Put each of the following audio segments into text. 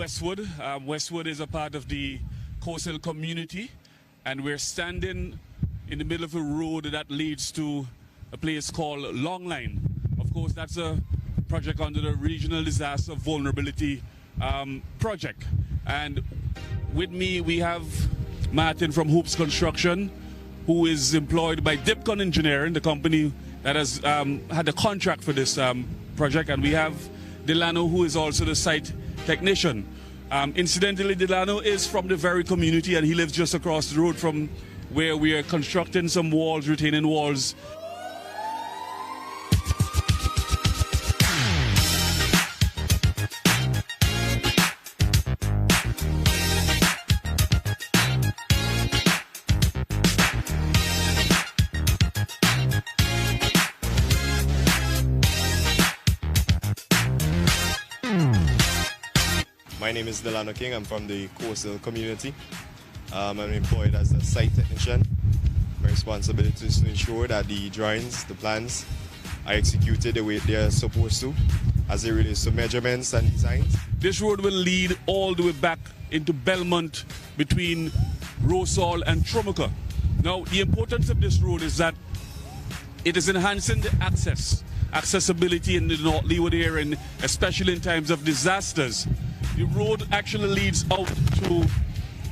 Westwood. Westwood is a part of the coastal community, and we're standing in the middle of a road that leads to a place called Longline. Of course, that's a project under the Regional Disaster Vulnerability Project. And with me, we have Martin from Hoops Construction, who is employed by Dipcon Engineering, the company that has had a contract for this project. And we have Delano, who is also the site technician. Incidentally, Delano is from the very community, and he lives just across the road from where we are constructing some walls, retaining walls. My name is Delano King. I'm from the coastal community. I'm employed as a site technician. My responsibility is to ensure that the drawings, the plans, are executed the way they are supposed to, as it relates to measurements and designs. This road will lead all the way back into Belmont between Rosal and Tromuka. Now, the importance of this road is that it is enhancing the accessibility in the North Leeward area, and especially in times of disasters. The road actually leads out to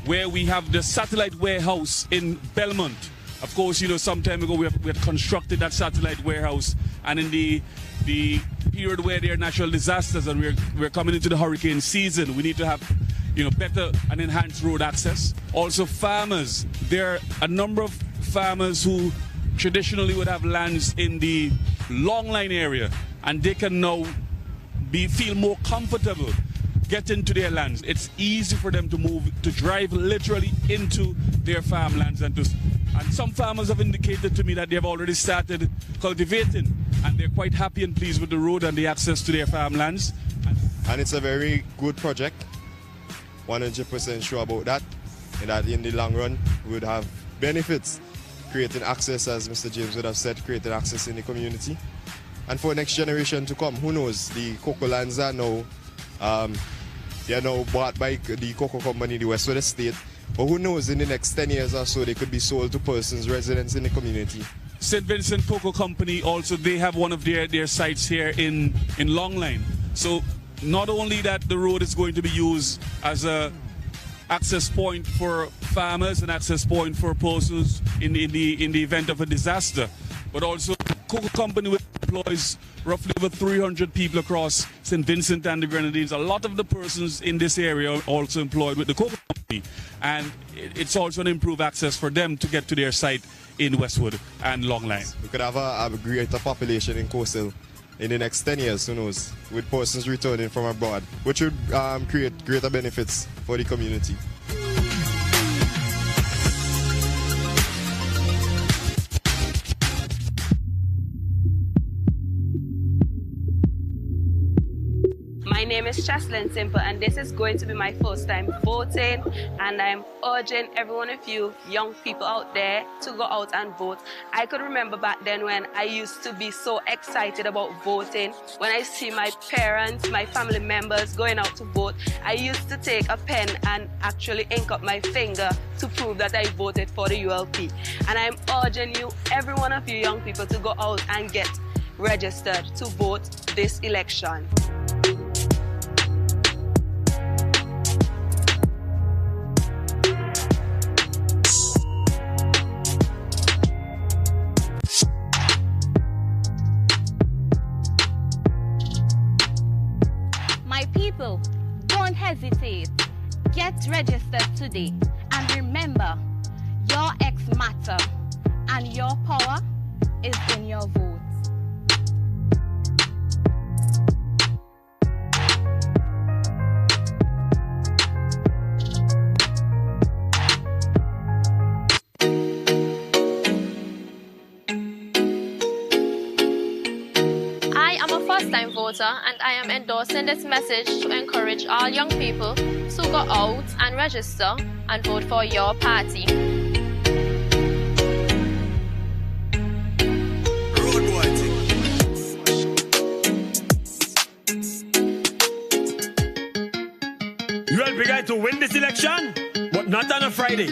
where we have the satellite warehouse in Belmont. Of course, you know, some time ago we had constructed that satellite warehouse, and in the period where there are natural disasters and we're coming into the hurricane season, we need to have, you know, better and enhanced road access. Also, farmers. There are a number of farmers who traditionally would have lands in the Longline area, and they can now feel more comfortable get into their lands. It's easy for them to move, to drive literally into their farmlands, and some farmers have indicated to me that they have already started cultivating, and they're quite happy and pleased with the road and the access to their farmlands. And it's a very good project, 100% sure about that, and that in the long run we would have benefits, creating access, as Mr. James would have said, creating access in the community. And for next generation to come, who knows, the cocoa lands are now they are now bought by the cocoa company, the Westwood Estate. But who knows, in the next 10 years or so, they could be sold to persons, residents in the community. St. Vincent Cocoa Company also, they have one of their sites here in Longline. So not only that the road is going to be used as a access point for farmers and access point for persons in the event of a disaster, but also Cocoa Company employs roughly over 300 people across St. Vincent and the Grenadines. A lot of the persons in this area are also employed with the Cocoa Company, and it's also an improved access for them to get to their site in Westwood and Longline. We could have a greater population in coastal in the next 10 years, who knows, with persons returning from abroad, which would create greater benefits for the community. My name is Chaslin Simple, and this is going to be my first time voting, and I'm urging every one of you young people out there to go out and vote. I could remember back then when I used to be so excited about voting. When I see my parents, my family members going out to vote, I used to take a pen and actually ink up my finger to prove that I voted for the ULP. And I'm urging you, every one of you young people, to go out and get registered to vote this election. People, don't hesitate. Get registered today. And remember, your X matter and your power is in your vote. First-time voter, and I am endorsing this message to encourage all young people to go out and register and vote for your party. election, but not on a Friday.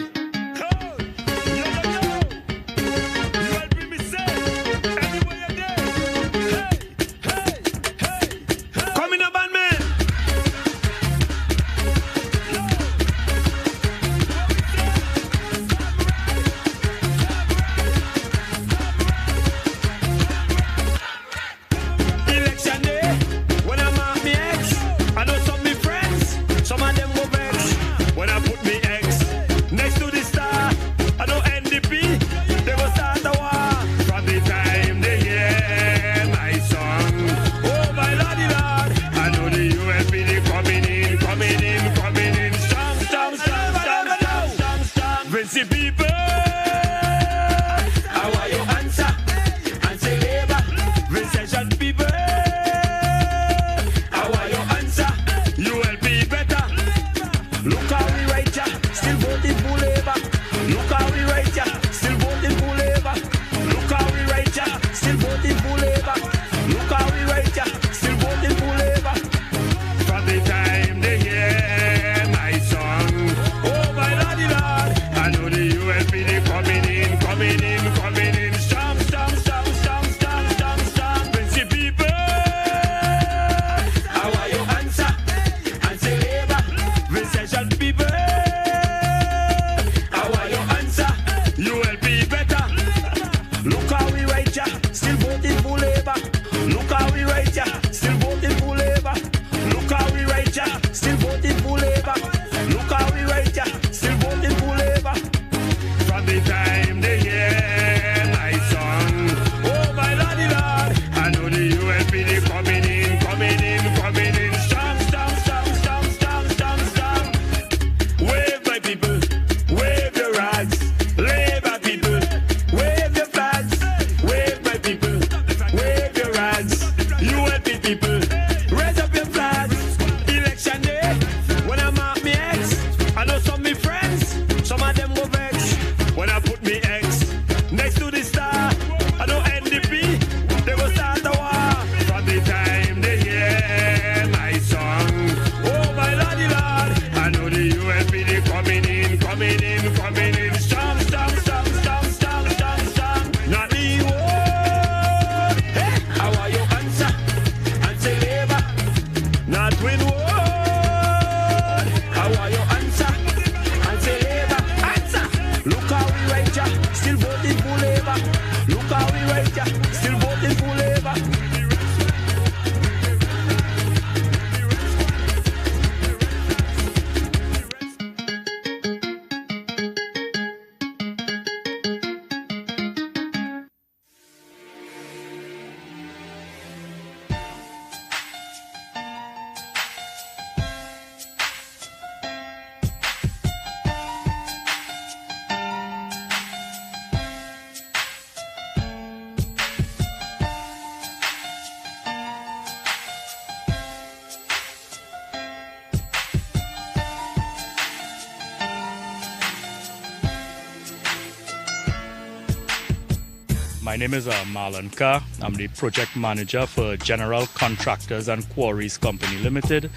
My name is Marlon Carr. I'm the project manager for General Contractors and Quarries Company Limited.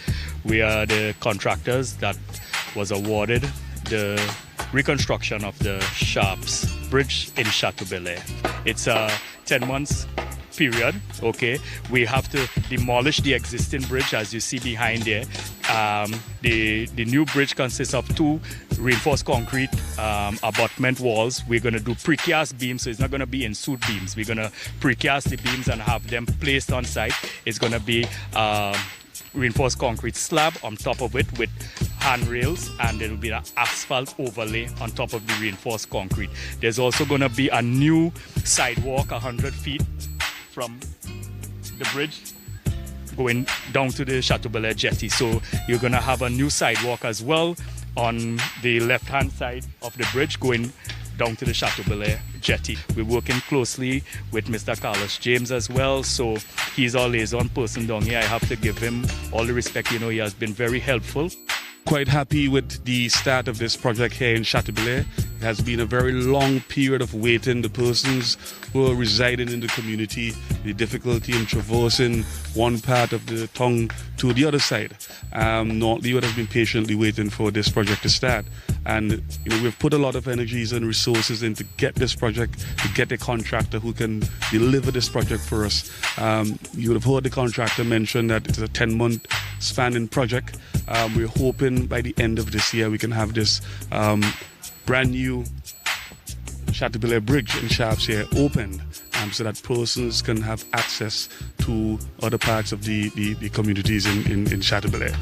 We are the contractors that was awarded the reconstruction of the Sharps Bridge in Chateaubelair. It's a 10 months period, okay? We have to demolish the existing bridge, as you see behind there. The new bridge consists of 2 reinforced concrete abutment walls. We're going to do precast beams, so it's not going to be ensued beams. We're going to precast the beams and have them placed on site. It's going to be reinforced concrete slab on top of it with handrails, and there will be an asphalt overlay on top of the reinforced concrete. There's also going to be a new sidewalk 100 feet from the bridge going down to the Chateaubelair jetty. So you're going to have a new sidewalk as well on the left-hand side of the bridge going down to the Chateaubelair jetty. We're working closely with Mr. Carlos James as well, so he's our liaison person down here. I have to give him all the respect. You know, he has been very helpful. Quite happy with the start of this project here in Chateaubelair. has been a very long period of waiting. The persons who are residing in the community, the difficulty in traversing one part of the tongue to the other side. Leeward has been patiently waiting for this project to start. And we've put a lot of energies and resources in to get this project, to get a contractor who can deliver this project for us. You would have heard the contractor mention that it's a 10-month spanning project. We're hoping by the end of this year we can have this brand new Chateaubelair Bridge in Sharps here opened, so that persons can have access to other parts of the communities in Chateaubelair.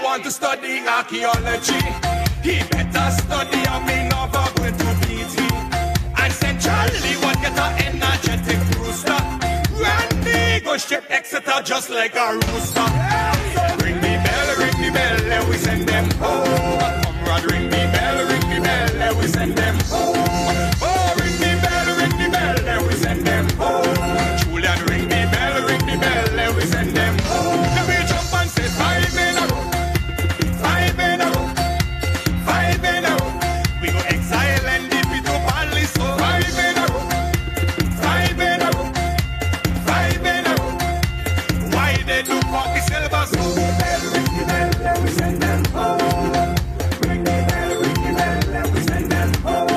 Want to study archaeology, he better study on me never going to PT. And centrally what get an energetic rooster. Randy go strip Exeter just like a rooster. Ring the bell, and we send them home. Comrade, ring the bell, and we send them home. Oh, ring the bell, and we send them home. Julian, ring the bell, and we send them home. Then we jump and say 5 in a row. 5 in a row, 5 in a row. We go exile and dip it to Bali, so 5 in a row, 5 in a row, 5 in a row. Why they do copy silver? So ring the bell, we send them home. Ring the bell, we send them home.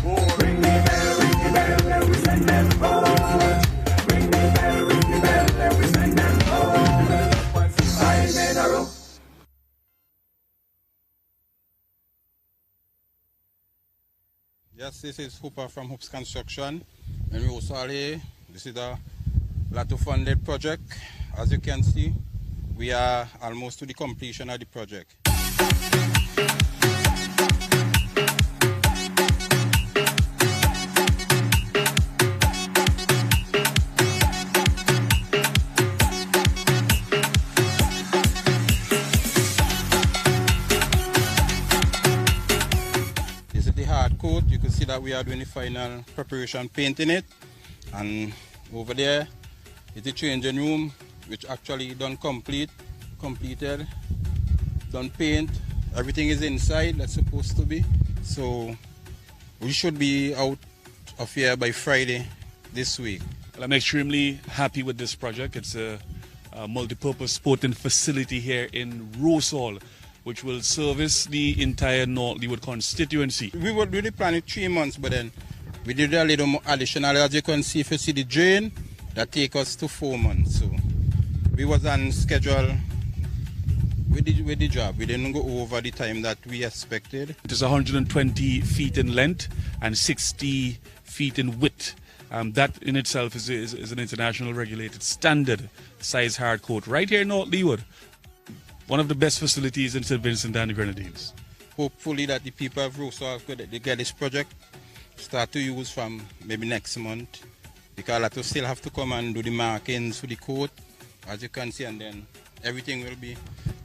Oh, ring the bell, we send them home. Ring the bell, we send them home. 5 in a row. Yes, this is Hooper from Hoops Construction. And we also this is the LATO-funded project. As you can see, we are almost to the completion of the project. This is the hard coat. You can see that we are doing the final preparation painting it, and over there is the changing room, which actually completed, done paint. Everything is inside, that's supposed to be. So we should be out of here by Friday this week. Well, I'm extremely happy with this project. It's a multi-purpose sporting facility here in Rosal, which will service the entire North Leeward constituency. We were really planning 3 months, but then we did a little more additional. As you can see, if you see the drain, that take us to 4 months. So we was on schedule with the job. We didn't go over the time that we expected. It is 120 feet in length and 60 feet in width. That in itself is an international regulated standard size hard coat right here in North Leeward. One of the best facilities in St. Vincent and the Grenadines. Hopefully that the people of Rosal could get this project start to use from maybe next month, because LATO still have to come and do the markings for the coat, as you can see, and then everything will be,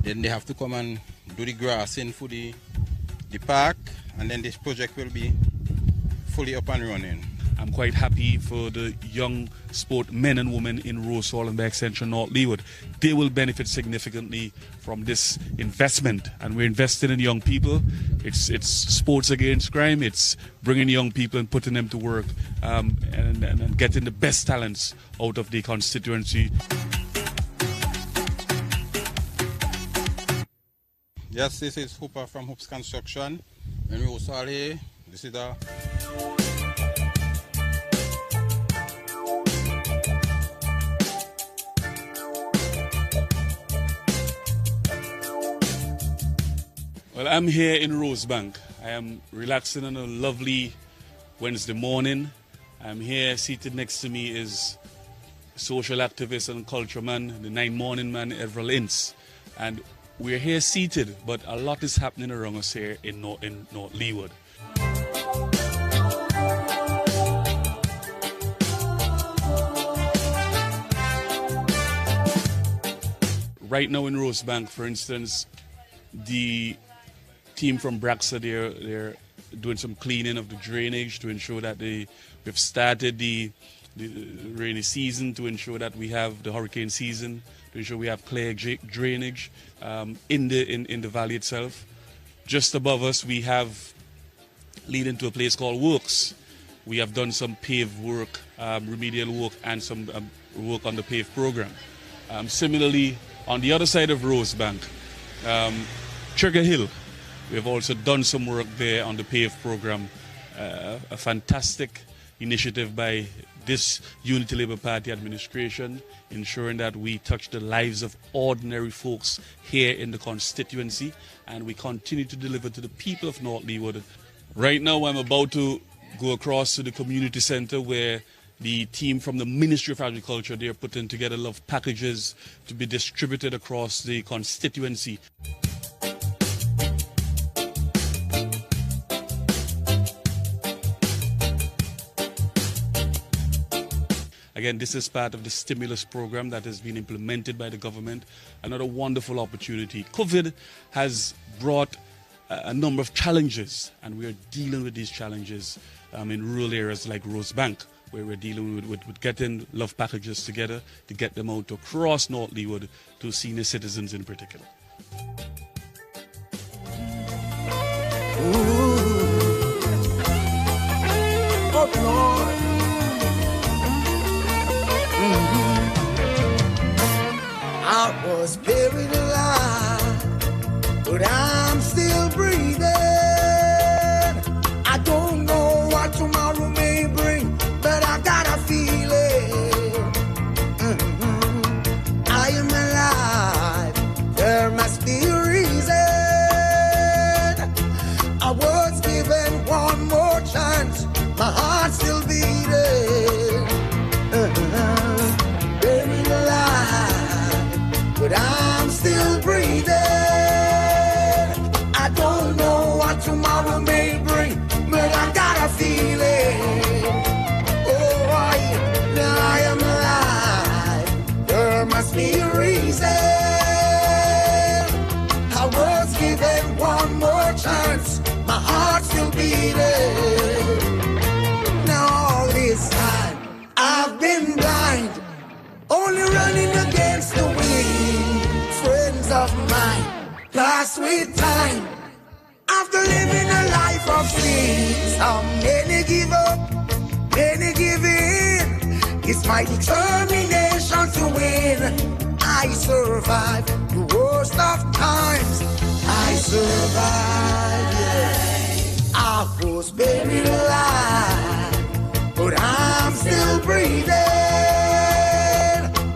then they have to come and do the grassing for the park, and then this project will be fully up and running. I'm quite happy for the young sport men and women in Rosal and by extension North Leeward. They will benefit significantly from this investment, and we're investing in young people. It's sports against crime. It's bringing young people and putting them to work and getting the best talents out of the constituency. Yes, this is Hooper from Hoops Construction in Rosal here. This is the Well, I'm here in Rosebank. I am relaxing on a lovely Wednesday morning. I'm here, seated next to me is social activist and culture man, the 9 Morning man, Everell Ince. And we're here seated, but a lot is happening around us here in North Leeward. Right now in Rosebank, for instance, the team from Braxa, they're doing some cleaning of the drainage to ensure that we've started the rainy season, to ensure that we have the hurricane season, to ensure we have clear drainage in the valley itself. Just above us, we have leading to a place called Works. We have done some pave work, remedial work, and some work on the pave program. Similarly, on the other side of Rosebank, Trigger Hill, we have also done some work there on the pave program. A fantastic initiative by this Unity Labour Party administration, ensuring that we touch the lives of ordinary folks here in the constituency, and we continue to deliver to the people of North Leeward. Right now I'm about to go across to the community centre where the team from the Ministry of Agriculture, they're putting together love packages to be distributed across the constituency. Again, this is part of the stimulus program that has been implemented by the government. Another wonderful opportunity. COVID has brought a number of challenges, and we are dealing with these challenges in rural areas like Rosebank, where we're dealing with getting love packages together to get them out across North Leeward to senior citizens in particular. Oh, Lord. I was buried alive, but I'm still breathing. I don't know what tomorrow may bring, but I got a feeling. I am alive, there must be a reason. I was given one more chance, my heart's still beating. still beating. Now all this time I've been blind, only running against the wind. Friends of mine pass with time after living a life of sin. Some many give up, many give in. It's my determination to win. I survived the worst of times. I survived, yeah. I was buried alive, but I'm still breathing.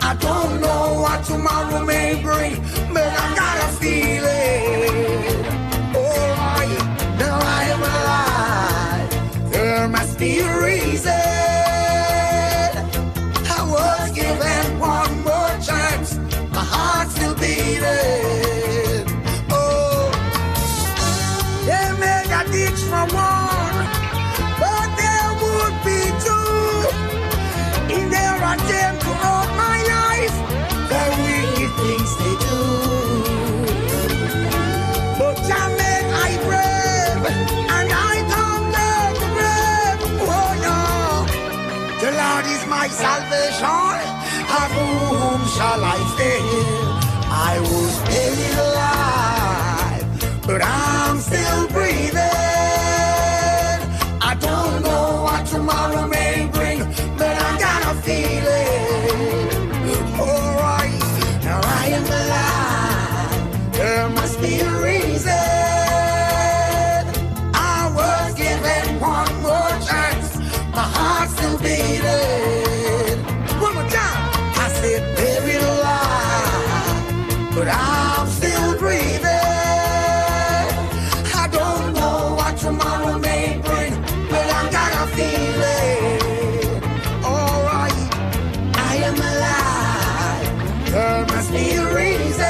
I don't know what tomorrow may bring, but I got a feeling. Alright, now I am alive. There must be a reason. I was given one more chance. My heart's still beating. Oh, they made a ditch for one, but there would be two. In their attempt to hold my life, the wicked things they do. But I made I brave, and I conquered the grave. Oh no, the Lord is my salvation. Of whom shall I fear? I was buried alive, but I'm still breathing. I don't know what tomorrow may bring, but I got a feeling. Alright, now I am alive. There must be a reason. I was given one more chance. My heart's still beating. One more time. I said buried alive, but I'm still breathing. I don't know what tomorrow may bring, but I got a feeling. Alright, I am alive. There must be a reason.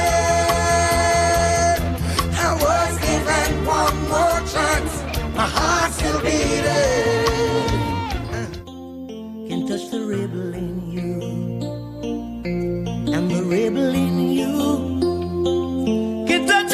I was given one more chance. My heart's still beating. Can touch the rebel in you, and the rebel in you can touch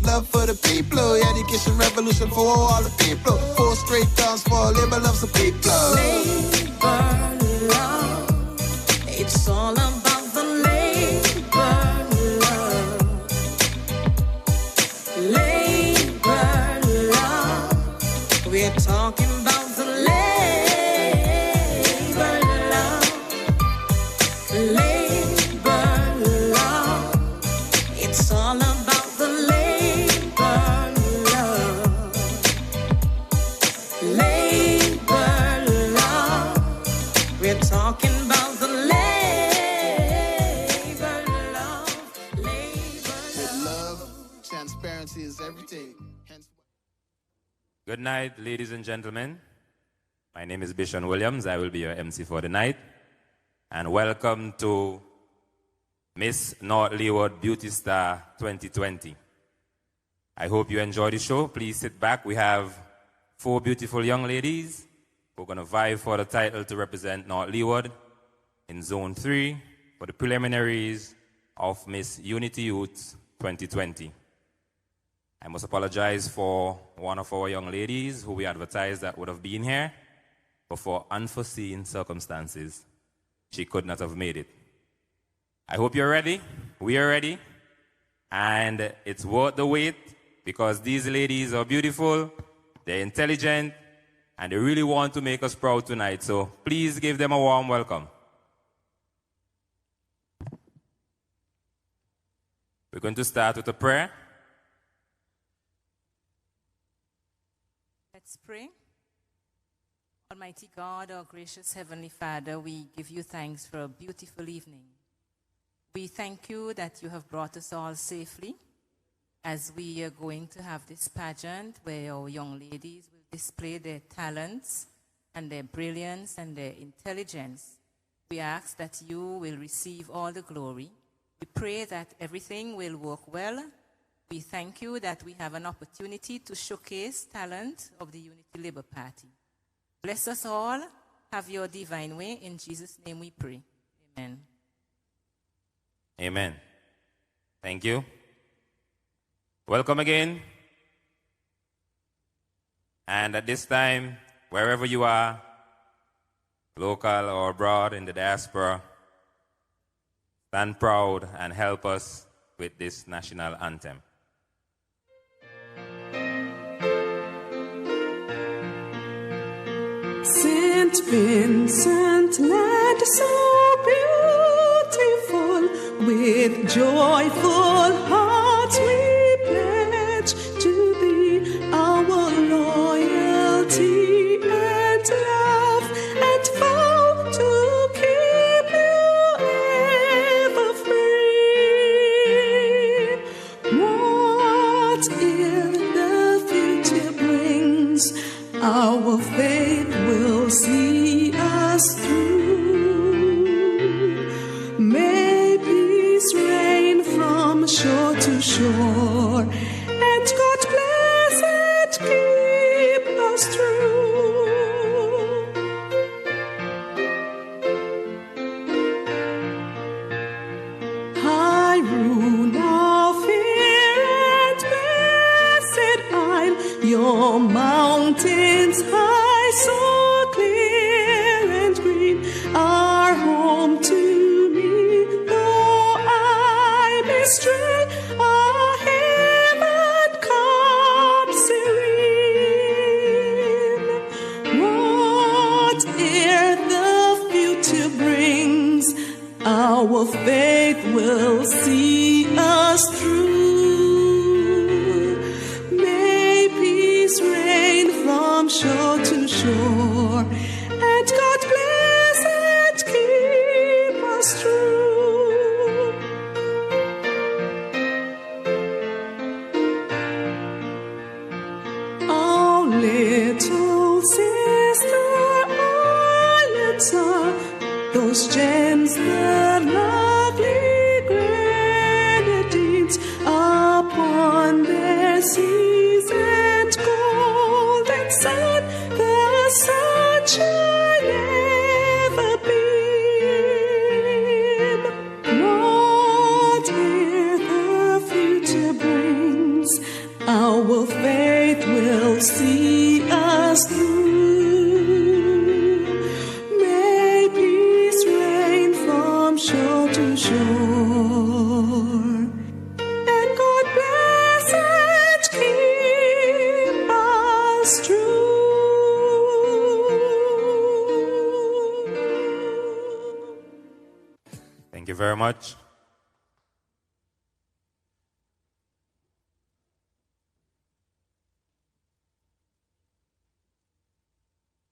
love for the people. Education revolution for all the people. 4 straight terms for labor loves the people. Labor love, it's all about the labor love. Labor love, we're talking about the labor love. Labor love, it's all about the labor love. Labor love, we're talking about the labor love. With love, transparency is everything. Hence. Good night, ladies and gentlemen. My name is Bishon Williams. I will be your MC for the night. And welcome to Miss North Leeward Beauty Star 2020. I hope you enjoy the show. Please sit back. We have 4 beautiful young ladies who are going to vie for the title to represent North Leeward in Zone 3 for the preliminaries of Miss Unity Youth 2020. I must apologize for one of our young ladies who we advertised that would have been here, but for unforeseen circumstances, she could not have made it. I hope you're ready. We are ready. And it's worth the wait because these ladies are beautiful, they're intelligent, and they really want to make us proud tonight. So please give them a warm welcome. We're going to start with a prayer. Let's pray. Almighty God, our gracious Heavenly Father, we give you thanks for a beautiful evening. We thank you that you have brought us all safely as we are going to have this pageant where our young ladies will display their talents and their brilliance and their intelligence. We ask that you will receive all the glory. We pray that everything will work well. We thank you that we have an opportunity to showcase talent of the Unity Labour Party. Bless us all. Have your divine way. In Jesus' name we pray. Amen. Amen. Thank you. Welcome again. And at this time, wherever you are, local or abroad in the diaspora, stand proud and help us with this national anthem. Saint Vincent, land so beautiful, with joyful hearts we pledge to thee our loyalty and love, and vow to keep you ever free. Whatever the future brings, our faith will see us through. May peace reign from shore to shore, and God bless and keep us true. High rule of fear and blessed isle, your mountains high, so clear and green, are home to me. Though I may stray, our heaven comes serene. Whate'er the future brings, our faith will see us through. May peace reign from shore to shore, and God bless and keep us true. Oh, little sister, Alita, those gems, the lovely grenadines upon their seas and gold and sun, the sunshine ever beam. Whate'er the future brings, our faith will see us through. May peace reign from shore to shore, and God bless and keep us true. Thank you very much.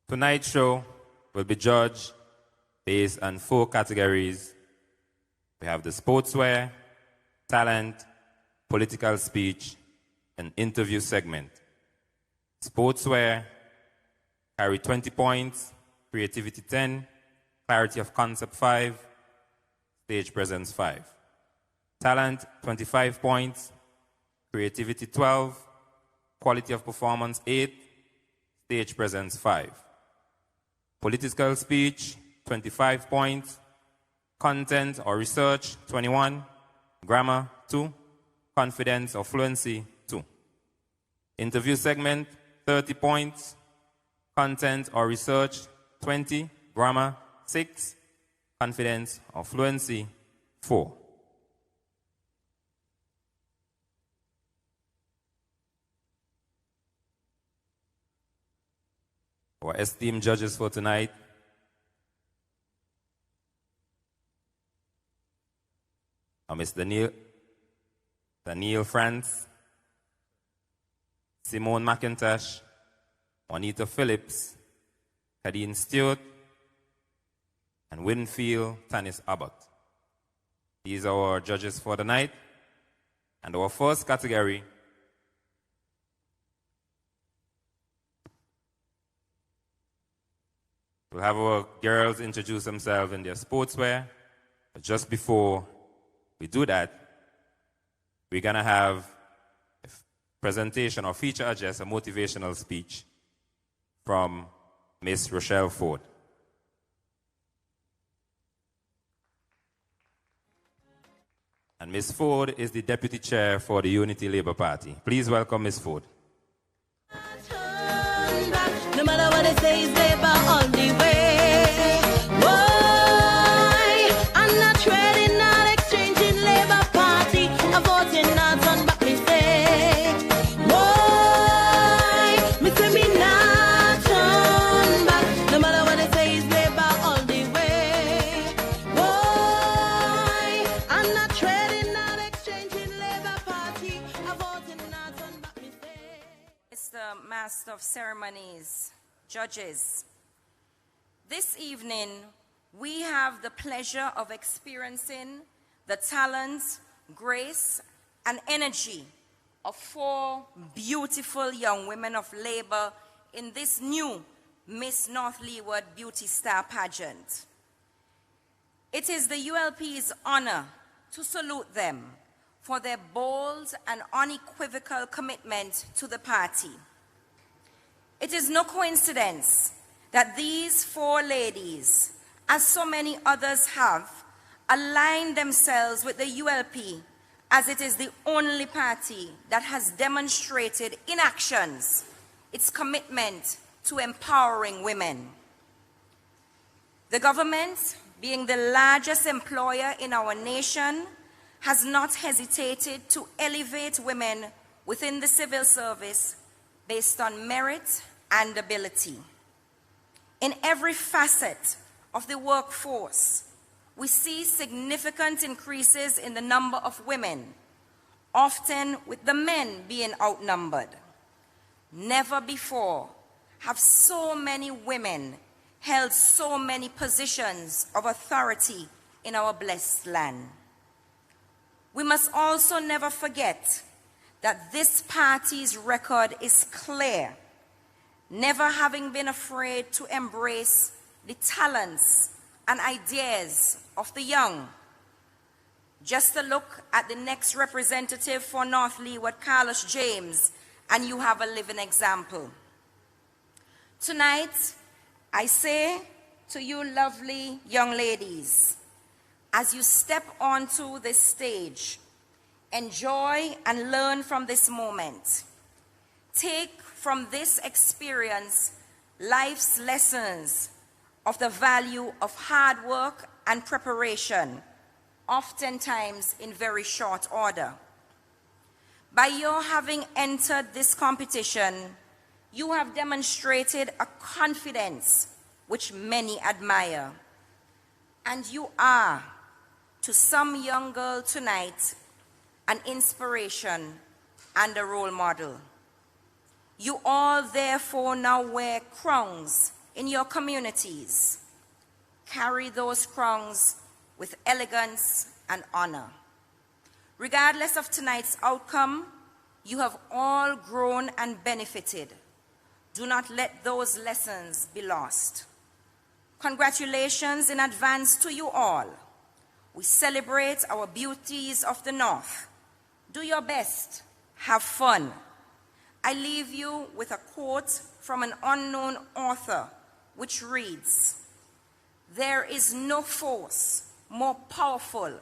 Tonight's show will be judged based on 4 categories. We have the sportswear, talent, political speech, and interview segment. Sportswear carry 20 points, creativity 10, clarity of concept 5, stage presence 5. Talent 25 points, creativity 12, quality of performance 8, stage presence 5. Political speech, 25 points. Content or research, 21. Grammar, 2. Confidence or fluency, 2. Interview segment, 30 points. Content or research, 20. Grammar, 6. Confidence or fluency, 4. Our esteemed judges for tonight are Ms. Danielle France, Simone McIntosh, Juanita Phillips, Kadeen Stewart, and Winfield Tanis Abbott. These are our judges for the night. And our first category we'll have our girls introduce themselves in their sportswear. But just before we do that, we're going to have a presentation or feature address, a motivational speech from Miss Rochelle Ford. And Miss Ford is the Deputy Chair for the Unity Labour Party. Please welcome Miss Ford. No matter what it says, Labour on the way. Why? I'm not trading, not exchanging Labour Party. I'm voting not on back mistake. Why? Me say me not turn back. No matter what it says, Labour on the way. Why? I'm not trading, not exchanging Labour Party. I'm voting not on back mistake. Mr. Master of Ceremonies, judges, this evening we have the pleasure of experiencing the talent, grace, and energy of 4 beautiful young women of labor in this new Miss North Leeward Beauty Star pageant. It is the ULP's honor to salute them for their bold and unequivocal commitment to the party. It is no coincidence that these 4 ladies, as so many others have, aligned themselves with the ULP, as it is the only party that has demonstrated in actions its commitment to empowering women. The government, being the largest employer in our nation, has not hesitated to elevate women within the civil service based on merit and ability. In every facet of the workforce, we see significant increases in the number of women, often with the men being outnumbered. Never before have so many women held so many positions of authority in our blessed land. We must also never forget that this party's record is clear, never having been afraid to embrace the talents and ideas of the young. Just a look at the next representative for North Leeward, Carlos James, and you have a living example. Tonight, I say to you lovely young ladies, as you step onto this stage, Enjoy and learn from this moment. Take from this experience life's lessons of the value of hard work and preparation, oftentimes in very short order. By your having entered this competition, you have demonstrated a confidence which many admire. And you are, to some young girl tonight, an inspiration and a role model. You all therefore now wear crowns in your communities. Carry those crowns with elegance and honor. Regardless of tonight's outcome, you have all grown and benefited. Do not let those lessons be lost. Congratulations in advance to you all. We celebrate our beauties of the North. Do your best. Have fun. I leave you with a quote from an unknown author, which reads, "There is no force more powerful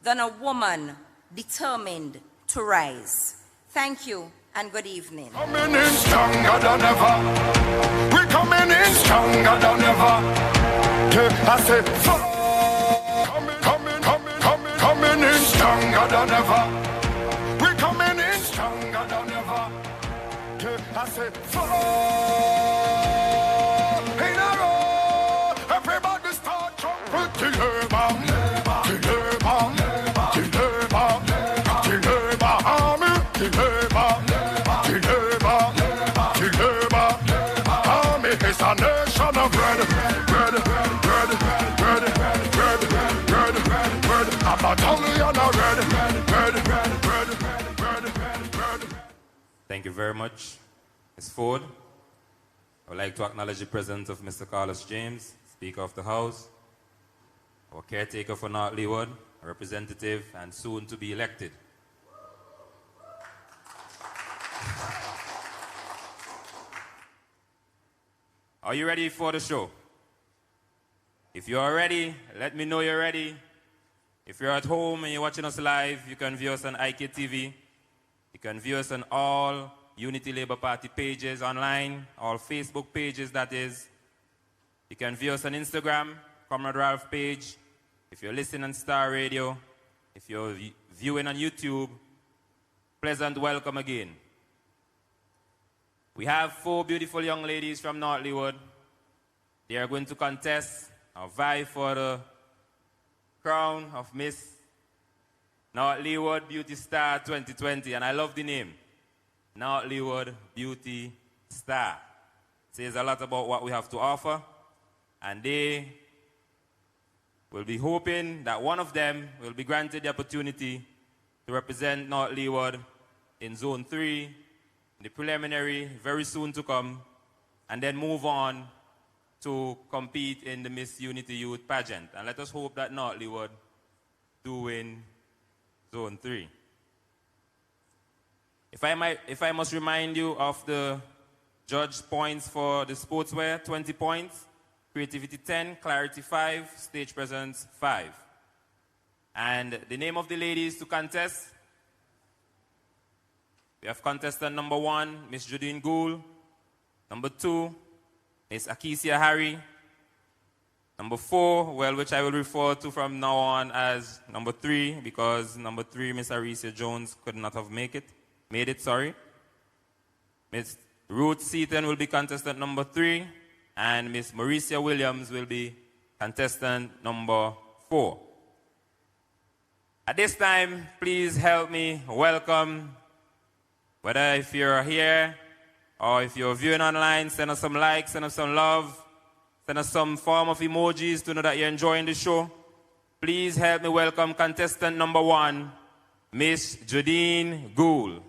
than a woman determined to rise." Thank you and good evening. Coming in stronger than ever. We're coming in stronger than ever. Yeah, I said, coming in stronger than ever. We're coming in stronger than ever. Yeah, I said, in a row. Everybody start trumpet till her bomb. Till her bomb. Till her bomb. Till her bomb. Army. Till her bomb. Till her bomb. Till her bomb. Army is a nation of bread. Bread. Bread. Bread. Bread. Bread. Bread. A battalion of red. Bread. Bread. Bread. Bread. Thank you very much, Ms. Ford. I would like to acknowledge the presence of Mr. Carlos James, Speaker of the House, our caretaker for North Leeward, a representative and soon to be elected. Are you ready for the show? If you are ready, let me know you're ready. If you're at home and you're watching us live, you can view us on IKTV. You can view us on all Unity Labour Party pages online, all Facebook pages, that is. You can view us on Instagram, Comrade Ralph page. If you're listening on Star Radio, if you're viewing on YouTube, pleasant welcome again. We have 4 beautiful young ladies from North Leeward. They are going to contest or vie for the crown of Miss North Leeward Beauty Star 2020, and I love the name. North Leeward Beauty Star. It says a lot about what we have to offer, and they will be hoping that one of them will be granted the opportunity to represent North Leeward in Zone 3, the preliminary, very soon to come, and then move on to compete in the Miss Unity Youth Pageant. And let us hope that North Leeward do win Zone 3. If I must remind you of the judge points for the sportswear, 20 points, creativity 10, clarity 5, stage presence 5. And the name of the ladies to contest, we have contestant number 1, Miss Judine Gould. Number 2, Miss Akesia Harry. Number 4, well, which I will refer to from now on as number 3, because number 3, Miss Aricia Jones, could not have made it. Miss Ruth Seaton will be contestant number 3, and Miss Mauricia Williams will be contestant number 4. At this time, please help me welcome, whether if you're here or if you're viewing online, send us some likes, send us some love, send us some form of emojis to know that you're enjoying the show. Please help me welcome contestant number 1, Miss Judine Gould.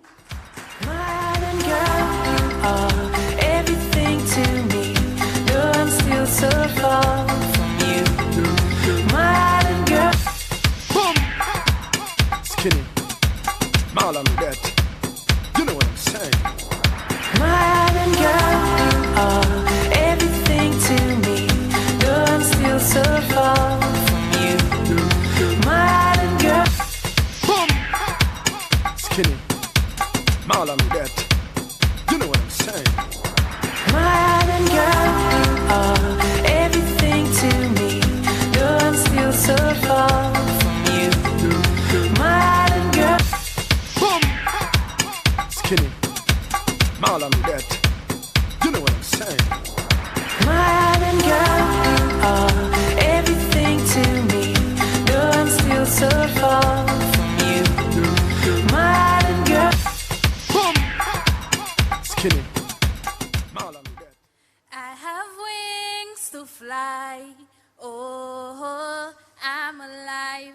Everything to me, though I'm still so far from you. My island girl. Boom! Skinny. Marlon dead. You know what I'm saying. My island girl. Everything to me, though I'm still so far from you. My island girl. Boom! saying? My island girl, you are everything to me. Though I'm still so far from you. My island girl. Boom! Skinny. Marlon that. You know what I'm saying? My island girl, you are everything to me. Though I'm still so far from you. My island girl. Boom! Skinny. Marlon that. I have wings to fly. Oh, I'm alive.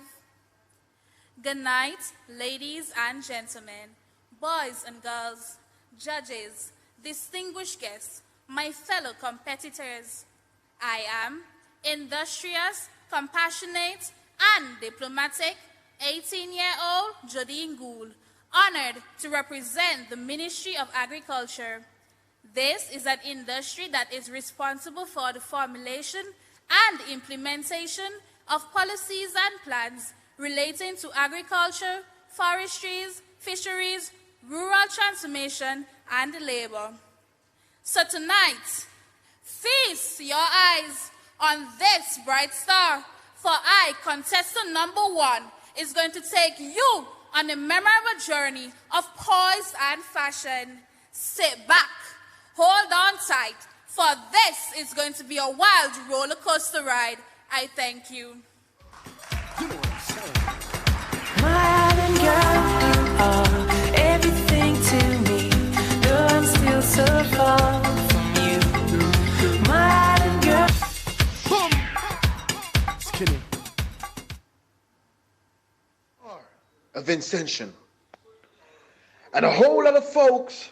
Good night, ladies and gentlemen, boys and girls, judges, distinguished guests, my fellow competitors. I am industrious, compassionate, and diplomatic 18-year-old Jodine Gould, honored to represent the Ministry of Agriculture. This is an industry that is responsible for the formulation and implementation of policies and plans relating to agriculture, forestries, fisheries, rural transformation, and labor. So tonight, feast your eyes on this bright star, for I, contestant number 1, is going to take you on a memorable journey of poise and fashion. Sit back, hold on tight, for this is going to be a wild roller coaster ride. I thank you. My island girl, you are everything to me. Though I'm still so far from you. My island girl. Boom! Skinny. Of Vincentian. And a whole lot of folks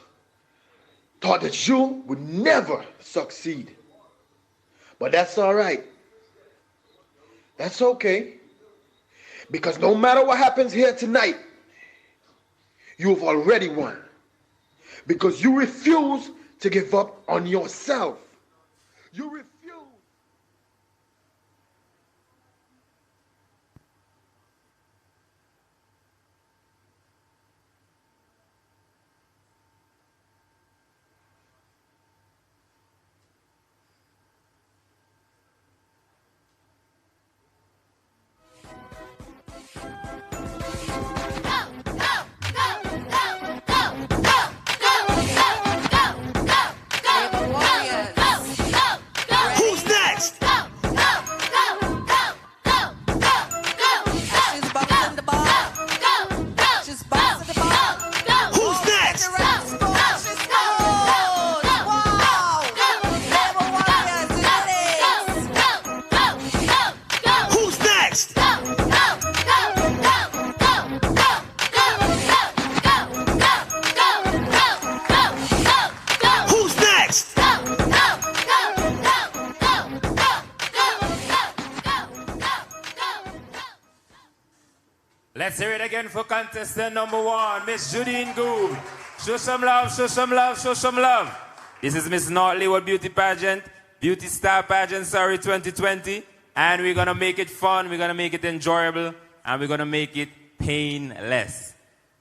thought that you would never succeed. But that's all right. That's okay. Because no matter what happens here tonight, you've already won. Because you refuse to give up on yourself. You refuse. Let's hear it again for contestant number 1, Miss Jodine Gould. Show some love, show some love, show some love. This is Miss Leeward Beauty Pageant, Beauty Star Pageant, 2020. And we're going to make it fun, we're going to make it enjoyable, and we're going to make it painless.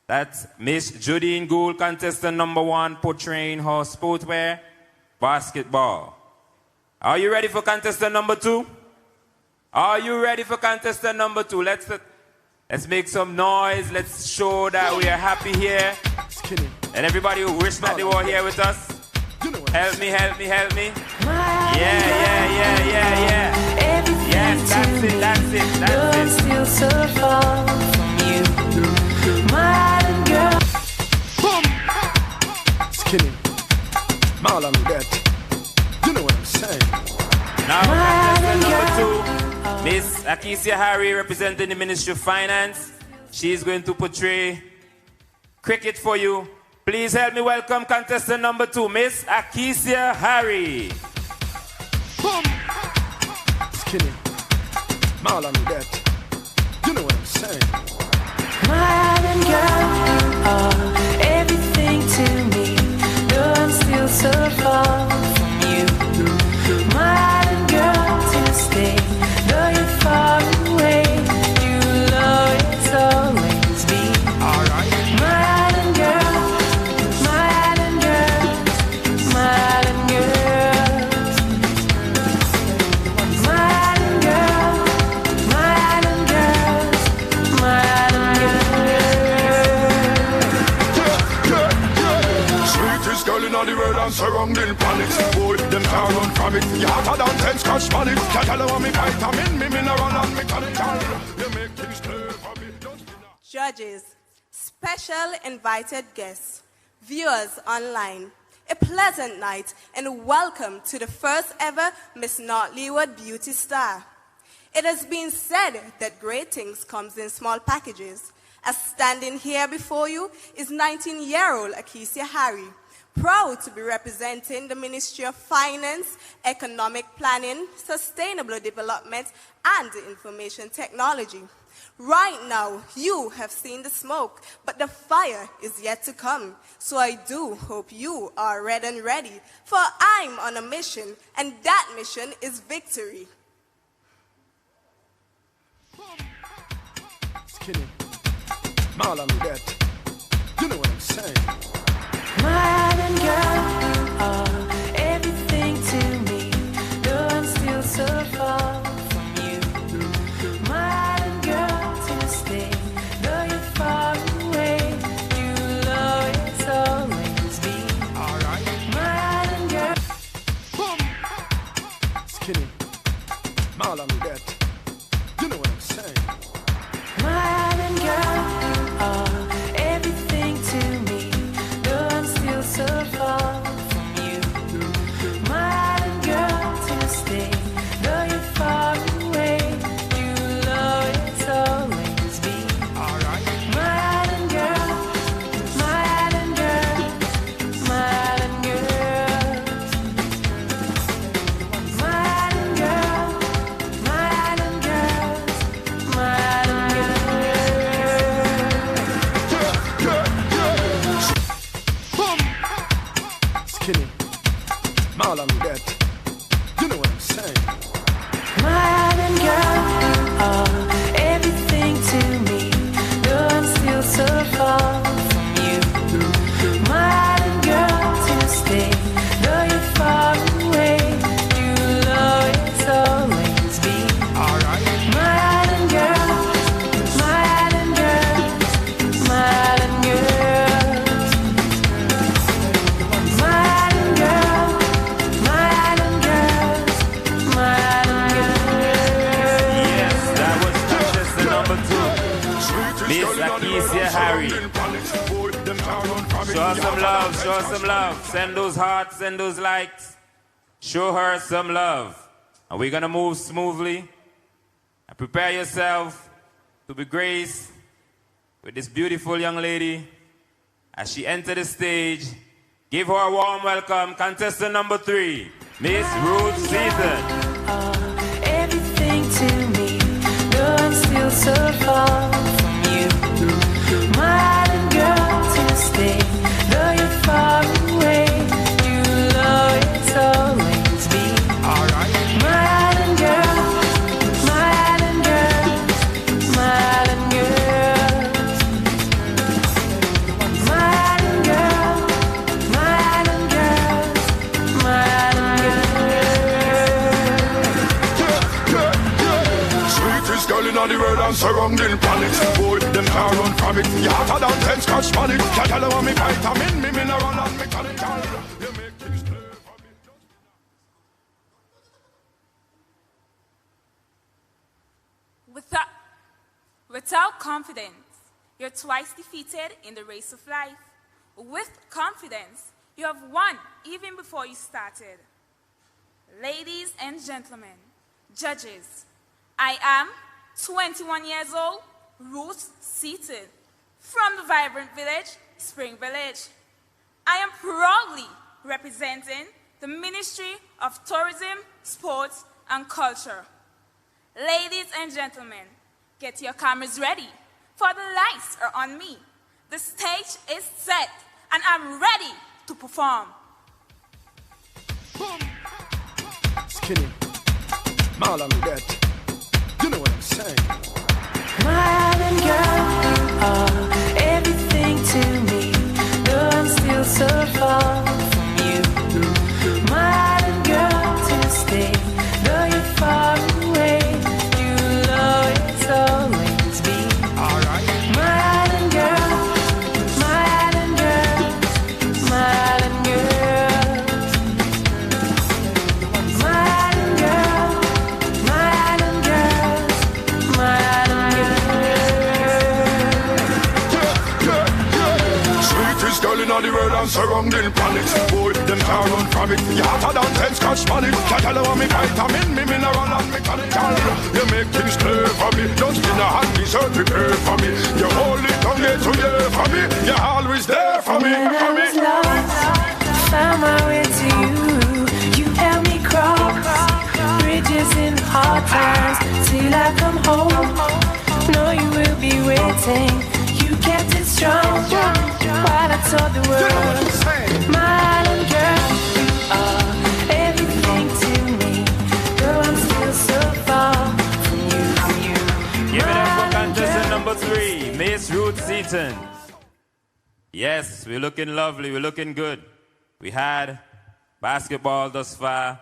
That's Miss Jodine Gould, contestant number 1, portraying her sportswear, basketball. Are you ready for contestant number 2? Are you ready for contestant number 2? Let's make some noise. Let's show that we are happy here. And everybody who wished that they were here with us, help me, help me, help me. Yeah. Yes, that's it, that's it, that's it. Still so far from you. My island girl. Boom! Skinny. Marlon that. You know what I'm saying? Now, contestant number 2. Miss Akesia Harry, representing the Ministry of Finance. She's going to portray cricket for you. Please help me welcome contestant number 2, Miss Akesia Harry. Boom! Skinny. Marlon that. You know what I'm saying? My island girl, you are everything to me. Though I'm still so far from you. My island girl to stay. Though you're far away, you will always be. Alright. My island girl, on the world and surrounding planets. Boy, them can't run from it. You hotter than 10 scratch panic. Can't tell her me vitamin, me mineral and mechanical. You make things clear for me. Judges, special invited guests, viewers online, a pleasant night and welcome to the first ever Miss North Leeward Beauty Star. It has been said that great things comes in small packages. As standing here before you is 19-year-old Akesia Harry, proud to be representing the Ministry of Finance, Economic Planning, Sustainable Development, and Information Technology. Right now, you have seen the smoke, but the fire is yet to come. So I do hope you are red and ready, for I'm on a mission, and that mission is victory. Skinny, Marlon that. You know what I'm saying? My island girl, you are everything to me. Though I'm still so far from you. My island girl to stay. Though you're far away, you will always, always be. Alright. My island girl. Skinny, Marlon that. You know what I'm saying? My island girl, you are everything to me. Though I'm still so far from you. My island girl to stay. Though you're far away, you will always, always be. Alright. My island girl, my island girl, my island girl. My island girl, my island girl, my island girl. Skinny, Marlon that. You know what I'm saying? My island girl, you are everything to me. Though I'm still so far from you. My island girl to stay. Though you're far away, you will always, always be. Alright. My island girl, my island girl, my island girl. My island girl, my island girl, my island girl. Yes, that was contestant number 2. Miss Akesia Harry. Show her some love, show her some love. Send those hearts, send those likes. Show her some love. And we're gonna move smoothly. And prepare yourself to be graced with this beautiful young lady as she enters the stage. Give her a warm welcome, contestant number 3, Miss Ruth Seaton. Everything to me, though I'm still so far from you. My island girl to stay, though you're far away, you will always, always be. Alright. My island girl, my island girl, my island girl. My island girl, my island girl, my island girl. Sweetest girl in all the world and surrounding planets. Boy, them can't run from it. You hotter than 10 scratch panic. Can't tell her me vitamin, me mineral and mechanical. You make things clear for me. Without confidence, you're twice defeated in the race of life. With confidence, you have won even before you started. Ladies and gentlemen, judges, I am 21 years old, Ruth Seaton, from the vibrant village, Spring Village. I am proudly representing the Ministry of Tourism, Sports, and Culture. Ladies and gentlemen, get your cameras ready, for the lights are on me. The stage is set, and I'm ready to perform. Skinny, Marlon that. You know what I'm saying? My island girl, you are everything to me. Though I'm still so far from you. My island girl to stay. Though you're far away, you will always, always be. Alright. My island girl, my island girl, my island girl. and surrounding planets. Boy, them can't run from it. You hotter than 10 scotch bonnet. Can't tell her me vitamin, me mineral and mechanical. You make things clear for me. Just in a hot dessert prepare for me. You hold it down there to there for me. You're always there for me. When I was lost, found my way to you. You helped me cross bridges in hard times till I come home. Know you will be waiting. You kept it strong while I told the world, my island girl, you are everything to me. Though I'm still so far from you. Give it up for contestant number 3, Miss Ruth Seaton. Yes, we're looking lovely, we're looking good. We had basketball thus far.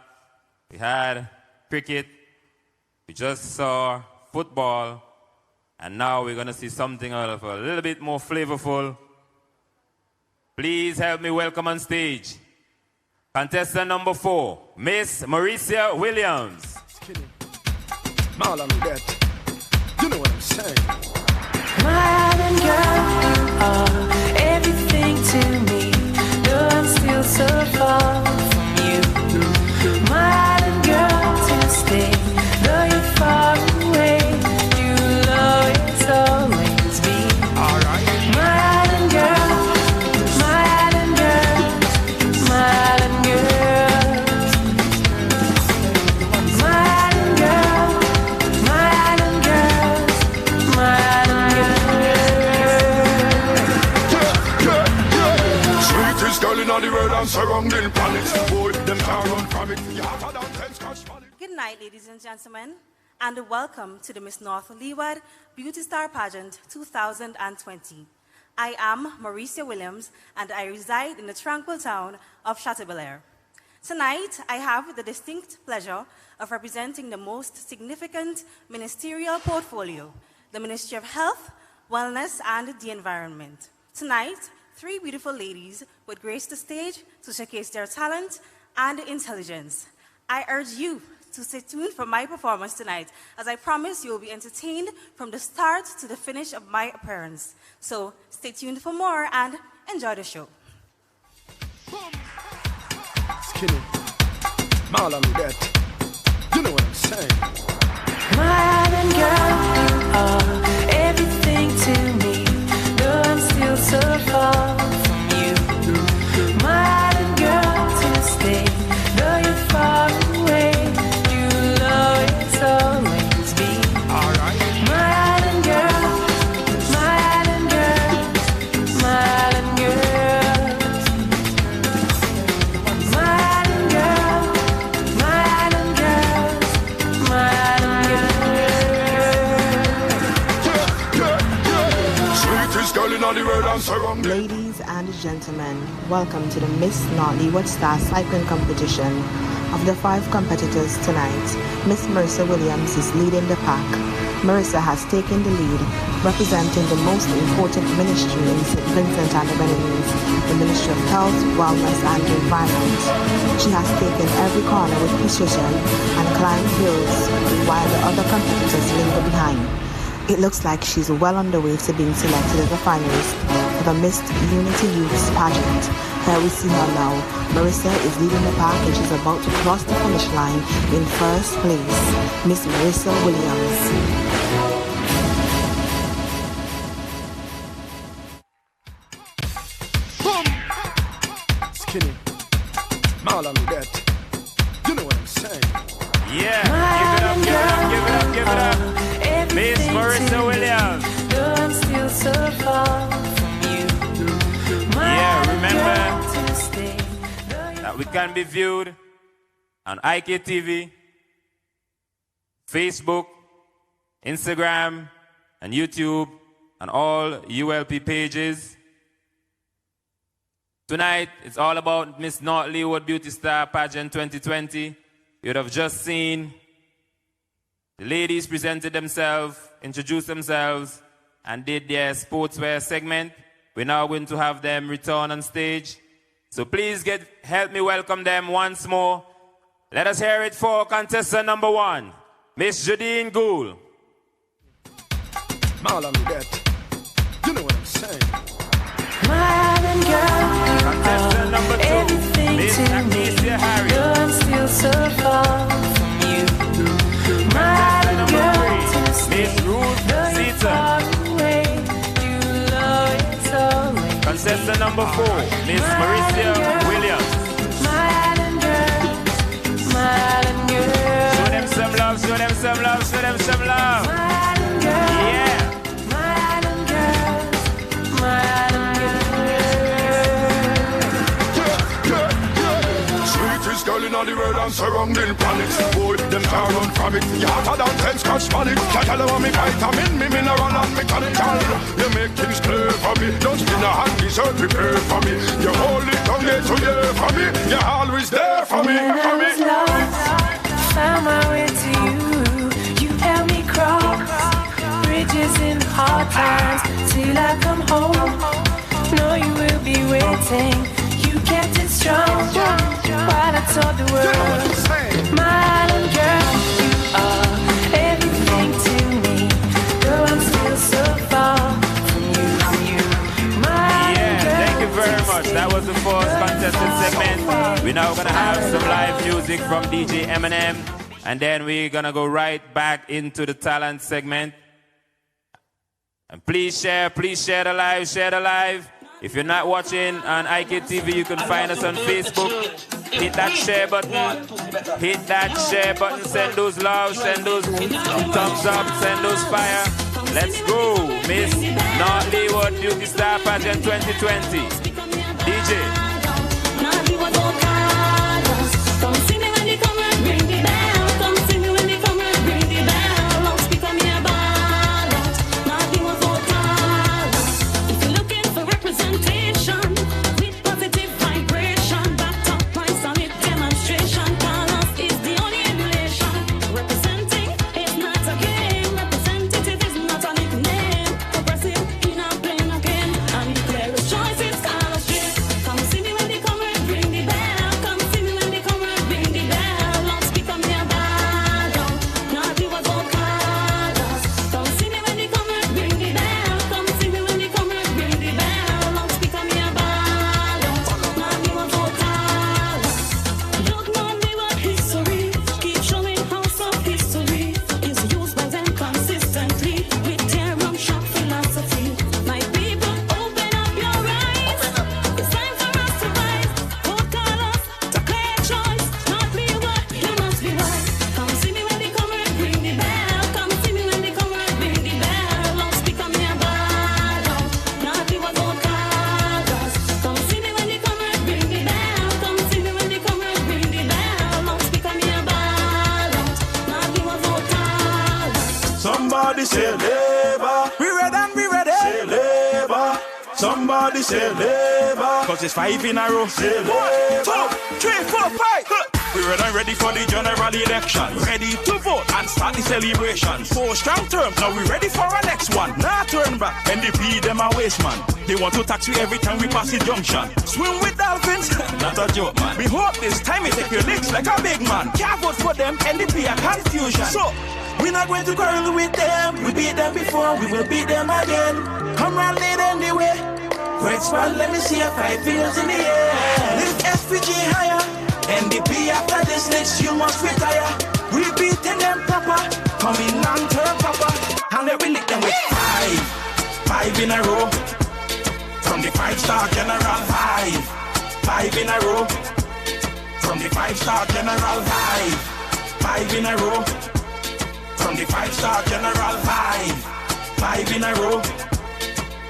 We had cricket. We just saw football. And now we're going to see something a little bit more flavorful. Please help me welcome on stage contestant number 4, Miss Mauricia Williams. Marlon, you know what I'm saying. My island girl, you are everything to me. Though I'm still so far from you. My island girl to stay. Though you're far away, you'll always be. Alright. My island girl, my island girl, my island girl. My island girl, my island girl, my Sweetest girl in all the world and surrounding planets. Boy, them can't run from it. You hotter than 10 scotch bonnet. Good night, ladies and gentlemen, and welcome to the Miss North Leeward Beauty Star Pageant 2020. I am Mauricia Williams, and I reside in the tranquil town of Chateaubelair. Tonight, I have the distinct pleasure of representing the most significant ministerial portfolio, the Ministry of Health, Wellness, and the Environment. Tonight, 3 beautiful ladies would grace the stage to showcase their talent and intelligence. I urge you to stay tuned for my performance tonight, as I promise you will be entertained from the start to the finish of my appearance. So stay tuned for more and enjoy the show. Skinny, Marlon, you know what I'm saying. My island girl, you are everything to me. Though I'm still so far from you. My island girl to stay. Though you're far away, you'll always be. Alright. My island girl, my island girl, my island girl. My island girl, my island girl, my island girl. Sweetest girl in all the world and surrounding. Ladies and gentlemen, welcome to the Miss North Leeward Star Cycling Competition. Of the 5 competitors tonight, Miss Marissa Williams is leading the pack. Marissa has taken the lead, representing the most important ministry in St. Vincent and the Grenadines, the Ministry of Health, Wellness and Environment. She has taken every corner with precision and climbed hills while the other competitors linger behind. It looks like she's well on the way to being selected as a finalist for the Miss Unity Youth's Pageant. Here we see her now. Marissa is leading the pack and she's about to cross the finish line in first place. Miss Marissa Williams. Skinny, Marlon, you know what I'm saying. Yeah, give it up, give it up, give it up, give it up. Miss Marissa Williams. Though I'm still so far from you. Yeah, remember that we can be viewed on IKTV, Facebook, Instagram, and YouTube, and all ULP pages. Tonight, it's all about Miss North Leeward Beauty Star Pageant 2020. You would have just seen the ladies presented themselves, introduced themselves, and did their sportswear segment. We're now going to have them return on stage. So please help me welcome them once more. Let us hear it for contestant number 1, Miss Jadine Gould. Marlon, you know what I'm saying. My island girl, contestant number 4, Miss Marissa Williams. My island girl, my island girl. Show them some love, show them some love, show them some love. My island girl, yeah. My island girl, my island girl. Sweetest girl in all the world and surrounding planets. Boy, them can't run from it. You hotter than 10 scotch bonnet. Can't tell them me vitamin, me mineral and mechanical. You make things clear for me. Don't spin a hand, dessert prepare for me. You hold it down there to you for me. You're always there for me. When I was lost, found my way to you. You helped me cross bridges in hard times till I come home. Know you will be waiting. You kept it strong while I told the world. My island girl, you are everything to me. Though I'm still so far from you. My island girl, thank you very much. That was the first contested segment. We're now gonna have some live music from DJ Eminem, and then we're gonna go right back into the talent segment. And please share the live, share the live. If you're not watching on IKTV, you can find us on Facebook. Hit that share button. Hit that share button. Send those loves, send those thumbs up, send those fire. Let's go. Miss North Leeward Beauty Star Pageant 2020. DJ. Come see me when you come and ring the bell. Come see me when you come and ring the bell. Long speak on me a ballot. Nothing was all colors. If you're looking for representation with positive vibration, backed up by solid demonstration, colors is the only emulation. Representing is not a game. Representative is not a nickname. Progressive in a plain again. And declare a choice is colors. Come see me when you come and ring the bell. Come see me when they come and ring the bell. Long speak on me a ballot. Nothing was all colors. Come see me when they come and ring the bell. Come see me when they come and ring the bell. Long speak on me a ballot. Nothing was all colors. Look on me what history. Keep showing how some history is used by them consistently with their rum shop philosophy. My people, open up your eyes. It's time for us to rise. Vote colors, declare choice. Not Leeward, you must be right. Come see me when they come and ring the bell. Come see me when they come and ring the bell. Long speak on me a ballot. Not Leeward, vote colors. Come see me when they come and ring the bell. Come see me when they come and ring the bell. Long speak on me a ballot. Not Leeward, vote colors. Somebody say labor. We ready and we ready. Say labor. Somebody say labor. Cause it's 5 in a row. Say labor. 2, 3, 4, 5. We ready for the general election. Ready to vote and start the celebration. 4 strong terms, now we ready for our next one. Now turn back, NDP them a waste man. They want to tax we every time we pass the junction. Swim with dolphins, not a joke man. We hope this time we take your licks like a big man. Can't vote for them, NDP a confusion. So, we're not going to quarrel with them. We beat them before, we will beat them again. Come round late anyway. Great spot, let me see your 5 fingers in the air. Lift SPG higher. NDP after this next you must retire. We beating them proper. Coming long term proper. And then we lick them with 5 in a row. From the 5-star general 5 in a row. From the 5-star general 5 in a row. From the 5-star general 5 in a row.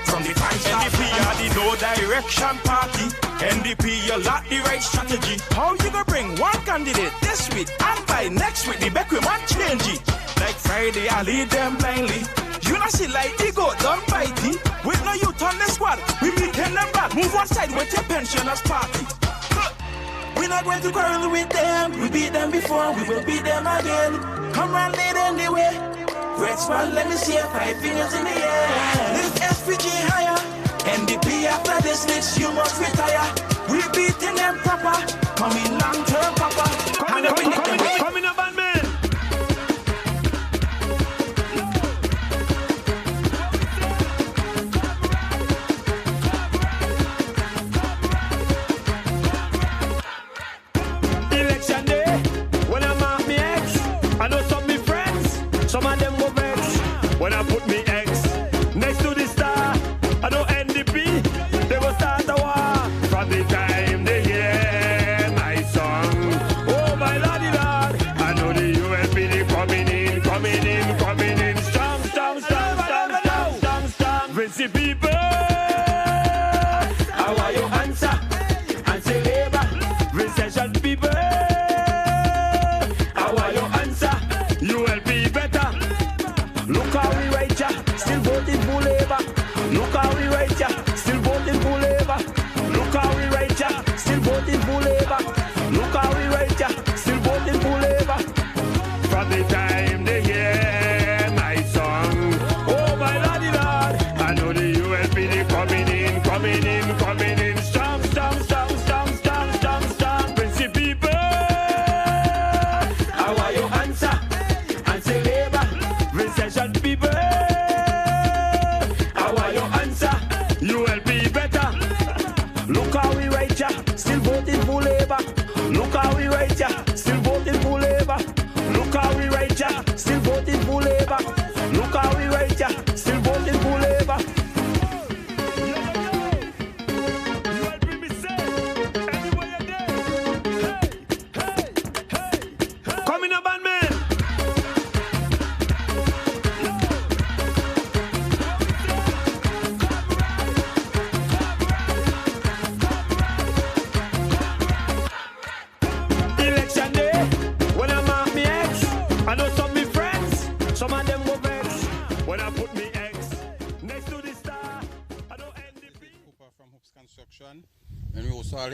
From the 5-star NDP are the no direction party. NDP, you lack the right strategy. How you gonna bring one candidate this week and by next week the back we want change it? Like Friday, I lead them blindly. You not see like they go down bitey. With no youth on the squad, we beating them back. Move one side with your pensioners party. We're not going to quarrel with them. We beat them before, we will beat them again. Come round late anyway. Great spot, let me see your 5 fingers in the air. Lift SPG higher. NDP after this next you must retire. We beating them proper. Coming long term proper. Coming up and man. Election day, when I mark me ex, I know some me friends, some of them go vex. When I put me ex next to the star, I know NDP, they go start a war. Vincential people. How are your answer? You will be better. Look how we right ya, still voting for Labour. Look how we right ya, still voting for Labour. Look how we right ya, still voting for Labour. Look how we right ya, still voting for Labour. From the time they hear my song, oh my lordy lord, I know the ULPD coming in, coming in, coming in. Strong, strong, strong, strong, strong, strong, strong. Prince people, how are your answer? Answer Labour, Vincential people. How are your answer? You will be better. Look how we right ya, still voting for Labour. Look how we right ya, still voting for Labour. Look how we right ya, still voting for Labour. Look how we right ya, still voting for Labour. Coming up, man. Election day, when I mark me X, I know some me friends, some of them go vex. When I put me X next to the star, I don't NDP. Cooper from Hoops Construction. And we also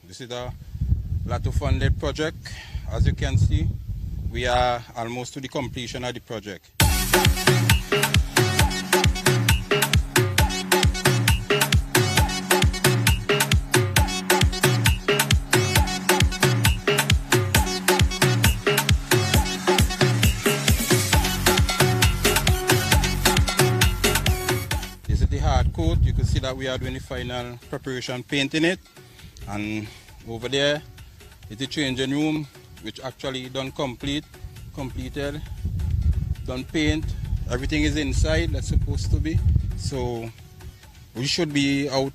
this is a lot of funded project. As you can see, we are almost to the completion of the project. This is the hard coat. You can see that we are doing the final preparation painting it. And over there is the changing room, which actually done completed, done paint. Everything is inside, that's supposed to be. So we should be out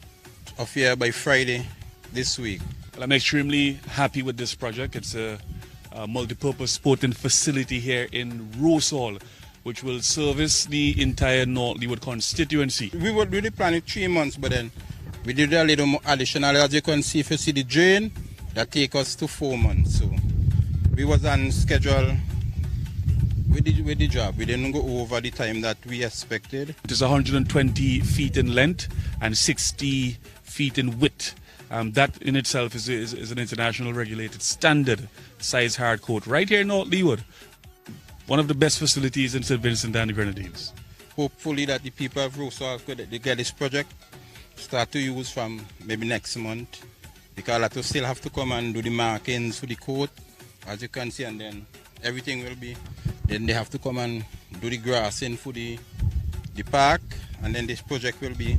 of here by Friday this week. Well, I'm extremely happy with this project. It's a multi-purpose sporting facility here in Rosal, which will service the entire North Leeward constituency. We were really planning 3 months, but then we did a little more additional. As you can see, if you see the drain, that take us to 4 months. So we was on schedule with the job. We didn't go over the time that we expected. It is 120 feet in length and 60 feet in width. That in itself is an international regulated standard size hard coat right here in North Leeward. One of the best facilities in St. Vincent and the Grenadines. Hopefully that the people of Rosal could get this project start to use from maybe next month, because that will still have to come and do the markings for the coat, as you can see, and then everything will be, then they have to come and do the grassing for the park, and then this project will be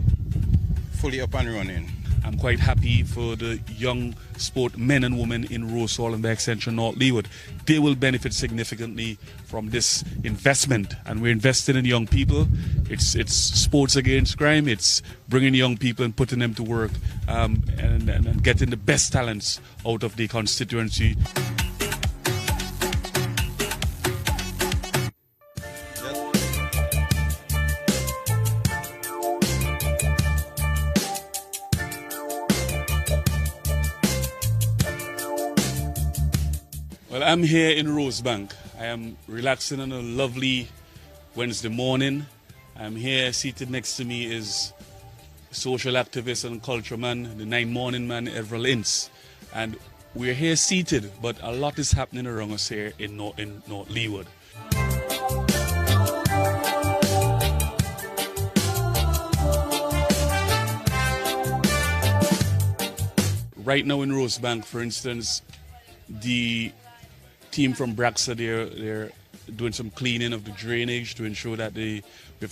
fully up and running. I'm quite happy for the young sport men and women in Rosal and by extension North Leeward. They will benefit significantly from this investment, and we're investing in young people. It's sports against crime. It's bringing young people and putting them to work and getting the best talents out of the constituency. Well, I'm here in Rosebank. I am relaxing on a lovely Wednesday morning. I'm here, seated next to me is social activist and culture man, the 9 Morning man, Everell Ince. And we're here seated, but a lot is happening around us here in North Leeward. Right now in Rosebank, for instance, the team from Braxa, they're doing some cleaning of the drainage to ensure that we've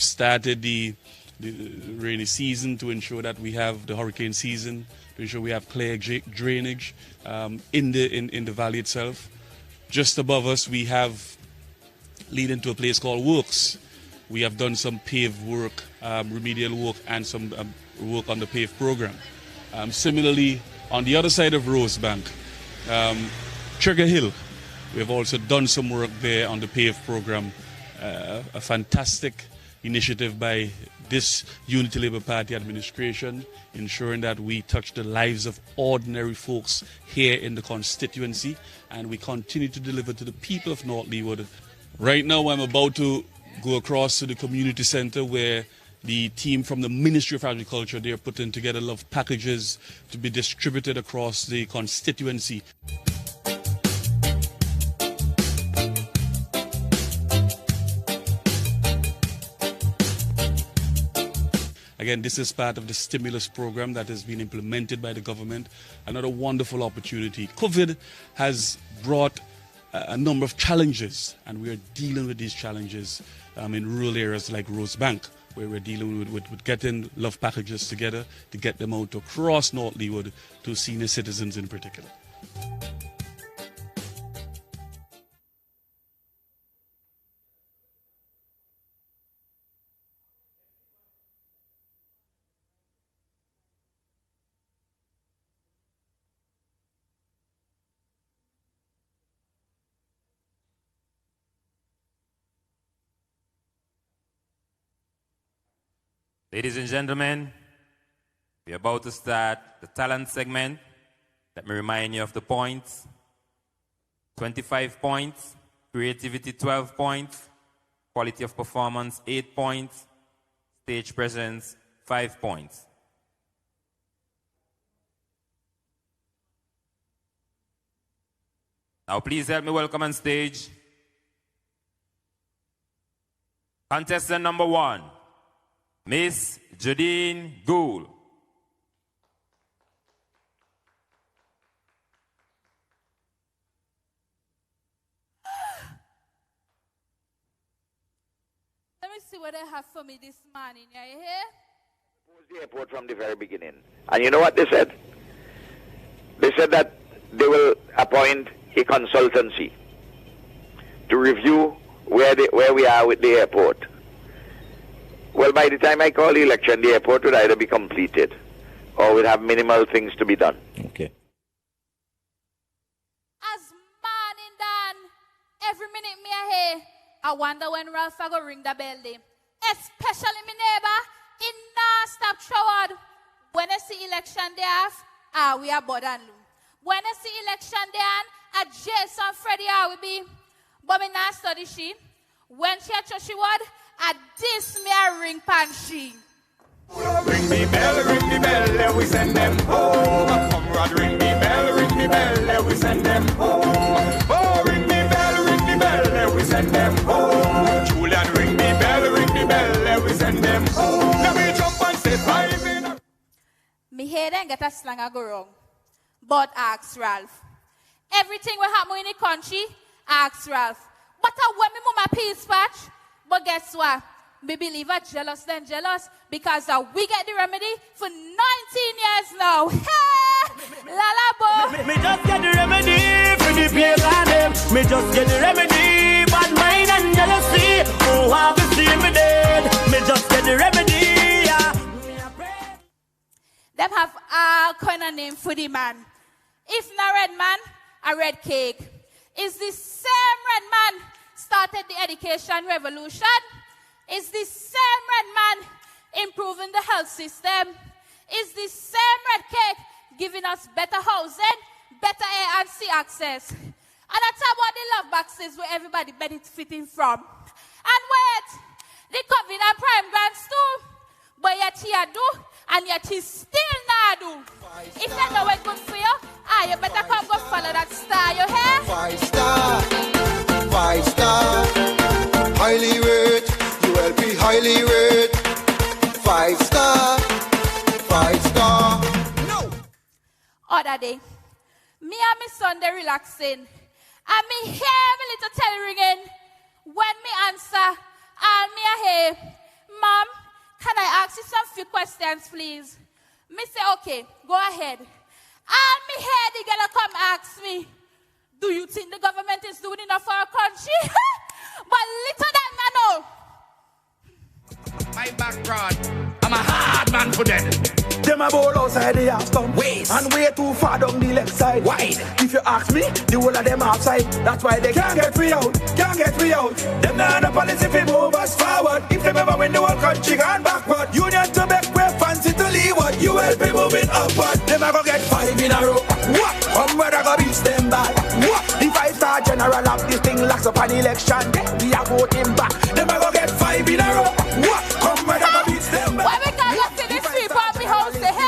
started the rainy season, to ensure that we have the hurricane season, to ensure we have clear drainage in the valley itself. Just above us, we have leading to a place called Works. We have done some paved work, remedial work, and some work on the paved program. Similarly, on the other side of Rosebank, Trigger Hill, we have also done some work there on the paved program. A fantastic initiative by this Unity Labour Party administration, ensuring that we touch the lives of ordinary folks here in the constituency, and we continue to deliver to the people of North Leeward. Right now I'm about to go across to the community centre where the team from the Ministry of Agriculture, they're putting together love packages to be distributed across the constituency. Again, this is part of the stimulus program that has been implemented by the government. Another wonderful opportunity. COVID has brought a number of challenges, and we are dealing with these challenges in rural areas like Rosebank, where we're dealing with getting love packages together to get them out across North Leeward to senior citizens in particular. Ladies and gentlemen, we're about to start the talent segment. Let me remind you of the points. 25 points, creativity 12 points, quality of performance 8 points, stage presence 5 points. Now please help me welcome on stage contestant number 1. Miss Jadine Gould. Let me see what they have for me this morning. Are you here? The airport from the very beginning. And you know what they said? They said that they will appoint a consultancy to review where we are with the airport. Well, by the time I call the election, the airport would either be completed or would have minimal things to be done. Okay. As morning done, every minute me a here, I wonder when Ralph I go ring the bell there. Especially me neighbor, in non-stop showed. When I see election day we are bothered. When I see election day Jason Freddy will be, but me not study she. When she at she would, at this me a ring pan she. Ring the bell, let we send them home. Comrade, ring the bell, let we send them home. Oh, ring the bell, let we send them home. Julian, ring the bell, let we send them home. Let me jump and say 5 in. Me hear them get a slang I go wrong. But ask Ralph. Everything will happen in the country, ask Ralph. But when me move my peace patch, but guess what? Me believe I jealous then jealous because we get the remedy for 19 years now. Lalabo. Me just get the remedy for the pain on them. Me just get the remedy, bad mind and jealousy. Oh, have you seen me dead? Me just get the remedy. Yeah. Them have all kind of name for the man. If not red man, a red cake. Is the same red man started the education revolution? Is the same red man improving the health system? Is the same red cake giving us better housing, better air and sea access? And that's about the love boxes where everybody benefiting from. And wait, the COVID and prime grants too, but yet he do, and yet he still not do. If you know what's good for you, you better come go follow that star, you hear? 5 star, 5 star, highly rate, ULP highly rate, 5 star, 5 star. No. Other day, me and my son they relaxing, and me hear me little tail ringing. When me answer, and me a hear, Mom, can I ask you some few questions, please? Me say, okay, go ahead. And me hear the girl come ask me, do you think the government is doing enough for our country? But little that man know. My background, I'm a hard man for them. Them a bowl outside the half stump. And way too far down the left side. Wide. If you ask me, the whole of them outside. That's why they can't get me out. Can't get me out. Them not a policy if we move us forward. If they ever win the whole country gone backward. Union to make way fancy to Leeward. You will be moving upward. Them a go get 5 in a row. What? Come where I go beat them by. What? The 5-star general of this thing locks up an election. We are voting back. Them a go get 5 in a row. What? Come where I go beat them by. Why we can't go see this people at the house say, hey?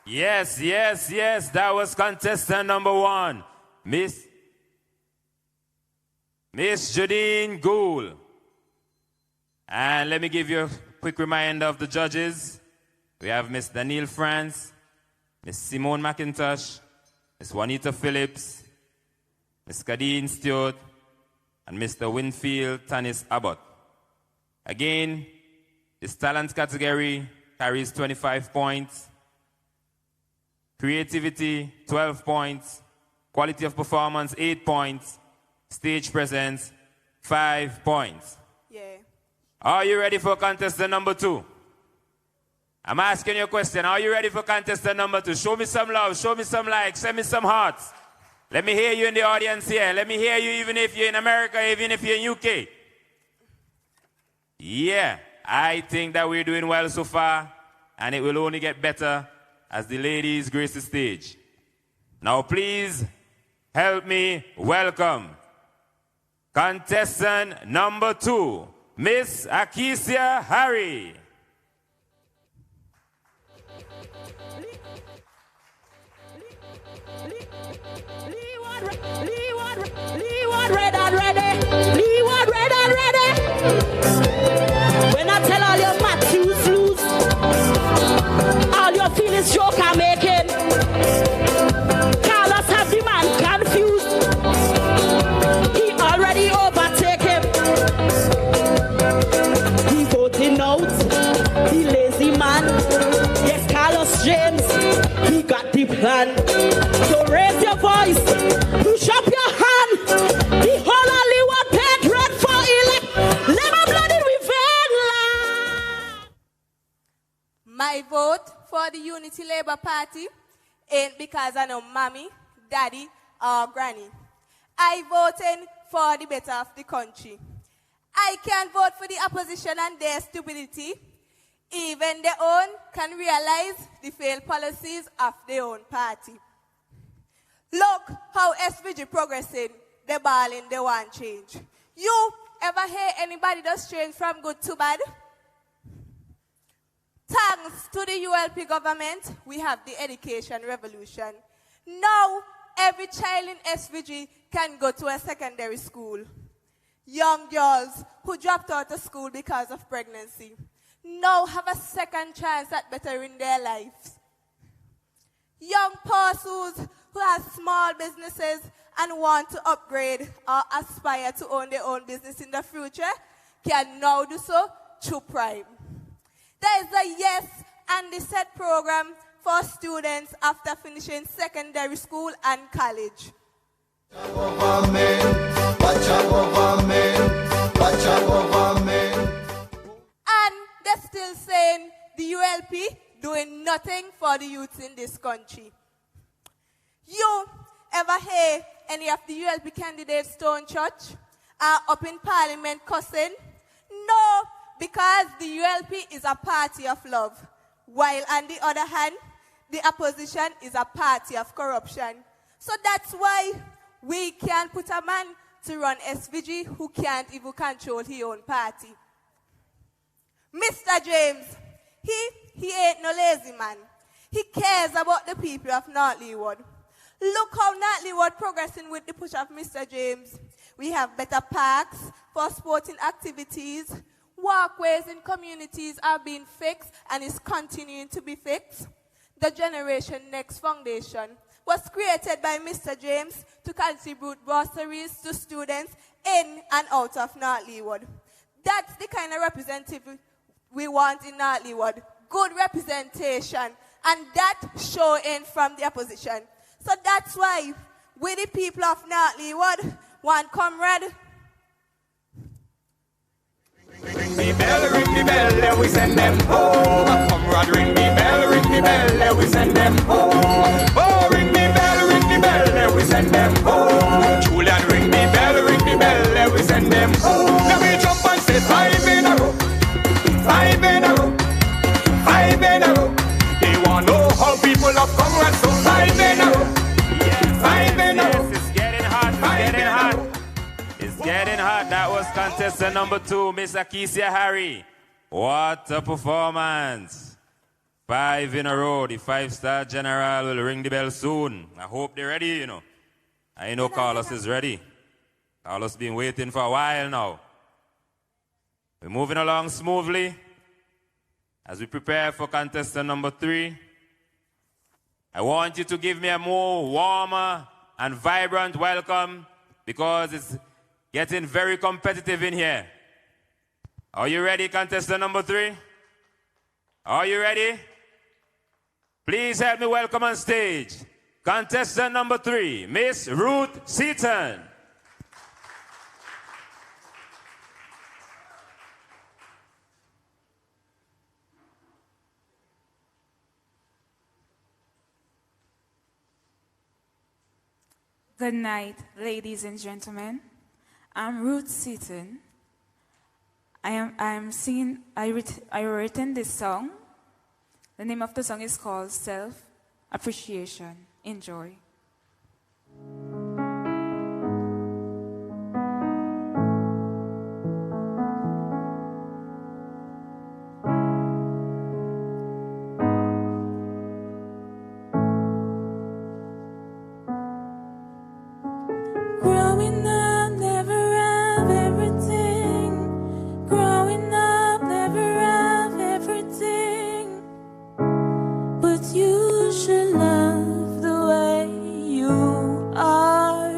Yes, yes, yes. That was contestant number 1, Miss Jadine Gould. And let me give you a quick reminder of the judges. We have Miss Danielle France, Miss Simone McIntosh, Miss Juanita Phillips, Miss Kadeen Stewart, and Mr. Winfield Tanis Abbott. Again, this talent category carries 25 points. Creativity, 12 points. Quality of performance, 8 points. Stage presence, 5 points. Yeah. Are you ready for contestant number 2? I'm asking you a question. Are you ready for contestant number 2? Show me some love, show me some likes, send me some hearts. Let me hear you in the audience here. Let me hear you even if you're in America, even if you're in UK. Yeah, I think that we're doing well so far, and it will only get better as the ladies grace the stage. Now please help me welcome contestant number 2, Miss Akesia Harry. Leeward red and ready. Leeward red and ready. When I tell all your Matthews lose, all your feelings joke are making. Carlos have the man confused. He already overtake him. He voting out the lazy man. Yes, Carlos James, he got the plan. So raise your voice, push up your hand. The whole of Leeward Pageant for elect. Let my bloody revenge. My vote for the Unity Labour Party ain't because I know mommy, daddy, or granny. I voting for the better of the country. I can't vote for the opposition and their stupidity. Even their own can realize the failed policies of their own party. Look how SVG progressing, the balling, they want change. You ever hear anybody does change from good to bad? Thanks to the ULP government, we have the education revolution. Now, every child in SVG can go to a secondary school. Young girls who dropped out of school because of pregnancy now have a second chance at bettering their lives. Young persons who have small businesses and want to upgrade or aspire to own their own business in the future can now do so through Prime. There is a Yes and the Set program for students after finishing secondary school and college. And they're still saying the ULP doing nothing for the youth in this country. You ever hear any of the ULP candidates Stone Church are up in Parliament cussing? No, because the ULP is a party of love, while on the other hand, the opposition is a party of corruption. So that's why we can't put a man to run SVG who can't even control his own party. Mr. James, he ain't no lazy man. He cares about the people of North Leeward. Look how North Leeward progressing with the push of Mr. James. We have better parks for sporting activities. Walkways in communities are being fixed and is continuing to be fixed. The Generation Next Foundation was created by Mr. James to contribute bursaries to students in and out of North Leeward. That's the kind of representative we want in North Leeward. Good representation. And that showing from the opposition. So that's why we the people of North Leeward want comrade Ring the bell, let we send them home. Comrade, ring the bell, let we send them home. Oh, ring the bell, let we send them home. Julian, ring the bell, let we send them home. Now we jump and say 5 in a row, 5 in a row, 5 in a row. They want to know how people have come and so 5 in a row, 5 in a row. It's getting hot, It's getting hot. That was contestant number 2, Miss Akesia Harry. What a performance. 5 in a row. The 5-star general will ring the bell soon. I hope they're ready, you know. I know Carlos is ready. Carlos been waiting for a while now. We're moving along smoothly. As we prepare for contestant number 3, I want you to give me a more warmer and vibrant welcome because it's getting very competitive in here. Are you ready, contestant number 3? Are you ready? Please help me welcome on stage contestant number 3, Miss Ruth Seaton. Good night, ladies and gentlemen. I'm Ruth Seaton. I written this song. The name of the song is called Self-Appreciation. Enjoy. Growing up, never have everything. Growing up, never have everything. But you should love the way you are.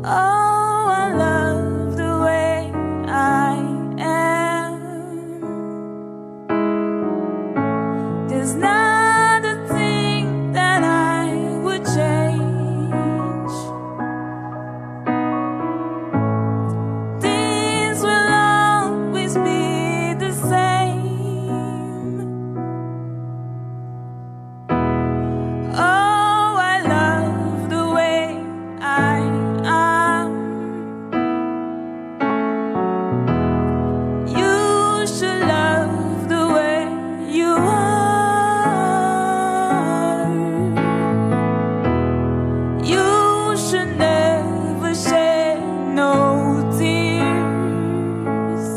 Oh, I love the way I am. There's not a thing that I would change. Things will always be the same. Oh, I love the way I am. You should love the way you are. You should never shed no tears.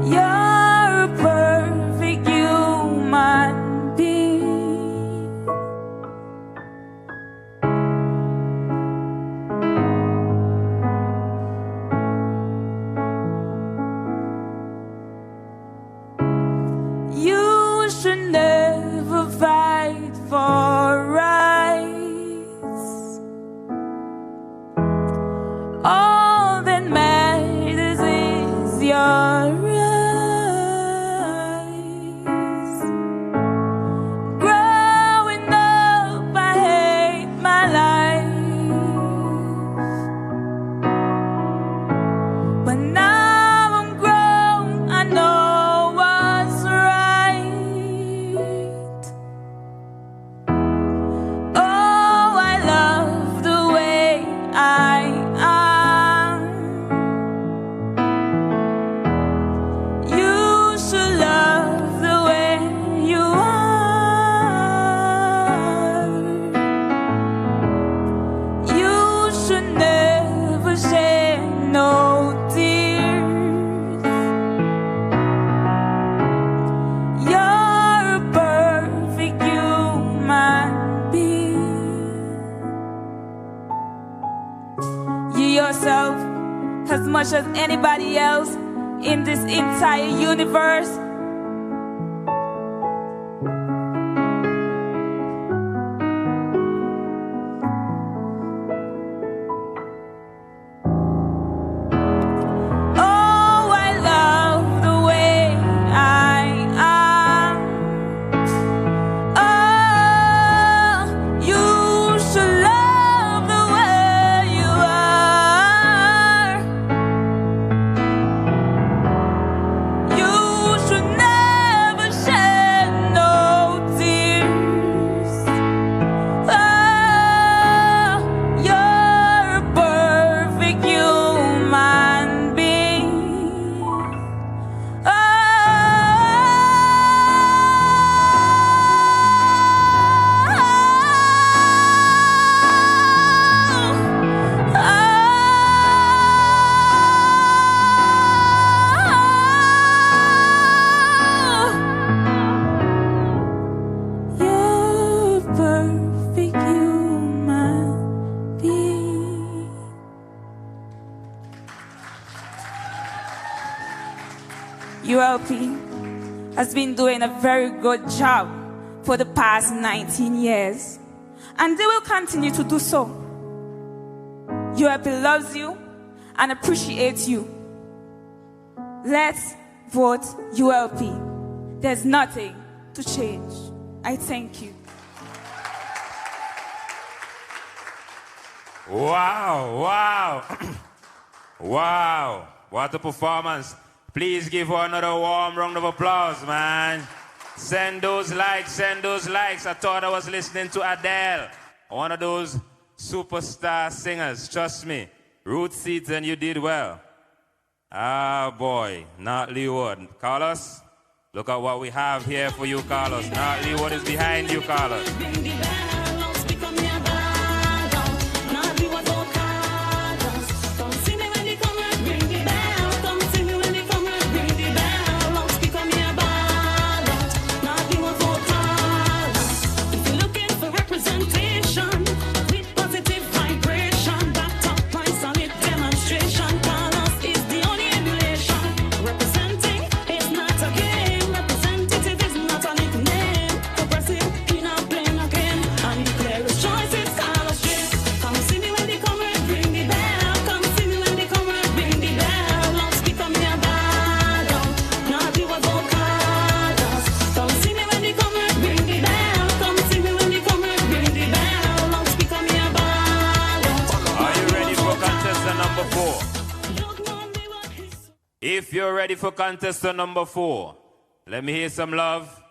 You're a perfect human being. You should never fight for rights. All that matters is your rights. Growing up, I hate my life. But now I'm grown, I know what's right. Oh, I love the way I am. You should love the way you are. You should never shed no tears. You're a perfect human being. You yourself, as much as anybody else in this entire universe, oh, I love the way I am. Oh, you should love the way you are. ULP has been doing a very good job for the past 19 years, and they will continue to do so. ULP loves you and appreciates you. Let's vote ULP. There's nothing to change. I thank you. Wow, wow. Wow, what a performance. Please give her another warm round of applause, man. Send those likes, send those likes. I thought I was listening to Adele, one of those superstar singers. Trust me, Ruth Seaton, you did well. Ah, boy, not Leeward. Carlos, look at what we have here for you, Carlos. Not Leeward is behind you, Carlos. If you're ready for contestant number 4, let me hear some love.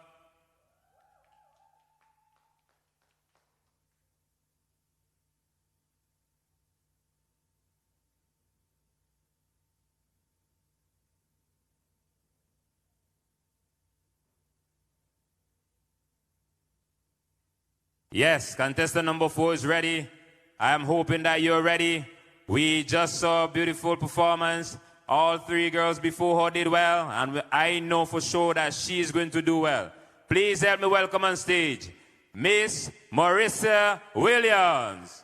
Yes, contestant number 4 is ready. I am hoping that you're ready. We just saw a beautiful performance. All 3 girls before her did well, and I know for sure that she's going to do well. Please help me welcome on stage, Miss Marissa Williams.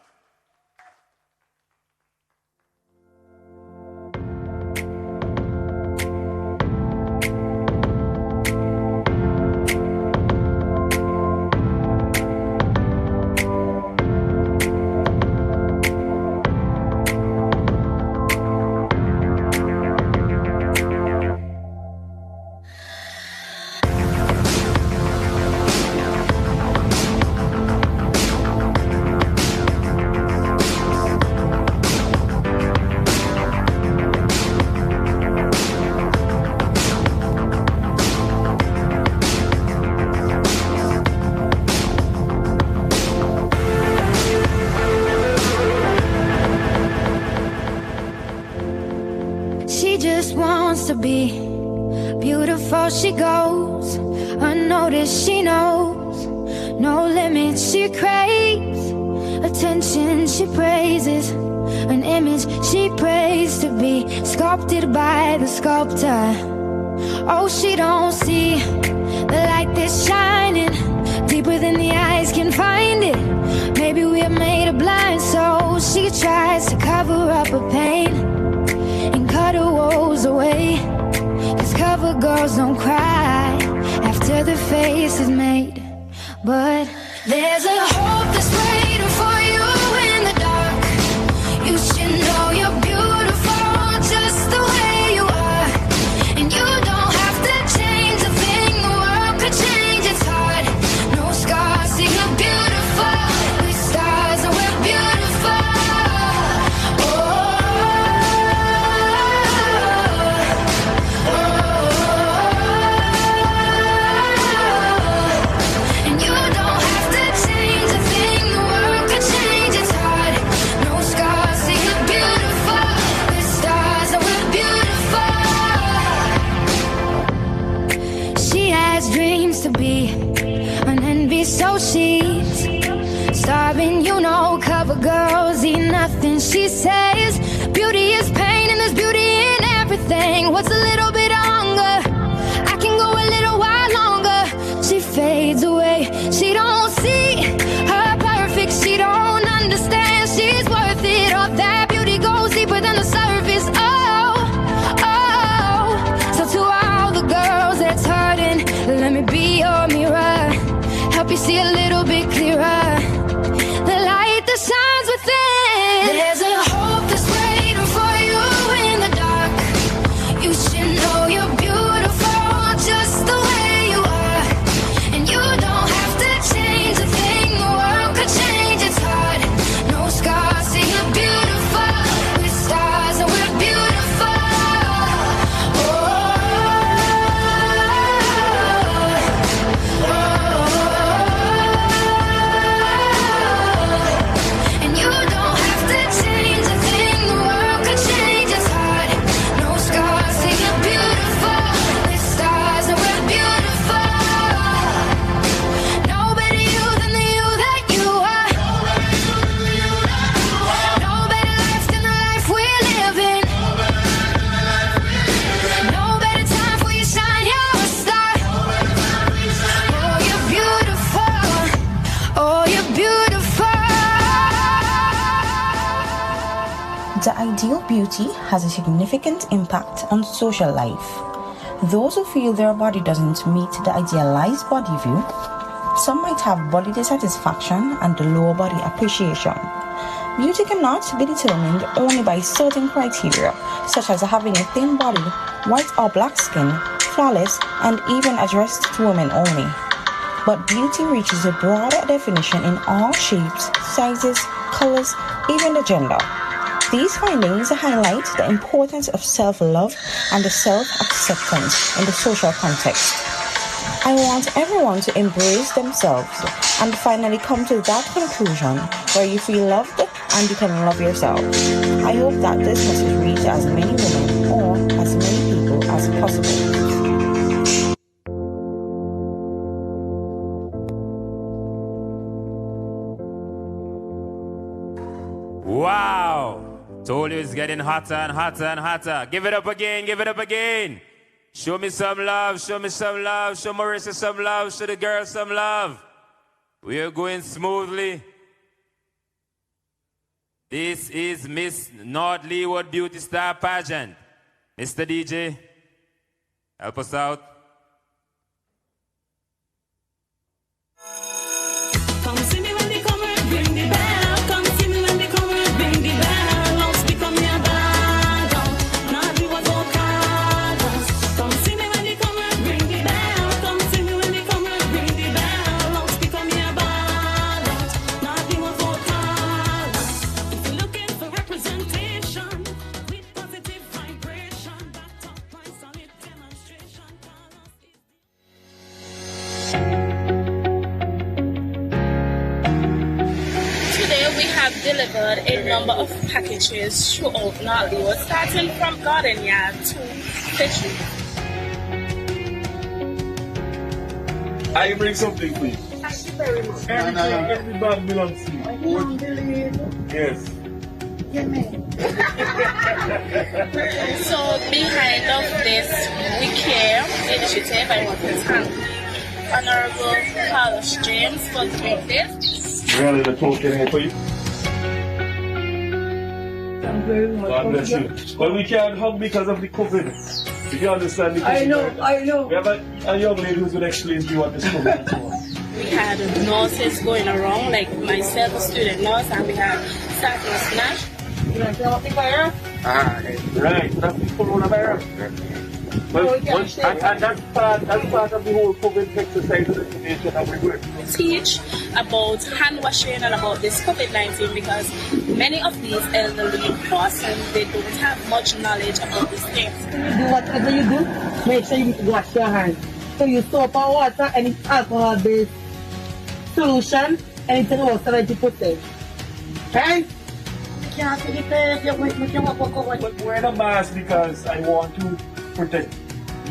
To be beautiful, she goes unnoticed, she knows no limits, she craves attention, she praises an image she prays to be sculpted by the sculptor. Oh, she don't see the light that's shining deeper than the eyes can find it. Maybe we are made of blind souls. She tries to cover up her pain and cut her woes away. 'Cause cover girls don't cry after the face is made. But there's a hope that's waiting for you in the dark. You should know you're beautiful just the way you are. And you don't have to change a thing, the world could change its heart. No scars, see you're beautiful. We're stars and we're beautiful. To be an envy, so she's starving, you know. Cover girls eat nothing, she says. Beauty is pain and there's beauty in everything. What's a little bit of hunger? I can go a little while longer. She fades away, she don't see her perfect, she don't understand she's worth it. All that beauty goes deeper than the surface. Oh, oh. So to all the identity of beauty has a significant impact on social life. Those who feel their body doesn't meet the idealized body view, some might have body dissatisfaction and lower body appreciation. Beauty cannot be determined only by certain criteria, such as having a thin body, white or black skin, flawless, and even addressed to women only. But beauty reaches a broader definition in all shapes, sizes, colors, even the gender. These findings highlight the importance of self-love and the self-acceptance in the social context. I want everyone to embrace themselves and finally come to that conclusion where you feel loved and you can love yourself. I hope that this message reaches as many women or as many people as possible. Wow! Told you it's getting hotter and hotter and hotter. Give it up again, give it up again. Show me some love, show me some love, show Marissa some love, show the girls some love. We are going smoothly. This is Miss North Leeward Beauty Star Pageant. Mr. DJ, help us out. Come see me when they come and ring the bell. Come see me when they come and ring the bell. Don't speak on me about not do what all colors. Come see me when they come and ring the bell. Come see me when they come and ring the bell. Don't speak on me about not do what all colors. If you're looking for representation with positive vibration, backed up by solid demonstration. Today we have delivered a number of packages throughout North Leeward, starting from Garden Yard to Pageant. I bring something for you. Thank you very much. Every bag belongs to you. I can't believe it. Yes. So behind of this We Care initiative, I want to thank Honorable Carlos James for doing this. Really, the token here for you. Thank you very much. God bless you. But we can't hug because of the COVID. If you understand the COVID. I know. We have a young lady who's going to explain to you what this COVID is for. We had nurses going around, like myself, a student nurse, and we had starting a snatch. You want to tell the virus? Right, that's the coronavirus. Well, and that's part of the whole COVID exercise and information that we're doing. Teach about hand washing and about this COVID-19 because many of these elderly persons, they don't have much knowledge about these things. Do whatever you do, make sure you wash your hands. So you soap and water and it's alcohol-based solution and it's about 70%. Right? But wearing a mask because I want to protect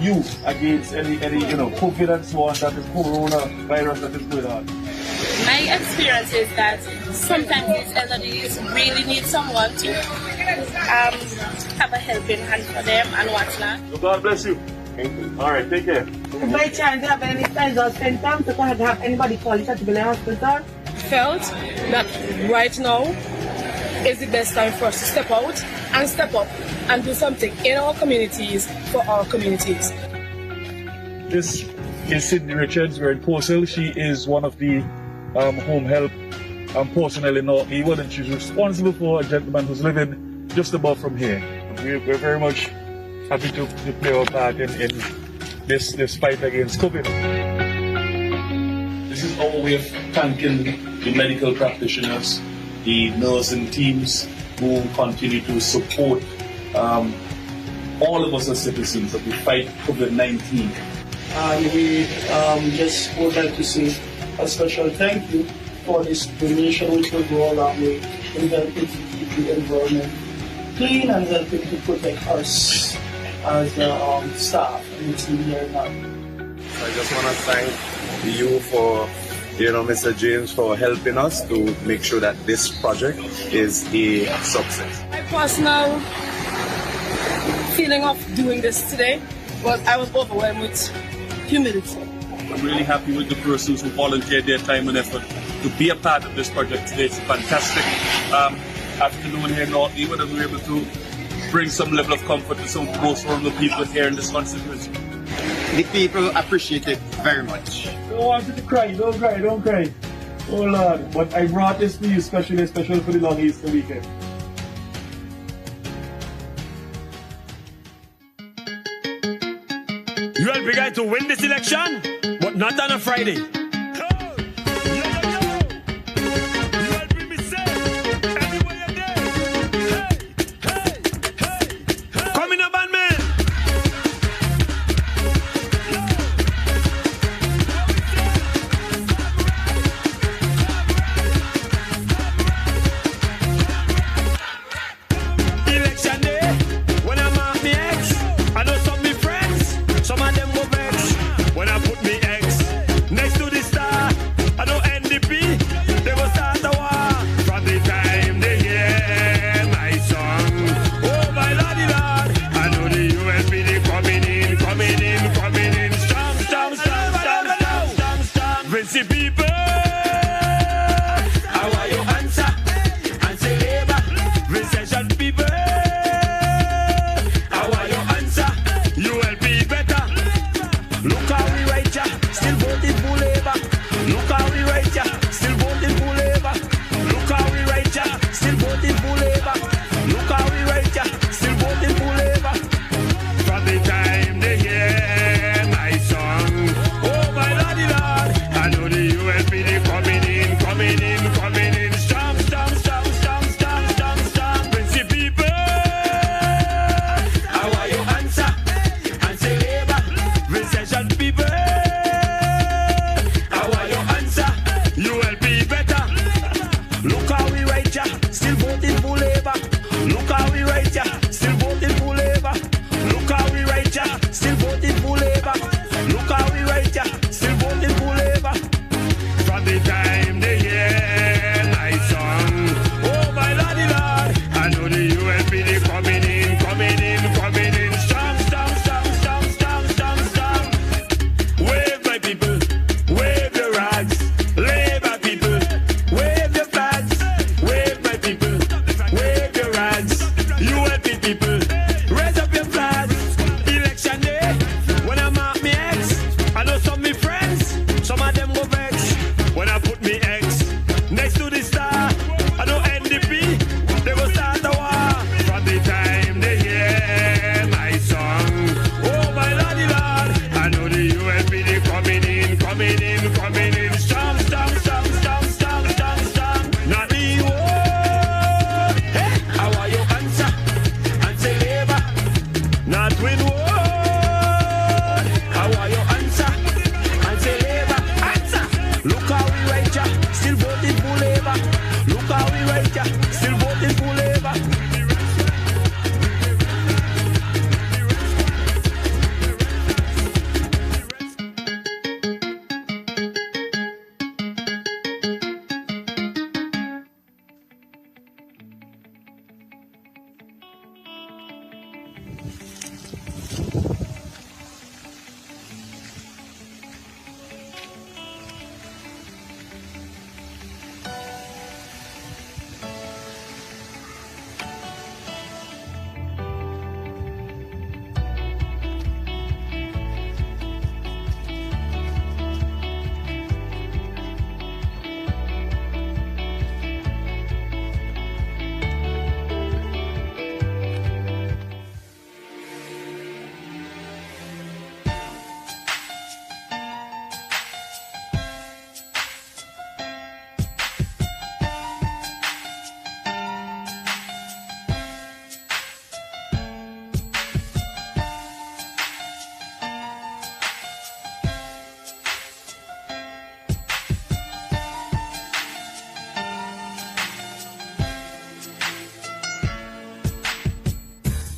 you against any COVID and so on, that is coronavirus that is going on. My experience is that sometimes these elderly really need someone to have a helping hand for them and whatnot. So God bless you. All right, take care. If by chance you have any signs or symptoms, you can't have anybody call you to the hospital. Felt that right now is the best time for us to step out and step up and do something in our communities for our communities. This is Sydney Richards. We're in Purcell. She is one of the home help personnel in North Leeward, and she's responsible for a gentleman who's living just above from here. We're very much happy to play our part in this fight against COVID. This is our way of thanking the medical practitioners, the nursing teams who continue to support all of us as citizens of the fight COVID-19. And we just would like to say a special thank you for this donation, which will go a long way in helping to keep the environment clean and helping to protect us as staff and the team here now. I just want to thank you for, Mr. James, for helping us to make sure that this project is a success. My personal feeling of doing this today was I was overwhelmed with humility. I'm really happy with the persons who volunteered their time and effort to be a part of this project today. It's fantastic. afternoon here in North Leeward, and we were able to bring some level of comfort to some most vulnerable people here in this constituency. The people appreciate it very much. Don't want you to cry, don't cry, don't cry. Oh Lord, but I brought this to you special for the long Easter weekend. You will be going to win this election, but not on a Friday.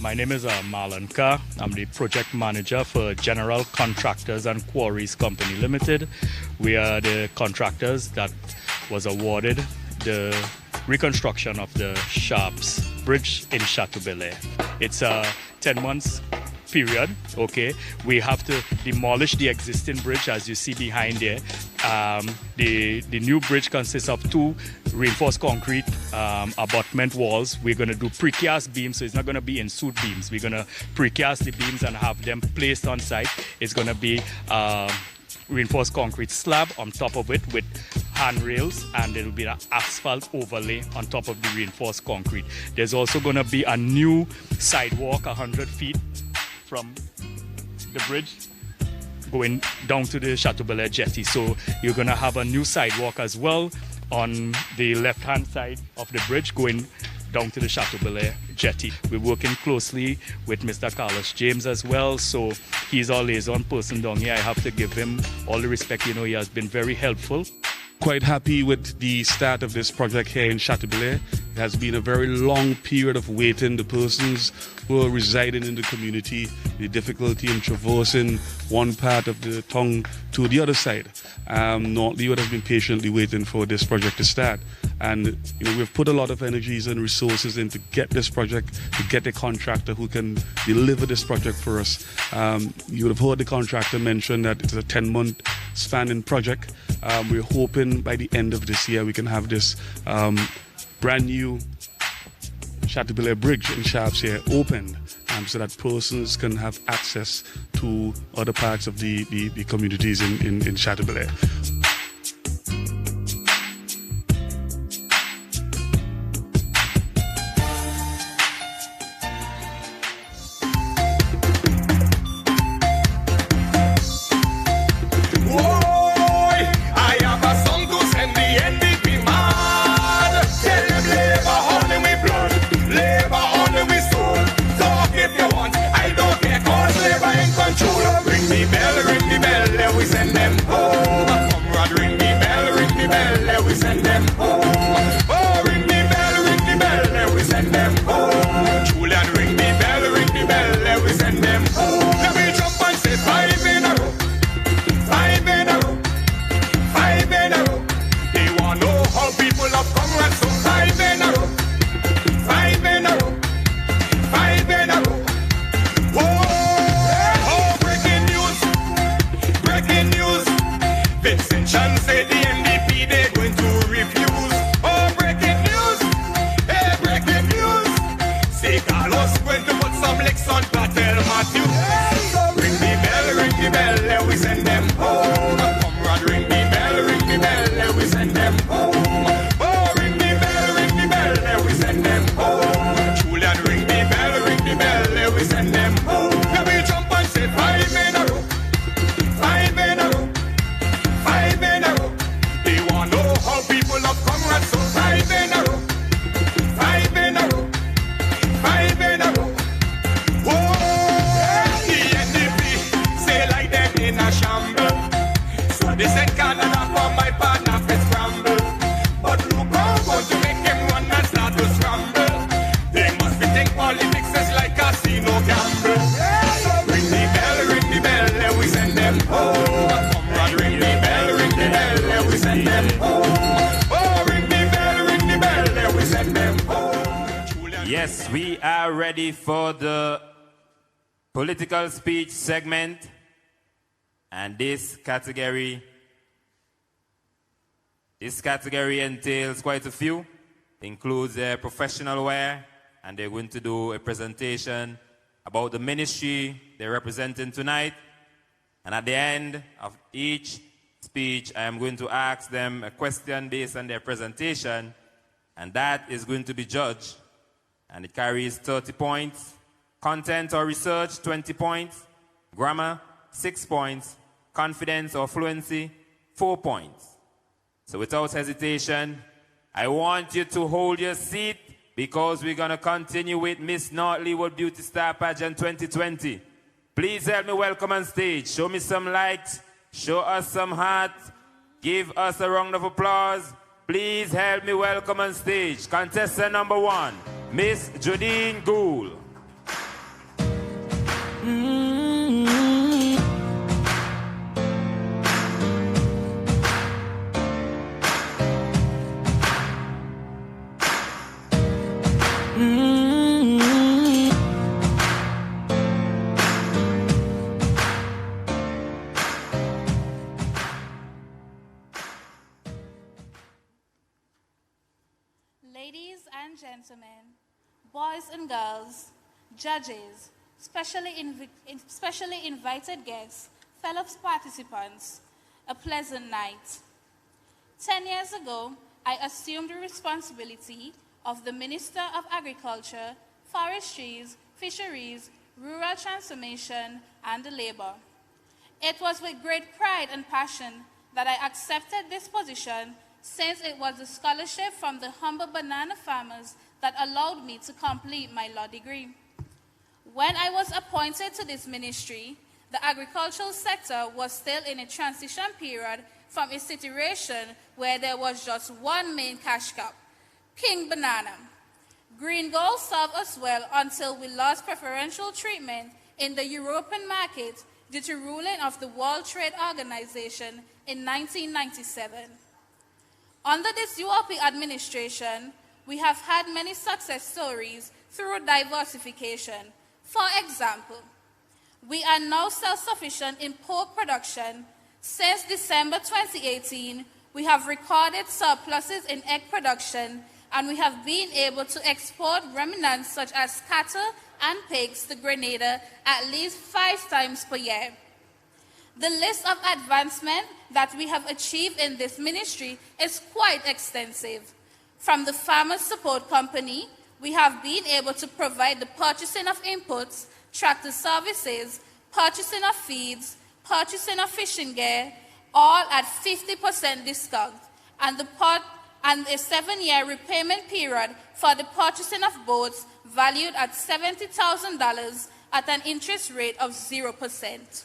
My name is Marlon Carr. I'm the project manager for General Contractors and Quarries Company Limited. We are the contractors that was awarded the reconstruction of the Sharps Bridge in Chateaubelair. It's a 10 months period, okay? We have to demolish the existing bridge, as you see behind there, The new bridge consists of 2 reinforced concrete abutment walls. We're going to do precast beams, so it's not going to be in-suit beams. We're going to precast the beams and have them placed on site. It's going to be reinforced concrete slab on top of it with handrails, and there will be an asphalt overlay on top of the reinforced concrete. There's also going to be a new sidewalk 100 feet from the bridge going down to the Chateau Belair jetty. So you're going to have a new sidewalk as well on the left-hand side of the bridge going down to the Chateau Belair jetty. We're working closely with Mr. Carlos James as well. So he's our liaison person down here. I have to give him all the respect. You know, he has been very helpful. Quite happy with the start of this project here in Chateau Belair. It has been a very long period of waiting. The persons who are residing in the community, the difficulty in traversing one part of the town to the other side. North Leeward has been patiently waiting for this project to start. And you know, we've put a lot of energies and resources in to get this project, to get a contractor who can deliver this project for us. You would have heard the contractor mention that it's a 10-month spanning project. We're hoping by the end of this year we can have this brand new Chateau Belair Bridge in Shropshire opened, so that persons can have access to other parts of the communities in Chateau Belair. Yes, we are ready for the political speech segment, and this category entails quite a few. Includes professional wear, and they're going to do a presentation about the ministry they're representing tonight. And at the end of each speech, I am going to ask them a question based on their presentation, and that is going to be judged. And it carries 30 points. Content or research, 20 points. Grammar, 6 points. Confidence or fluency, 4 points. So without hesitation, I want you to hold your seat because we're going to continue with Miss North Leeward Beauty Star Pageant 2020. Please help me welcome on stage. Show me some light. Show us some heart. Give us a round of applause. Please help me welcome on stage contestant number 1, Miss Jodine Gould. and gentlemen, boys and girls, judges, specially invited guests, fellow participants, a pleasant night. 10 years ago, I assumed the responsibility of the Minister of Agriculture, Forestries, Fisheries, Rural Transformation, and Labor. It was with great pride and passion that I accepted this position, since it was the scholarship from the humble banana farmers that allowed me to complete my law degree. When I was appointed to this ministry, the agricultural sector was still in a transition period from a situation where there was just one main cash crop, king banana. Green gold served us well until we lost preferential treatment in the European market due to ruling of the World Trade Organization in 1997. Under this UOP administration, we have had many success stories through diversification. For example, we are now self-sufficient in pork production. Since December 2018, we have recorded surpluses in egg production, and we have been able to export remnants such as cattle and pigs to Grenada at least 5 times per year. The list of advancement that we have achieved in this ministry is quite extensive. From the Farmers Support Company, we have been able to provide the purchasing of inputs, tractor services, purchasing of feeds, purchasing of fishing gear, all at 50% discount, and a 7-year repayment period for the purchasing of boats valued at $70,000 at an interest rate of 0%.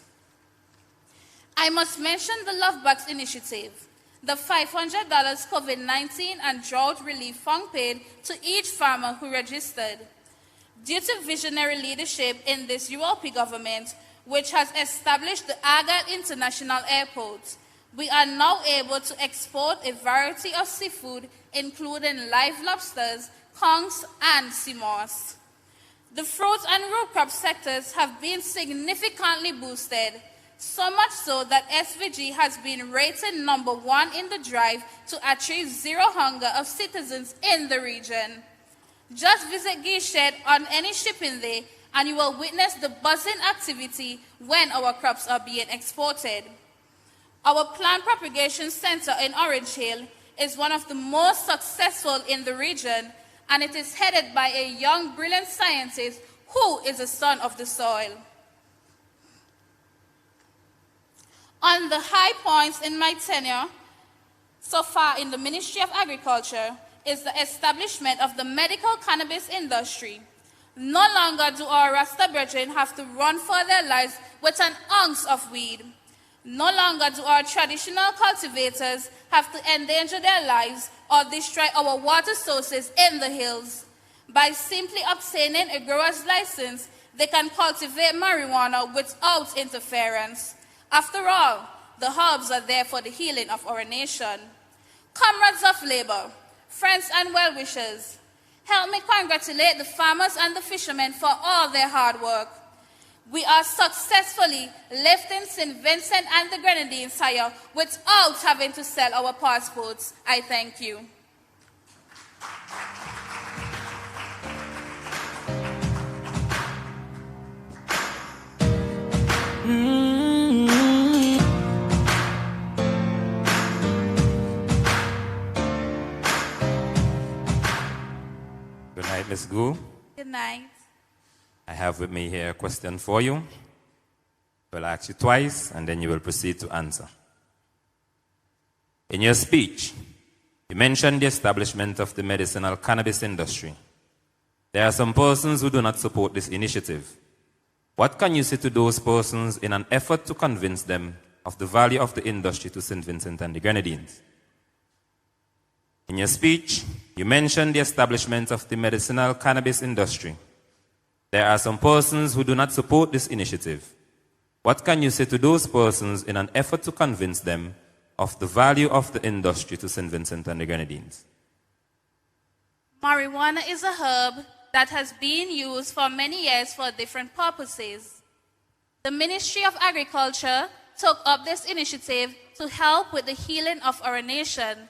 I must mention the Love Bucks initiative, the $500 COVID-19 and drought relief fund paid to each farmer who registered. Due to visionary leadership in this UOP government, which has established the Agat International Airport, we are now able to export a variety of seafood, including live lobsters, conchs, and sea moss. The fruits and root crop sectors have been significantly boosted, so much so that SVG has been rated #1 in the drive to achieve zero hunger of citizens in the region. Just visit Gished on any shipping day and you will witness the buzzing activity when our crops are being exported. Our plant propagation center in Orange Hill is one of the most successful in the region, and it is headed by a young, brilliant scientist who is a son of the soil. On the high points in my tenure so far in the Ministry of Agriculture is the establishment of the medical cannabis industry. No longer do our Rasta brethren have to run for their lives with an ounce of weed. No longer do our traditional cultivators have to endanger their lives or destroy our water sources in the hills. By simply obtaining a grower's license, they can cultivate marijuana without interference. After all, the herbs are there for the healing of our nation. Comrades of labor, friends and well-wishers, help me congratulate the farmers and the fishermen for all their hard work. We are successfully lifting St. Vincent and the Grenadines higher without having to sell our passports. I thank you. Good night, Ms. Gu. Good night. I have with me here a question for you. I'll ask you twice, and then you will proceed to answer. In your speech, you mentioned the establishment of the medicinal cannabis industry. There are some persons who do not support this initiative. What can you say to those persons in an effort to convince them of the value of the industry to St. Vincent and the Grenadines? In your speech, you mentioned the establishment of the medicinal cannabis industry. There are some persons who do not support this initiative. What can you say to those persons in an effort to convince them of the value of the industry to St. Vincent and the Grenadines? Marijuana is a herb that has been used for many years for different purposes. The Ministry of Agriculture took up this initiative to help with the healing of our nation.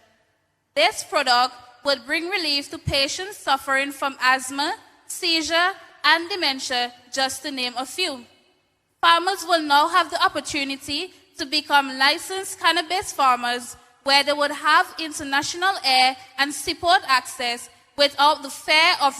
This product would bring relief to patients suffering from asthma, seizure, and dementia, just to name a few. Farmers will now have the opportunity to become licensed cannabis farmers, where they would have international air and seaport access without the fear of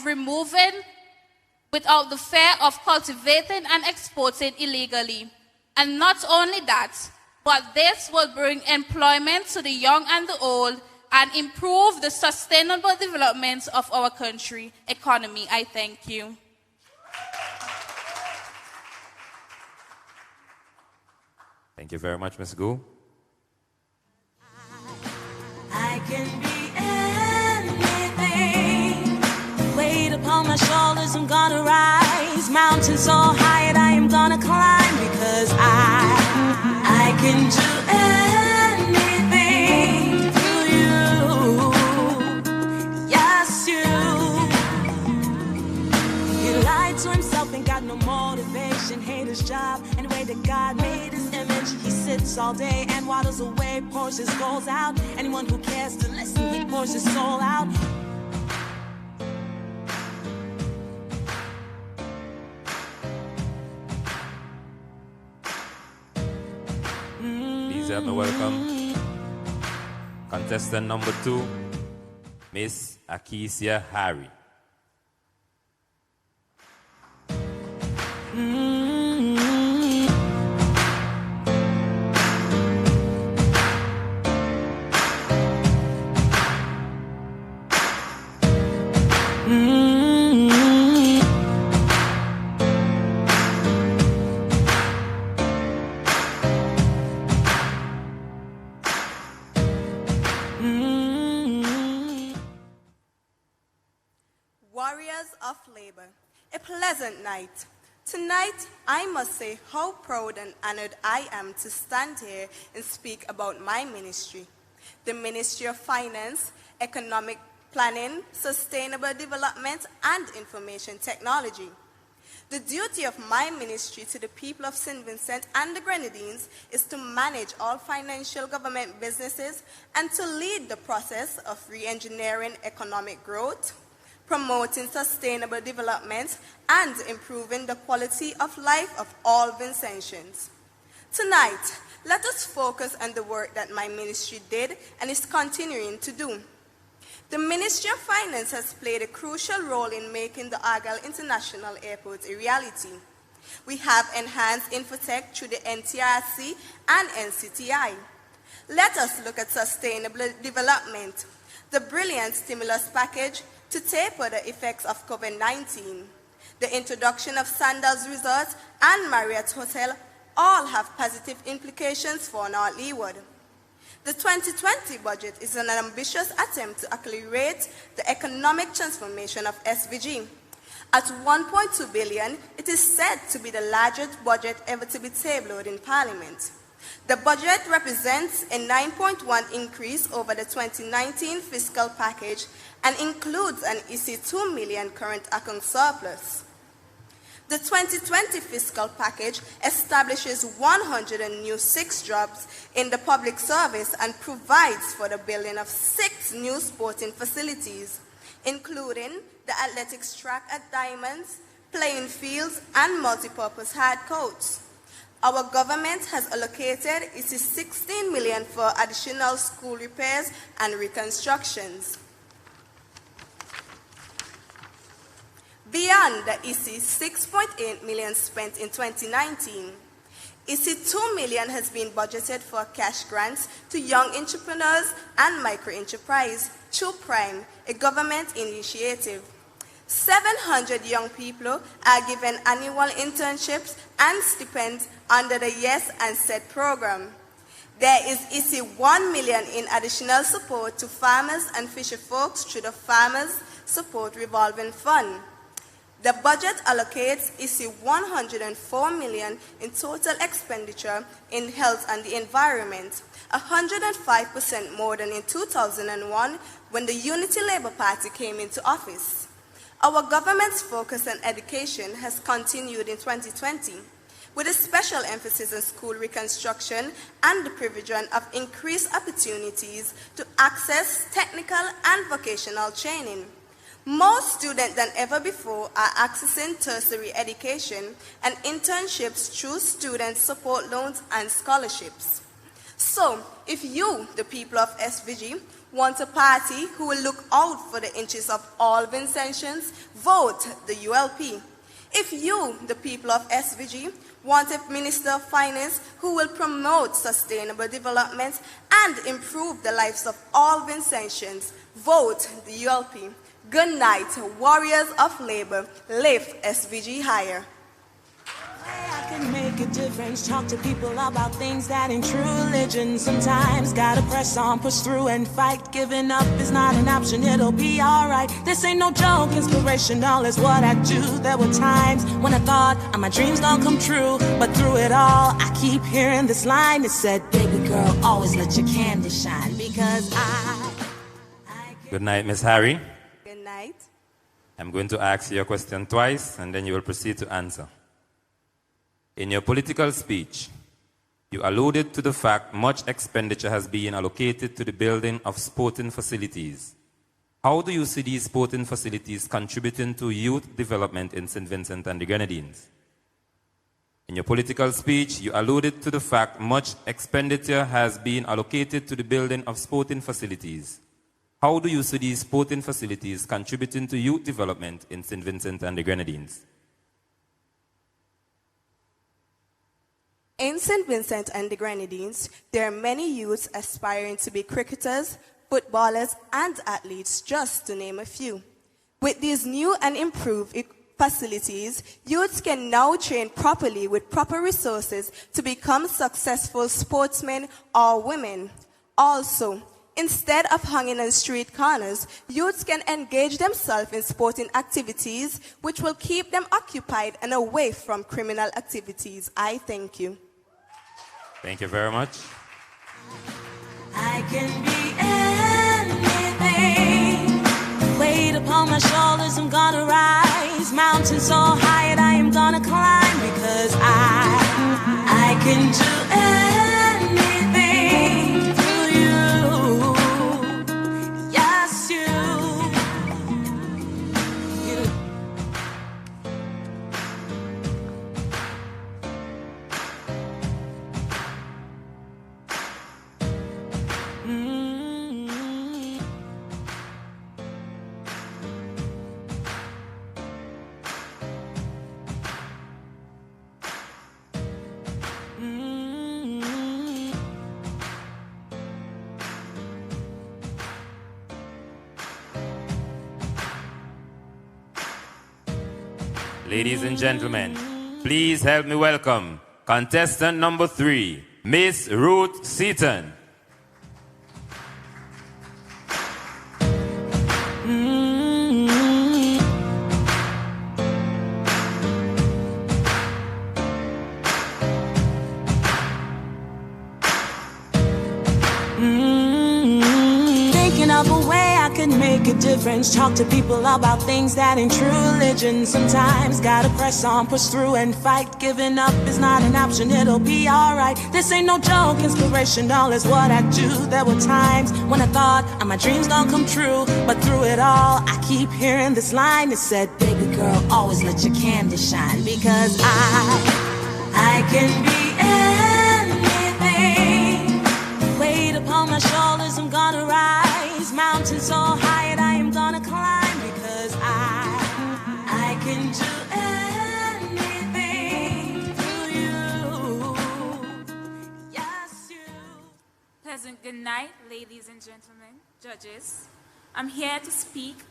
cultivating and exporting illegally. And not only that, but this will bring employment to the young and the old and improve the sustainable development of our country economy. I thank you. Thank you very much, Ms. Gu. I can be anything. Weight upon my shoulders, I'm gonna rise. Mountains so high, I am gonna climb because I can do anything through you. Yes, you. He lied to himself and got no motivation. Hate his job and the way that God made his image. He sits all day and waddles away, pours his goals out. Anyone who cares to listen, he pours his soul out. Please help me welcome contestant number 2, Miss Akesia Harry. Warriors of labor, a pleasant night. Tonight, I must say how proud and honored I am to stand here and speak about my ministry, the Ministry of Finance, Economic Planning, Sustainable Development, and Information Technology. The duty of my ministry to the people of St. Vincent and the Grenadines is to manage all financial government businesses and to lead the process of re-engineering economic growth, promoting sustainable development, and improving the quality of life of all Vincentians. Tonight, let us focus on the work that my ministry did and is continuing to do. The Ministry of Finance has played a crucial role in making the Argyle International Airport a reality. We have enhanced infotech through the NTRC and NCTI. Let us look at sustainable development, the brilliant stimulus package to taper the effects of COVID-19. The introduction of Sandals Resort and Marriott Hotel all have positive implications for North Leeward. The 2020 budget is an ambitious attempt to accelerate the economic transformation of SVG. At 1.2 billion, it is said to be the largest budget ever to be tabled in Parliament. The budget represents a 9.1% increase over the 2019 fiscal package and includes an EC2 million current account surplus. The 2020 fiscal package establishes 106 jobs in the public service and provides for the building of 6 new sporting facilities, including the athletics track at Diamonds, playing fields, and multipurpose hard courts. Our government has allocated 16 million for additional school repairs and reconstructions. Beyond the EC 6.8 million spent in 2019, EC 2 million has been budgeted for cash grants to young entrepreneurs and micro-enterprise through Prime, a government initiative. 700 young people are given annual internships and stipends under the Yes and Said program. There is EC 1 million in additional support to farmers and fisher folks through the Farmers Support Revolving Fund. The budget allocates EC 104 million in total expenditure in health and the environment, 105% more than in 2001 when the Unity Labour Party came into office. Our government's focus on education has continued in 2020. with a special emphasis on school reconstruction and the provision of increased opportunities to access technical and vocational training. More students than ever before are accessing tertiary education and internships through student support loans and scholarships. So, if you, the people of SVG, want a party who will look out for the interests of all Vincentians, vote the ULP. If you, the people of SVG, want a Minister of Finance who will promote sustainable development and improve the lives of all Vincentians, vote the ULP. Good night, warriors of labor. Lift SVG higher. I can make a difference, talk to people about things that ain't true religion. Sometimes gotta press on, push through and fight. Giving up is not an option, it'll be alright. This ain't no joke, inspirational is what I do. There were times when I thought my dreams don't come true, but through it all, I keep hearing this line that said, baby girl, always let your candy shine, because Good night, Miss Harry. Good night. I'm going to ask you a question twice, and then you will proceed to answer. In your political speech, you alluded to the fact much expenditure has been allocated to the building of sporting facilities. How do you see these sporting facilities contributing to youth development in St. Vincent and the Grenadines? In your political speech, you alluded to the fact much expenditure has been allocated to the building of sporting facilities. How do you see these sporting facilities contributing to youth development in St. Vincent and the Grenadines? In St. Vincent and the Grenadines, there are many youths aspiring to be cricketers, footballers, and athletes, just to name a few. With these new and improved facilities, youths can now train properly with proper resources to become successful sportsmen or women. Also, instead of hanging on street corners, youths can engage themselves in sporting activities which will keep them occupied and away from criminal activities. I thank you. Thank you very much. I can be anything. Weight upon my shoulders, I'm gonna rise. Mountain so high, I am gonna climb, because I can do anything through you. Yes, you. Ladies and gentlemen, please help me welcome contestant number 3, Miss Ruth Seaton. Thinking of a way I could make a difference, talk to people about things that ain't true religion. Sometimes gotta press on, push through and fight. Giving up is not an option, it'll be alright. This ain't no joke, inspirational is what I do. There were times when I thought my dreams don't come true, but through it all, I keep hearing this line that said, baby girl, always let your candy shine, because I can be anything. Weight upon my shoulders, I'm gonna rise. Mountain so high, I am gonna climb, because I can do anything through you. Yes, you. Pleasant good night, ladies and gentlemen, judges. I'm here to speak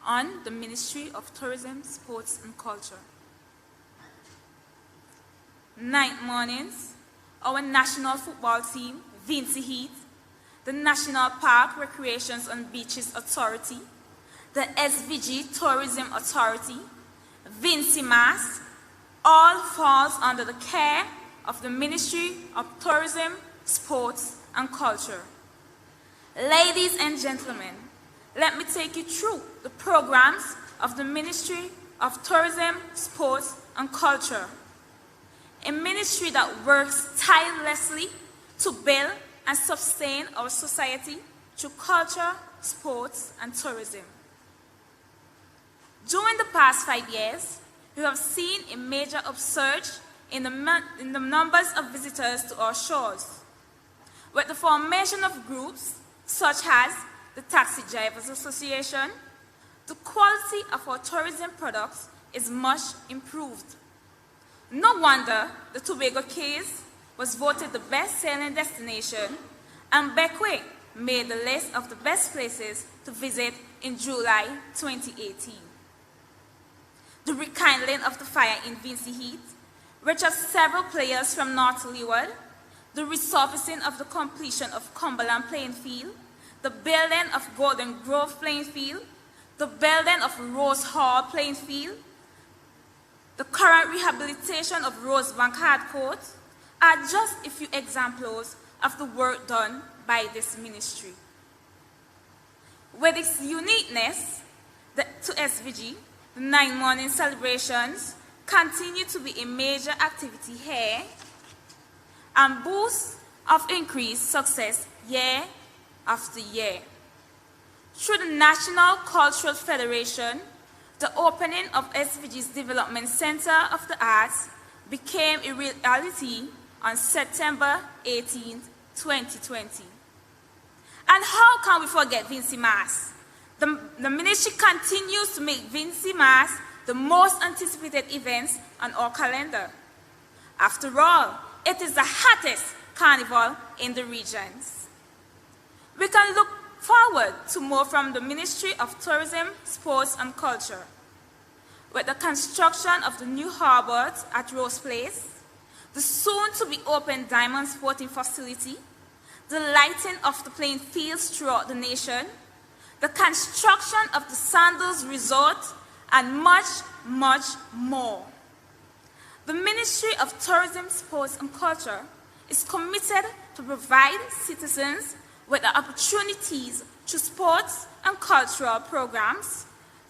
on the Ministry of Tourism, Sports and Culture. Night mornings, our national football team, Vincy Heat, the National Park Recreations and Beaches Authority, the SVG Tourism Authority, Vincy Mass, all falls under the care of the Ministry of Tourism, Sports and Culture. Ladies and gentlemen, let me take you through the programs of the Ministry of Tourism, Sports and Culture. a ministry that works tirelessly to build and sustain our society through culture, sports, and tourism. During the past 5 years, we have seen a major upsurge in the numbers of visitors to our shores, with the formation of groups such as the Taxi Drivers Association. The quality of our tourism products is much improved. No wonder the Tobago Cays was voted the best sailing destination, and Bequia made the list of the best places to visit in July 2018. The rekindling of the fire in Vincy Heath, which has several players from North Leeward, the resurfacing of the completion of Cumberland Playing Field, the building of Golden Grove Playing Field, the building of Rose Hall Playing Field, the current rehabilitation of Rosebank Hard Court are just a few examples of the work done by this ministry. With its uniqueness to SVG, the 9 morning celebrations continue to be a major activity here and boost of increased success year after year. Through the National Cultural Federation, the opening of SVG's Development Center of the Arts became a reality on September 18, 2020. And how can we forget Vincy Mass? The ministry continues to make Vincy Mass the most anticipated events on our calendar. After all, it is the hottest carnival in the regions. We can look forward to more from the Ministry of Tourism, Sports and Culture. With the construction of the new harbor at Rose Place, the soon-to-be-open Diamond Sporting Facility, the lighting of the playing fields throughout the nation, the construction of the Sandals Resort, and much, much more. The Ministry of Tourism, Sports and Culture is committed to provide citizens with the opportunities to sports and cultural programs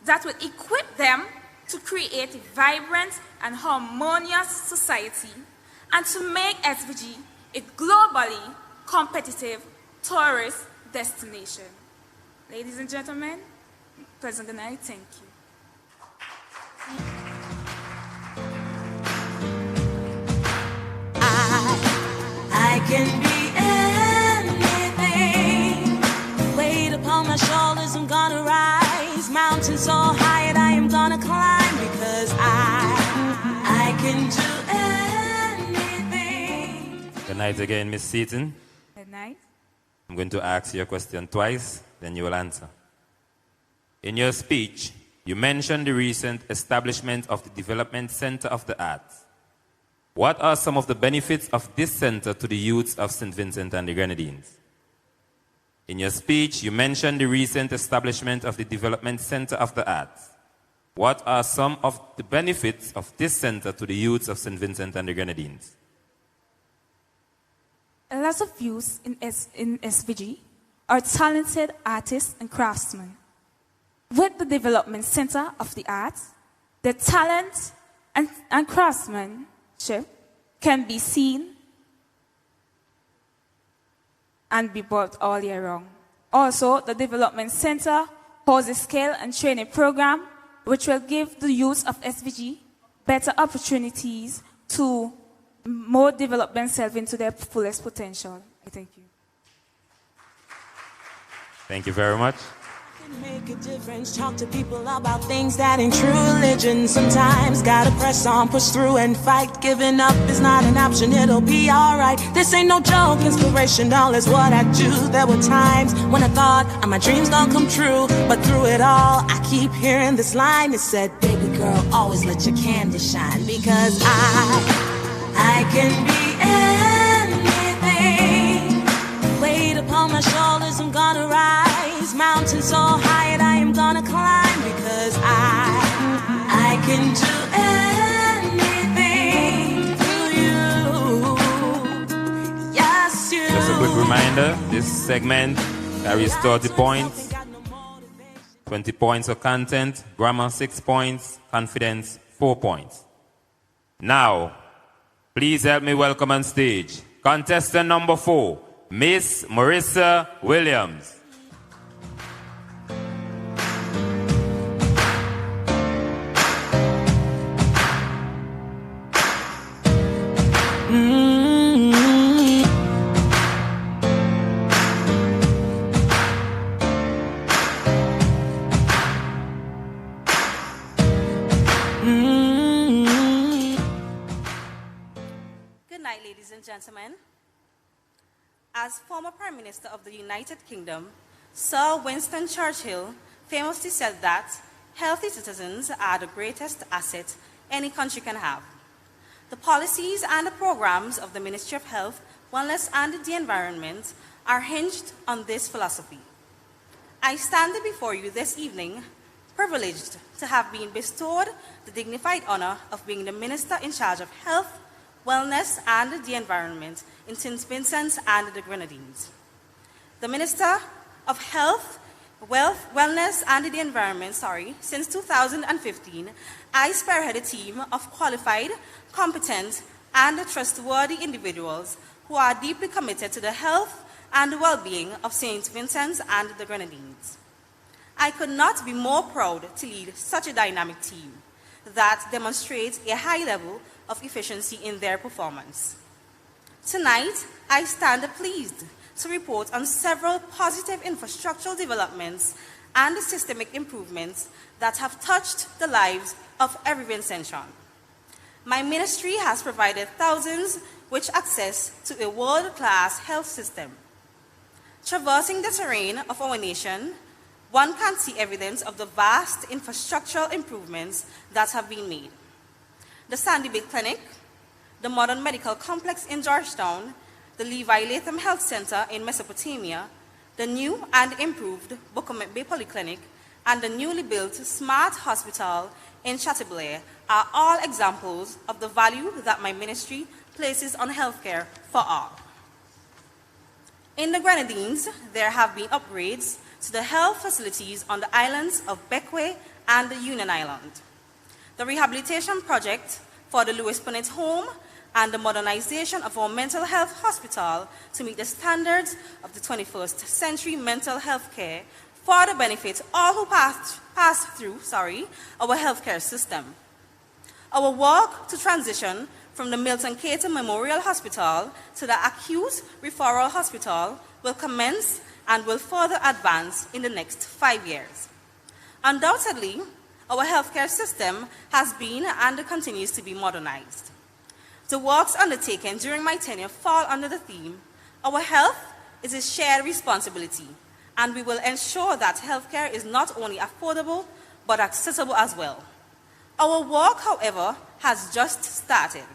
that will equip them to create a vibrant and harmonious society and to make SVG a globally competitive tourist destination. Ladies and gentlemen, pleasant good night. Thank you. I can be anything. Weight upon my shoulders, I'm gonna rise. Mountains so high, I am gonna climb because I can do anything. Good night again, Miss Seaton. Good night. I'm going to ask you a question twice, then you will answer. In your speech, you mentioned the recent establishment of the Development Center of the Arts. What are some of the benefits of this center to the youths of St. Vincent and the Grenadines? In your speech, you mentioned the recent establishment of the Development Center of the Arts. What are some of the benefits of this center to the youths of St. Vincent and the Grenadines? A lot of youths in SVG are talented artists and craftsmen. With the Development Center of the Arts, their talent and craftsmanship can be seen and be bought all year round. Also, the Development Center holds a skill and training program which will give the youth of SVG better opportunities to more develop themselves into their fullest potential. I thank you. Thank you very much. Make a difference, talk to people about things that ain't true religion. Sometimes gotta press on, push through and fight. Giving up is not an option, it'll be alright. This ain't no joke, inspirational is what I do. There were times when I thought my dreams gonna come true, but through it all, I keep hearing this line that said, baby girl, always let your candy shine. Because I can be anything. Weight upon my shoulders, I'm gonna rise. Mountains so high, and I am gonna climb. Because I can do anything through you. Yes, you. Just a quick reminder, this segment carries 30 points. 20 points of content, grammar 6 points, confidence 4 points. Now, Please help me welcome on stage contestant number 4, Miss Marissa Williams. Good night, ladies and gentlemen. As former Prime Minister of the United Kingdom, Sir Winston Churchill famously said that healthy citizens are the greatest asset any country can have. The policies and the programs of the Ministry of Health, Wellness and the Environment are hinged on this philosophy. I stand before you this evening privileged to have been bestowed the dignified honor of being the Minister in charge of Health, Wellness and the Environment in St. Vincent and the Grenadines. The Minister of Health, Wellness and the Environment, since 2015, I spearhead a team of qualified, competent, and trustworthy individuals who are deeply committed to the health and well-being of St. Vincent and the Grenadines. I could not be more proud to lead such a dynamic team that demonstrates a high level of efficiency in their performance. Tonight, I stand pleased to report on several positive infrastructural developments and systemic improvements that have touched the lives of every Vincentian. My ministry has provided thousands with access to a world-class health system. Traversing the terrain of our nation, one can see evidence of the vast infrastructural improvements that have been made. The Sandy Bay Clinic, the modern medical complex in Georgetown, the Levi Latham Health Center in Mesopotamia, the new and improved Bokomet Bay Polyclinic, and the newly built Smart Hospital in Chateaubriand are all examples of the value that my ministry places on healthcare for all. In the Grenadines, there have been upgrades to the health facilities on the islands of Bequia and the Union Island. The rehabilitation project for the Louis Punnett Home and the modernization of our mental health hospital to meet the standards of the 21st century mental health care for the benefit of all who pass through our healthcare system. Our work to transition from the Milton Cater Memorial Hospital to the Acute Referral Hospital will commence and will further advance in the next 5 years. Undoubtedly, our healthcare system has been and continues to be modernized. The works undertaken during my tenure fall under the theme, Our Health is a Shared Responsibility, and we will ensure that healthcare is not only affordable, but accessible as well. Our work, however, has just started.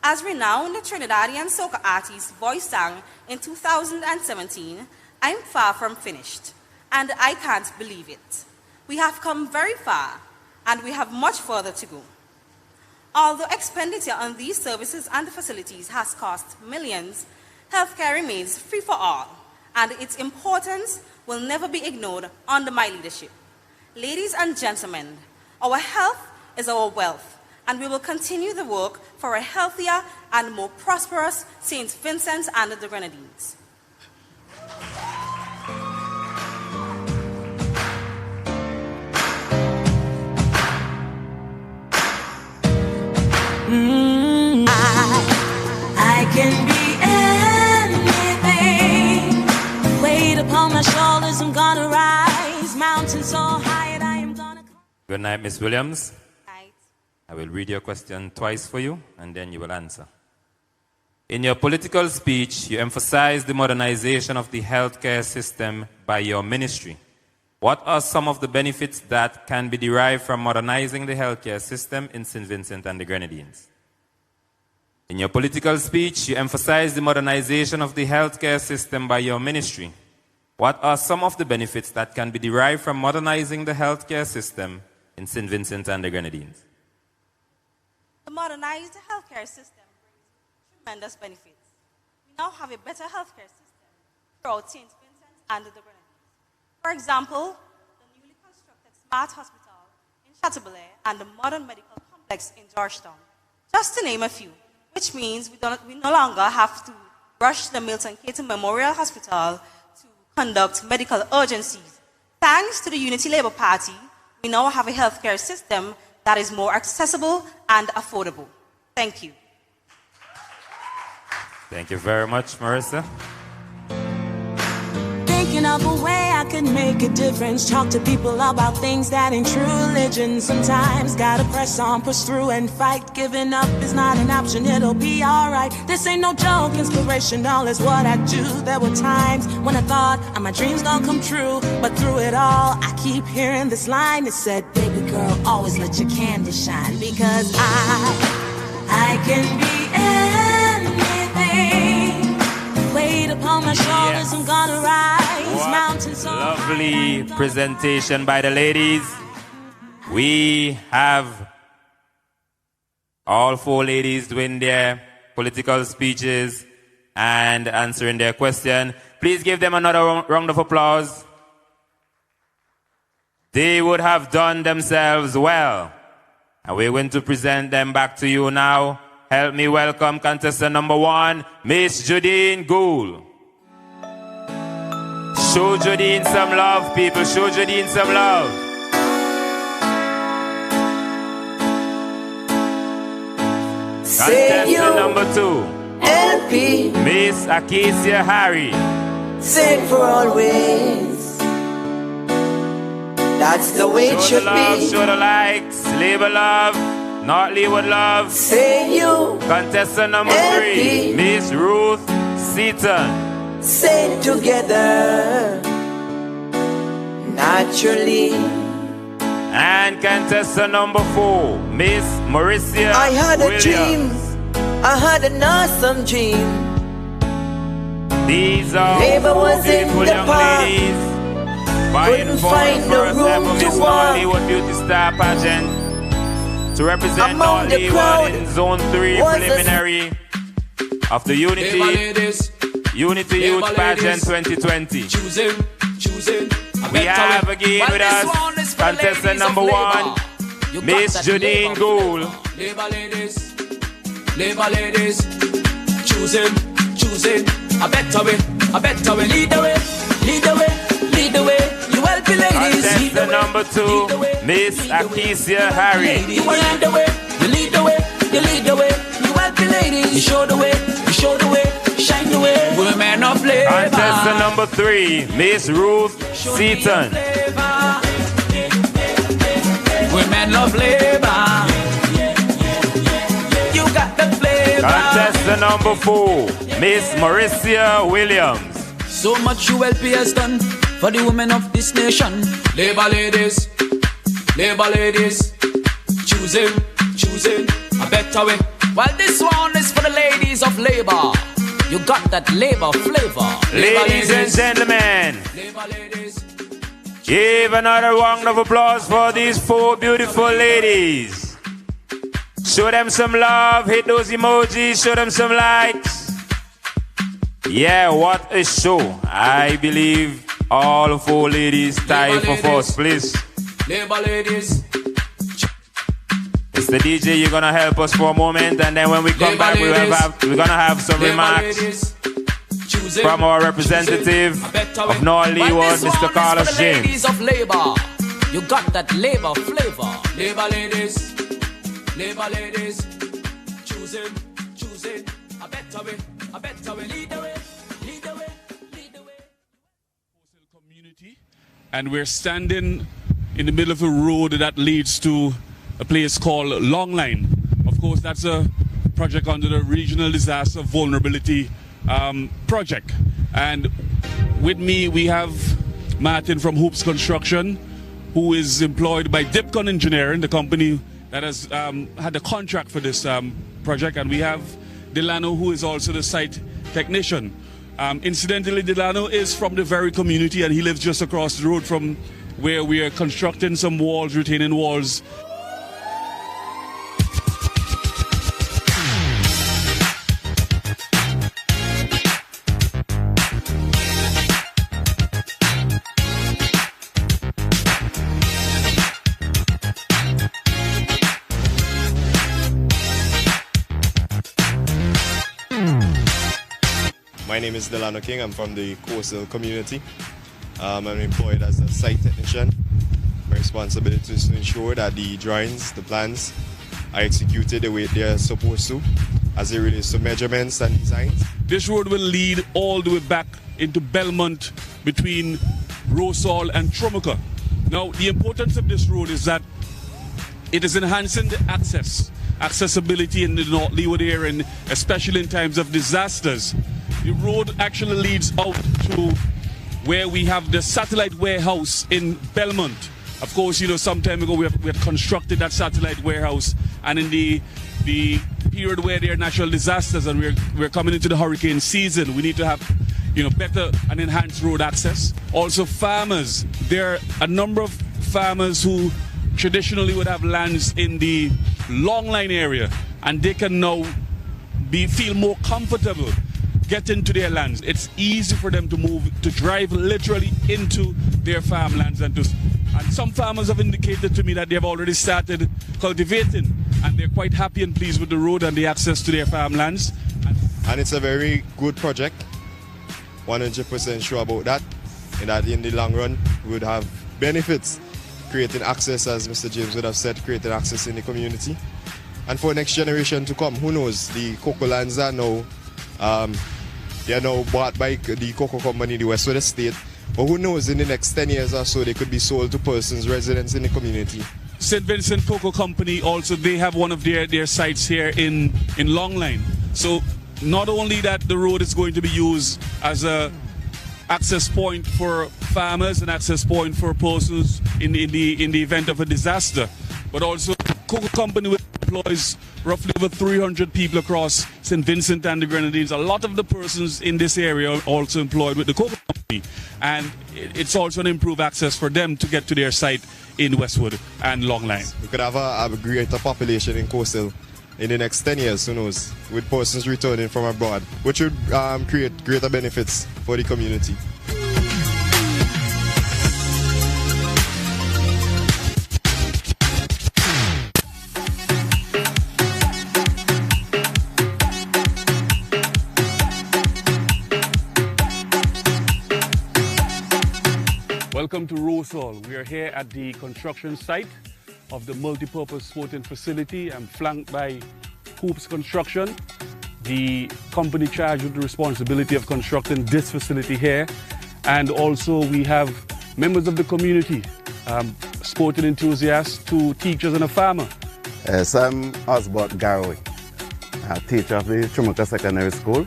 As renowned Trinidadian soca artist Voice sang in 2017, I'm far from finished, and I can't believe it. We have come very far, and we have much further to go. Although expenditure on these services and facilities has cost millions, healthcare remains free for all, and its importance will never be ignored under my leadership. Ladies and gentlemen, our health is our wealth, and we will continue the work for a healthier and more prosperous St. Vincent and the Grenadines. I can be anything. Weight upon my shoulders, I'm gonna rise. Mountains so high, I am gonna. Good night, Miss Williams. Night. I will read your question twice for you, and then you will answer. In your political speech, you emphasized the modernization of the healthcare system by your ministry. What are some of the benefits that can be derived from modernizing the healthcare system in St. Vincent and the Grenadines? In your political speech, you emphasized the modernization of the healthcare system by your ministry. What are some of the benefits that can be derived from modernizing the healthcare system in St. Vincent and the Grenadines? The modernized healthcare system brings tremendous benefits. We now have a better healthcare system throughout St. Vincent and the Grenadines. For example, the newly constructed Smart Hospital in Chateaubriand and the modern medical complex in Georgetown, just to name a few. which means we no longer have to rush to the Milton Keaton Memorial Hospital to conduct medical urgencies. Thanks to the Unity Labour Party, we now have a healthcare system that is more accessible and affordable. Thank you. Thank you very much, Marissa. Thinking of a way I could make a difference. Talk to people about things that ain't true religion. Sometimes gotta press on, push through and fight. Giving up is not an option, it'll be alright. This ain't no joke, inspirational is what I do. There were times when I thought my dreams gonna come true, but through it all, I keep hearing this line that said, baby girl, always let your candle shine. Because I can be anything. Weight upon my shoulders, I'm gonna rise. Mountains so Lovely presentation by the ladies. We have all 4 ladies doing their political speeches and answering their question. Please give them another round of applause. They would have done themselves well. And we're going to present them back to you now. Help me welcome contestant number 1, Miss Judine Gould. Show Judine some love, people. Show Judine some love. Contestant number 2, LP, Miss Acacia Harry. sing for always. That's the way it should be. Show the likes, Labour love, not Leeward love. Say you. Contestant number 3, Miss Ruth Seaton. Say it together. Naturally. And contestant number 4, Miss Mauricia I had a Williams. dream. I had an awesome dream. These are Labour 4 was in beautiful the young park. ladies vying Couldn't for find the no first ever room to Miss walk. North Leeward Beauty Star Pageant to represent Among North the Leeward crowd in Zone 3 was a preliminary of the Unity Youth Pageant 2020. We have again with us contestant number 1, Miss Judine Gould. Labour ladies, choosing a better way, lead the way, lead the way, lead the way. You help the ladies, lead the Contestant way. number 2, Miss Acacia Harry. You lead the way, you lead the way, you lead the way. You help the ladies, you show the way, shine the way. Women of Labour. Contestant number 3, Miss Ruth Seaton. Women of Labour. You got the flavor. Contestant number 4, Miss Mauricia Williams. So much ULP has done for the women of this nation. Labour ladies, choosing a better way. Well, this one is for the ladies of Labour. You got that Labour flavor. Ladies and gentlemen, give another round of applause for these 4 beautiful ladies. Show them some love, hit those emojis, show them some likes. Yeah, what a show. I believe all 4 ladies tie for first, please. Labour ladies. Mr. DJ, you're gonna help us for a moment, and then when we come back, we're gonna have some remarks from our representative of North Leeward, Mr. Carlos James. Ladies of Labour, you got that Labour flavor. Labour ladies, choosing a better way, lead the way, lead the way, lead the way. And we're standing in the middle of a road that leads to a place called Longline. Of course, that's a project under the Regional Disaster Vulnerability Project. And with me, we have Martin from Hoops Construction, who is employed by Dipcon Engineering, the company that has had the contract for this project. And we have Delano, who is also the site technician. Incidentally, Delano is from the very community, and he lives just across the road from where we are constructing some walls, retaining walls. My name is Delano King. I'm from the coastal community. I'm employed as a site technician. My responsibility is to ensure that the drawings, the plans, are executed the way they're supposed to, as it relates to measurements and designs. This road will lead all the way back into Belmont between Rosal and Tromuca. Now, the importance of this road is that it is enhancing the accessibility in the North Leeward area, and especially in times of disasters. The road actually leads out to where we have the satellite warehouse in Belmont. Of course, you know, some time ago we had constructed that satellite warehouse, and in the period where there are natural disasters and we're coming into the hurricane season, we need to have, you know, better and enhanced road access. Also, farmers. There are a number of farmers who traditionally would have lands in the long line area, and they can now feel more comfortable getting to their lands. It's easy for them to drive literally into their farmlands, and some farmers have indicated to me that they have already started cultivating, and they're quite happy and pleased with the road and the access to their farmlands. And it's a very good project, 100% sure about that, and that in the long run we would have benefits, creating access, as Mr. James would have said, creating access in the community. And for next generation to come, who knows, the cocoa lands are now, they are now bought by the cocoa company, the Westwood Estate, but who knows, in the next 10 years or so, they could be sold to persons, residents in the community. St. Vincent Cocoa Company also, they have one of their sites here in Longline. So not only that the road is going to be used as a access point for farmers and access point for persons in the event of a disaster, but also Cocoa Company employs roughly over 300 people across St. Vincent and the Grenadines. A lot of the persons in this area are also employed with the Cocoa Company, and it's also an improved access for them to get to their site in Westwood and Longline. We could have a greater population in coastal in the next 10 years, who knows, with persons returning from abroad, which would create greater benefits for the community. Welcome to Rosal. We are here at the construction site of the multipurpose sporting facility. I'm flanked by Hoops Construction, the company charged with the responsibility of constructing this facility here. And also we have members of the community, sporting enthusiasts, two teachers and a farmer. Yes, I'm Osbert Garraway, a teacher of the Tromuca Secondary School.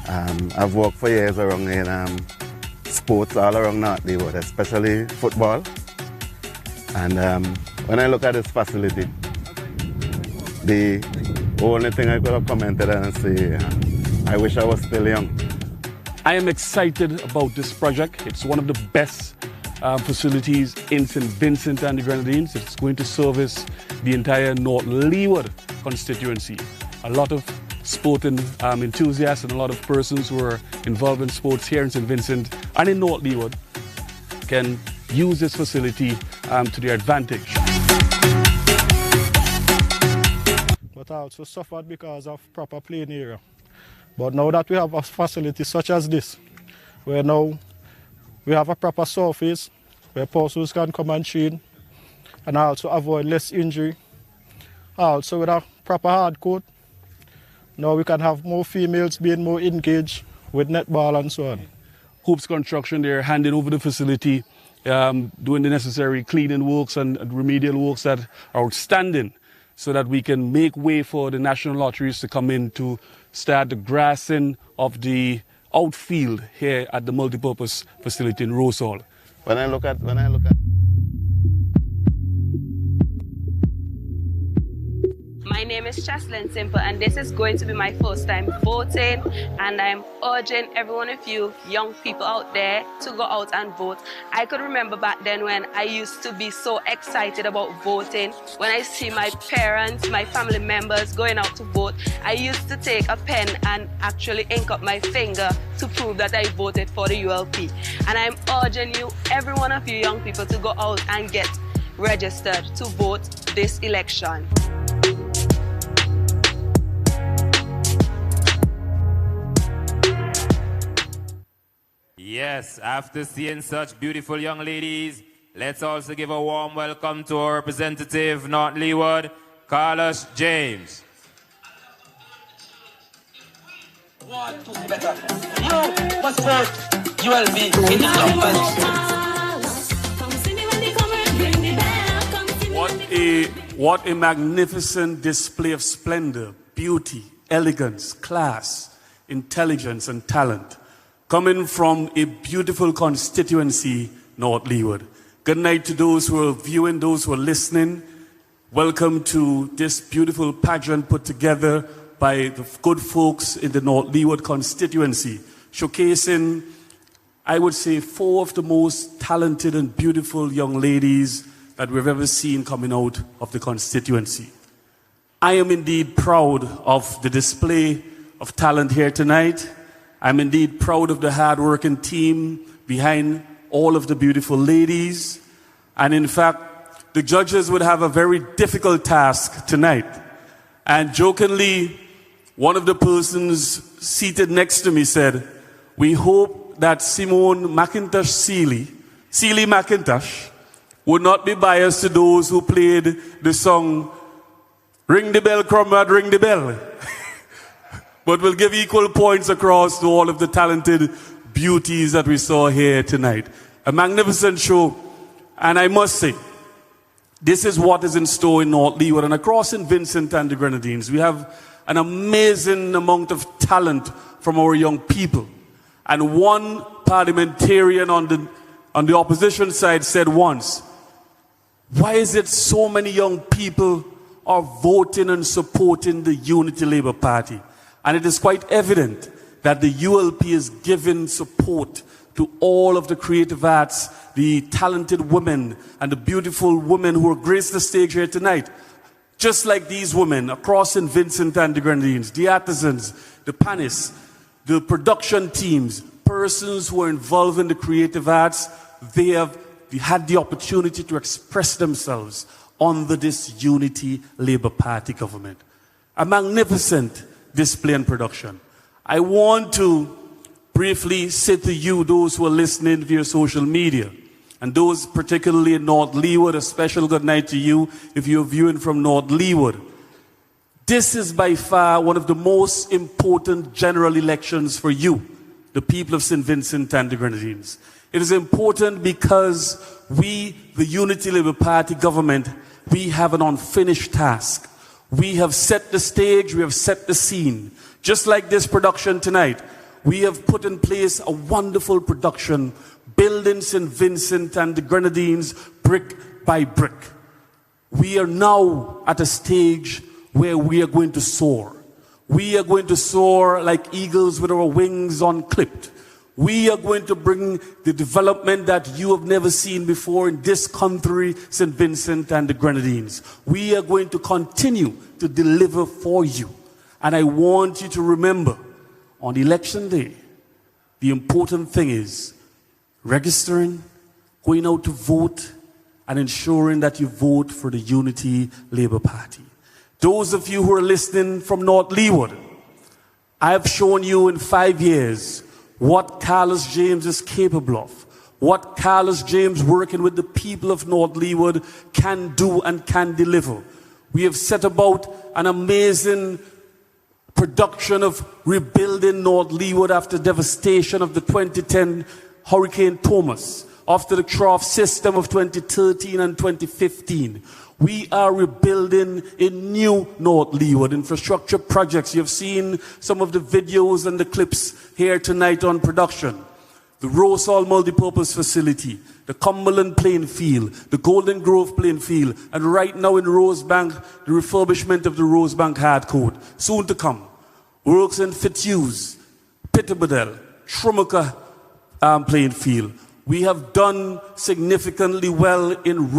I've worked for years around in sports all around North Leeward, especially football. And when I look at this facility, the only thing I could have commented and say, I wish I was still young. I am excited about this project. It's one of the best facilities in St. Vincent and the Grenadines. It's going to service the entire North Leeward constituency. A lot of sporting enthusiasts and a lot of persons who are involved in sports here in St. Vincent and in North Leeward can use this facility to their advantage. But I also suffered because of proper playing area. But now that we have a facility such as this, where now we have a proper surface where persons can come and train and also avoid less injury. Also with a proper hard court, now we can have more females being more engaged with netball and so on. Hoops Construction, they're handing over the facility, doing the necessary cleaning works and remedial works that are outstanding so that we can make way for the national lotteries to come in to start the grassing of the outfield here at the multipurpose facility in Rosal. When I look at My name is Cheslin Simple, and this is going to be my first time voting, and I'm urging every one of you young people out there to go out and vote. I could remember back then when I used to be so excited about voting. When I see my parents, my family members going out to vote, I used to take a pen and actually ink up my finger to prove that I voted for the ULP. And I'm urging you, every one of you young people, to go out and get registered to vote this election. Yes, after seeing such beautiful young ladies, let's also give a warm welcome to our representative, North Leeward, Carlos James. One, two, better. You must vote. You will be in the What a magnificent display of splendor, beauty, elegance, class, intelligence, and talent coming from a beautiful constituency, North Leeward. Good night to those who are viewing, those who are listening. Welcome to this beautiful pageant put together by the good folks in the North Leeward constituency, showcasing, I would say, 4 of the most talented and beautiful young ladies that we've ever seen coming out of the constituency. I am indeed proud of the display of talent here tonight. I'm indeed proud of the hard-working team behind all of the beautiful ladies. And in fact, the judges would have a very difficult task tonight. And jokingly, one of the persons seated next to me said, we hope that Simone McIntosh Seeley McIntosh, would not be biased to those who played the song, Ring the Bell, Comrade, Ring the Bell. But we'll give equal points across to all of the talented beauties that we saw here tonight. A magnificent show. And I must say, this is what is in store in North Leeward and across St. Vincent and the Grenadines. We have an amazing amount of talent from our young people. And one parliamentarian on the opposition side said once, why is it so many young people are voting and supporting the Unity Labour Party? And it is quite evident that the ULP is giving support to all of the creative arts, the talented women and the beautiful women who are graced the stage here tonight. Just like these women across St. Vincent and the Grenadines, the artisans, the panists, the production teams, persons who are involved in the creative arts, they have had the opportunity to express themselves under this Unity Labour Party government. A magnificent display and production. I want to briefly say to you, those who are listening via social media, and those particularly in North Leeward, a special good night to you if you're viewing from North Leeward. This is by far one of the most important general elections for you, the people of St. Vincent and the Grenadines. It is important because we, the Unity Labour Party government, we have an unfinished task. We have set the stage, we have set the scene. Just like this production tonight, we have put in place a wonderful production, building St. Vincent and the Grenadines brick by brick. We are now at a stage where we are going to soar. We are going to soar like eagles with our wings unclipped. We are going to bring the development that you have never seen before in this country, St. Vincent and the Grenadines. We are going to continue to deliver for you. And I want you to remember, on election day, the important thing is registering, going out to vote, and ensuring that you vote for the Unity Labour Party. Those of you who are listening from North Leeward, I have shown you in 5 years what Carlos James is capable of, what Carlos James working with the people of North Leeward can do and can deliver. We have set about an amazing production of rebuilding North Leeward after devastation of the 2010 Hurricane Thomas, after the trough system of 2013 and 2015. We are rebuilding a new North Leeward infrastructure projects. You've seen some of the videos and the clips here tonight on production. The Rosal Multipurpose Facility, the Cumberland Playing Field, the Golden Grove Playing Field, and right now in Rosebank, the refurbishment of the Rosebank Hard Court. Soon to come. Works in Fitzhughes, Peterborough, Trumuka Playing Field. We have done significantly well in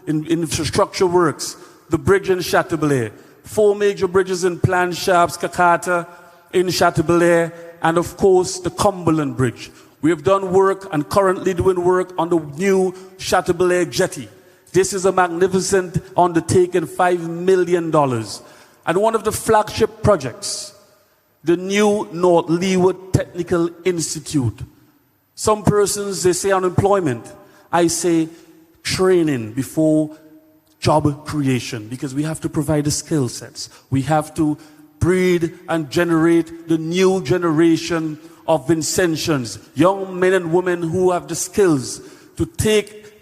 in infrastructure works. The bridge in Chateaubelair, 4 major bridges in Plan Sharps, Kakata, in Chateaubelair, and of course the Cumberland Bridge. We have done work and currently doing work on the new Chateaubelair Jetty. This is a magnificent undertaking, $5 million. And one of the flagship projects, the new North Leeward Technical Institute, Some persons, they say unemployment. I say training before job creation, because we have to provide the skill sets. We have to breed and generate the new generation of Vincentians, young men and women who have the skills to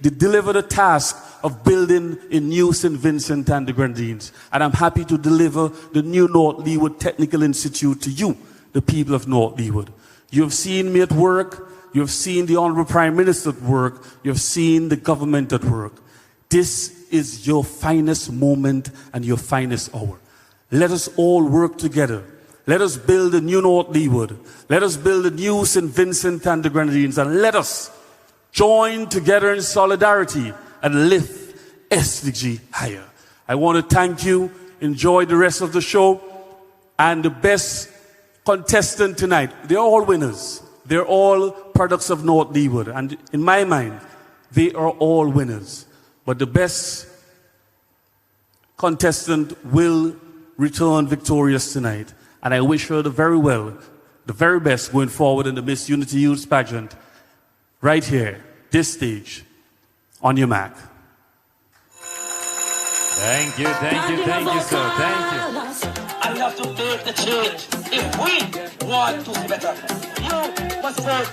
deliver the task of building a new St. Vincent and the Grenadines. And I'm happy to deliver the new North Leeward Technical Institute to you, the people of North Leeward. You have seen me at work. You have seen the Honorable Prime Minister at work. You have seen the government at work. This is your finest moment and your finest hour. Let us all work together. Let us build a new North Leeward. Let us build a new St. Vincent and the Grenadines. And let us join together in solidarity and lift SDG higher. I want to thank you. Enjoy the rest of the show. And the best contestant tonight, they're all winners. They're all products of North Leeward. And in my mind, they are all winners. But the best contestant will return victorious tonight. And I wish her the very best going forward in the Miss Unity Youth Pageant. Right here, this stage, on your mark. Thank you, sir. Thank you. I have to make the change. If we want to see better, you must vote.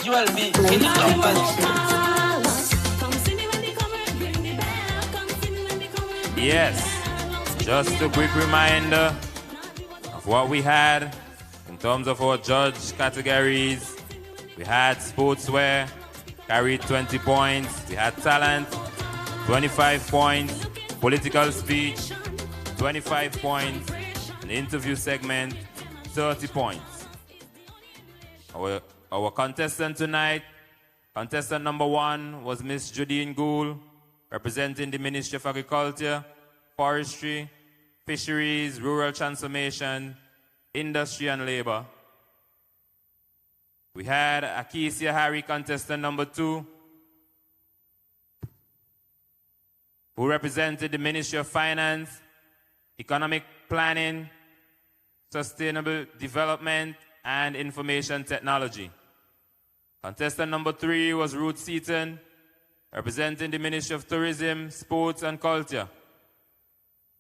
You will be in the company. Yes, just a quick reminder of what we had in terms of our judge categories. We had sportswear, carried 20 points. We had talent, 25 points. Political speech, 25 points. An interview segment, 30 points. Our contestant tonight, contestant number 1 was Miss Judine Gould, representing the Ministry of Agriculture, Forestry, Fisheries, Rural Transformation, Industry and Labor. We had Akesia Harry, contestant number 2, who represented the Ministry of Finance, Economic Planning, Sustainable Development, and Information Technology. Contestant number 3 was Ruth Seaton, representing the Ministry of Tourism, Sports and Culture.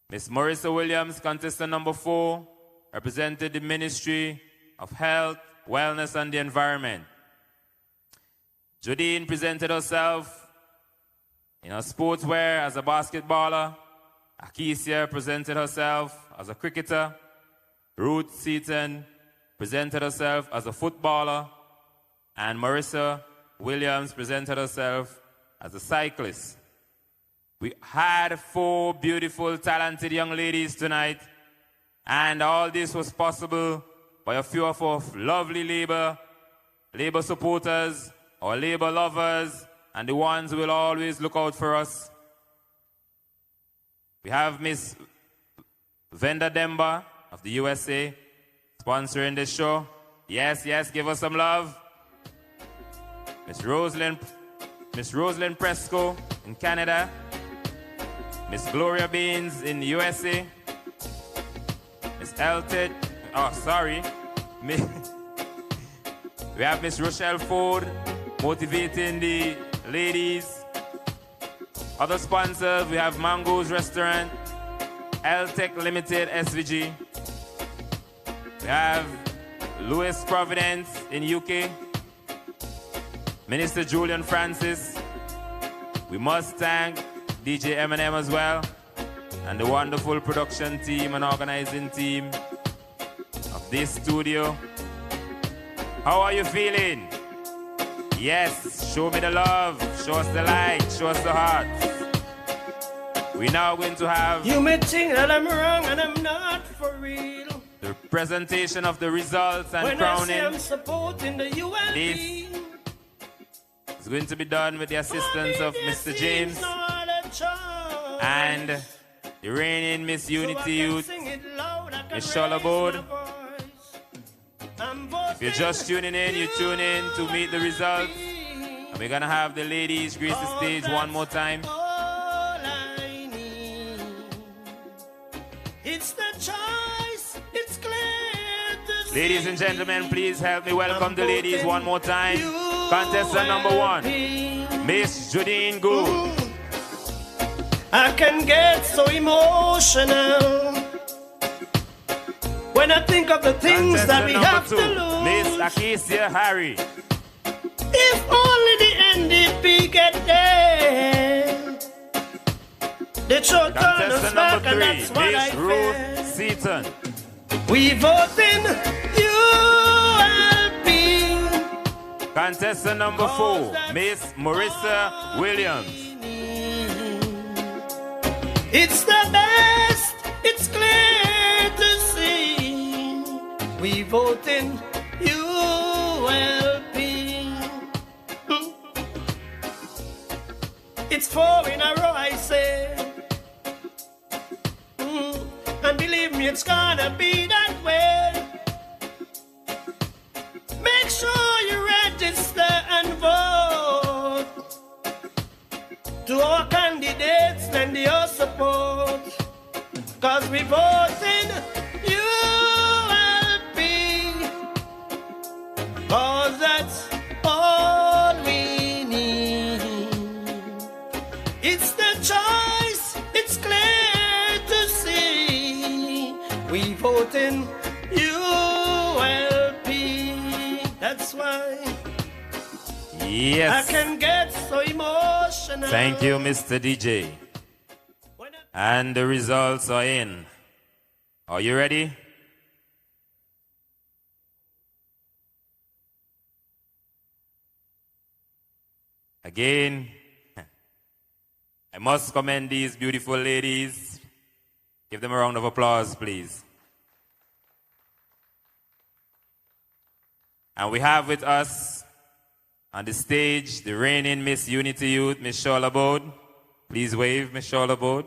Miss Marissa Williams, contestant number 4, represented the Ministry of Health, Wellness and the Environment. Judine presented herself in her sportswear as a basketballer. Akesia presented herself as a cricketer. Ruth Seaton presented herself as a footballer. And Marissa Williams presented herself as a cyclist. We had 4 beautiful, talented young ladies tonight. And all this was possible by a few of our lovely Labour supporters, our Labour lovers, and the ones who will always look out for us. We have Miss Venda Demba of the USA sponsoring this show. Yes, give us some love. Miss Rosalind Presco in Canada. Miss Gloria Beans in the USA. Miss Elted, we have Miss Rochelle Ford motivating the ladies. Other sponsors, we have Mango's Restaurant, L-Tech Limited, SVG. We have Louis Providence in UK. Minister Julian Francis. We must thank DJ Eminem as well, and the wonderful production team and organizing team of this studio. How are you feeling? Yes, show me the love, show us the light, show us the heart. We're now going to have... You may think that I'm wrong and I'm not for real. The presentation of the results and when crowning. I say I'm supporting the ULP. This is going to be done with the assistance of Mr. James and the reigning Miss Unity Youth, Miss Shola Board. If you're just tuning in, you tune in to meet the results. And we're going to have the ladies grace the stage one more time. It's the choice, it's clear to see. Ladies and gentlemen, please help me welcome the ladies one more time. Contestant number 1, Miss Judine Gould. I can get so emotional when I think of the things that we have to lose. Miss Akesia Harry. If only the NDP get there, they should turn us back, and that's what I Miss Ruth Seaton. We vote in ULP. Contestant number 4, Miss Marissa Williams. It's the best, it's clear to see. We vote in ULP. It's 4 in a row, I say. And believe me, it's gonna be that way. Make sure you register and vote. To our candidates, lend your support. Cause we vote in ULP. Cause that's all we need. It's the choice, it's clear to see. We vote in ULP. That's why Yes. I can get so emotional. Thank you, Mr. DJ. And the results are in. Are you ready? Again, I must commend these beautiful ladies. Give them a round of applause, please. And we have with us on the stage the reigning Miss Unity Youth, Miss Shola Bode. Please wave, Miss Shola Bode.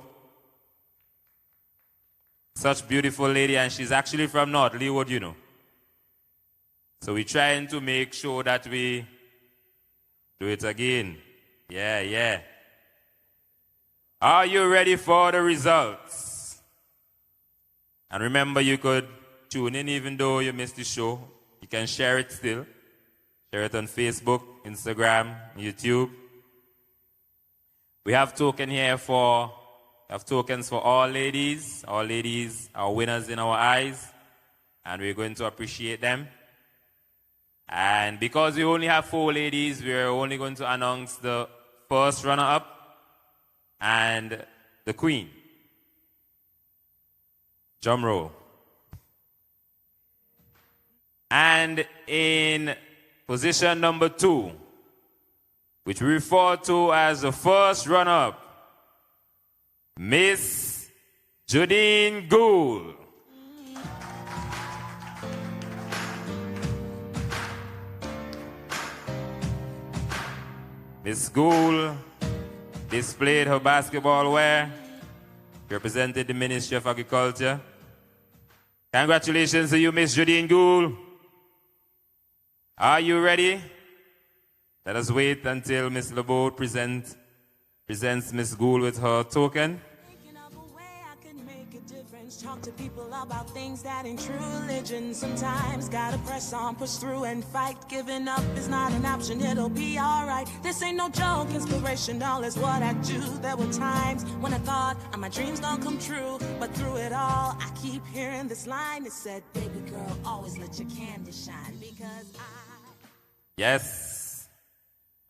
Such beautiful lady, and she's actually from North Leeward, you know. So we're trying to make sure that we do it again. Yeah. Are you ready for the results? And remember, you could tune in even though you missed the show. You can share it still. Share it on Facebook, Instagram, YouTube. We have tokens for all ladies. All ladies are winners in our eyes, and we're going to appreciate them. And because we only have 4 ladies, we're only going to announce the first runner-up and the queen. Drum roll. And in position number 2, which we refer to as the first runner-up, Miss Judine Gould. Miss Gould displayed her basketball wear, represented the Ministry of Agriculture. Congratulations to you, Miss Judine Gould. Are you ready? Let us wait until Miss LeBeau presents Miss Gould with her token. Talk to people about things that ain't true religion. Sometimes gotta press on, push through and fight. Giving up is not an option, it'll be alright. This ain't no joke, inspirational is what I do. There were times when I thought my dreams gonna come true, but through it all, I keep hearing this line that said, baby girl, always let your candy shine, because Yes.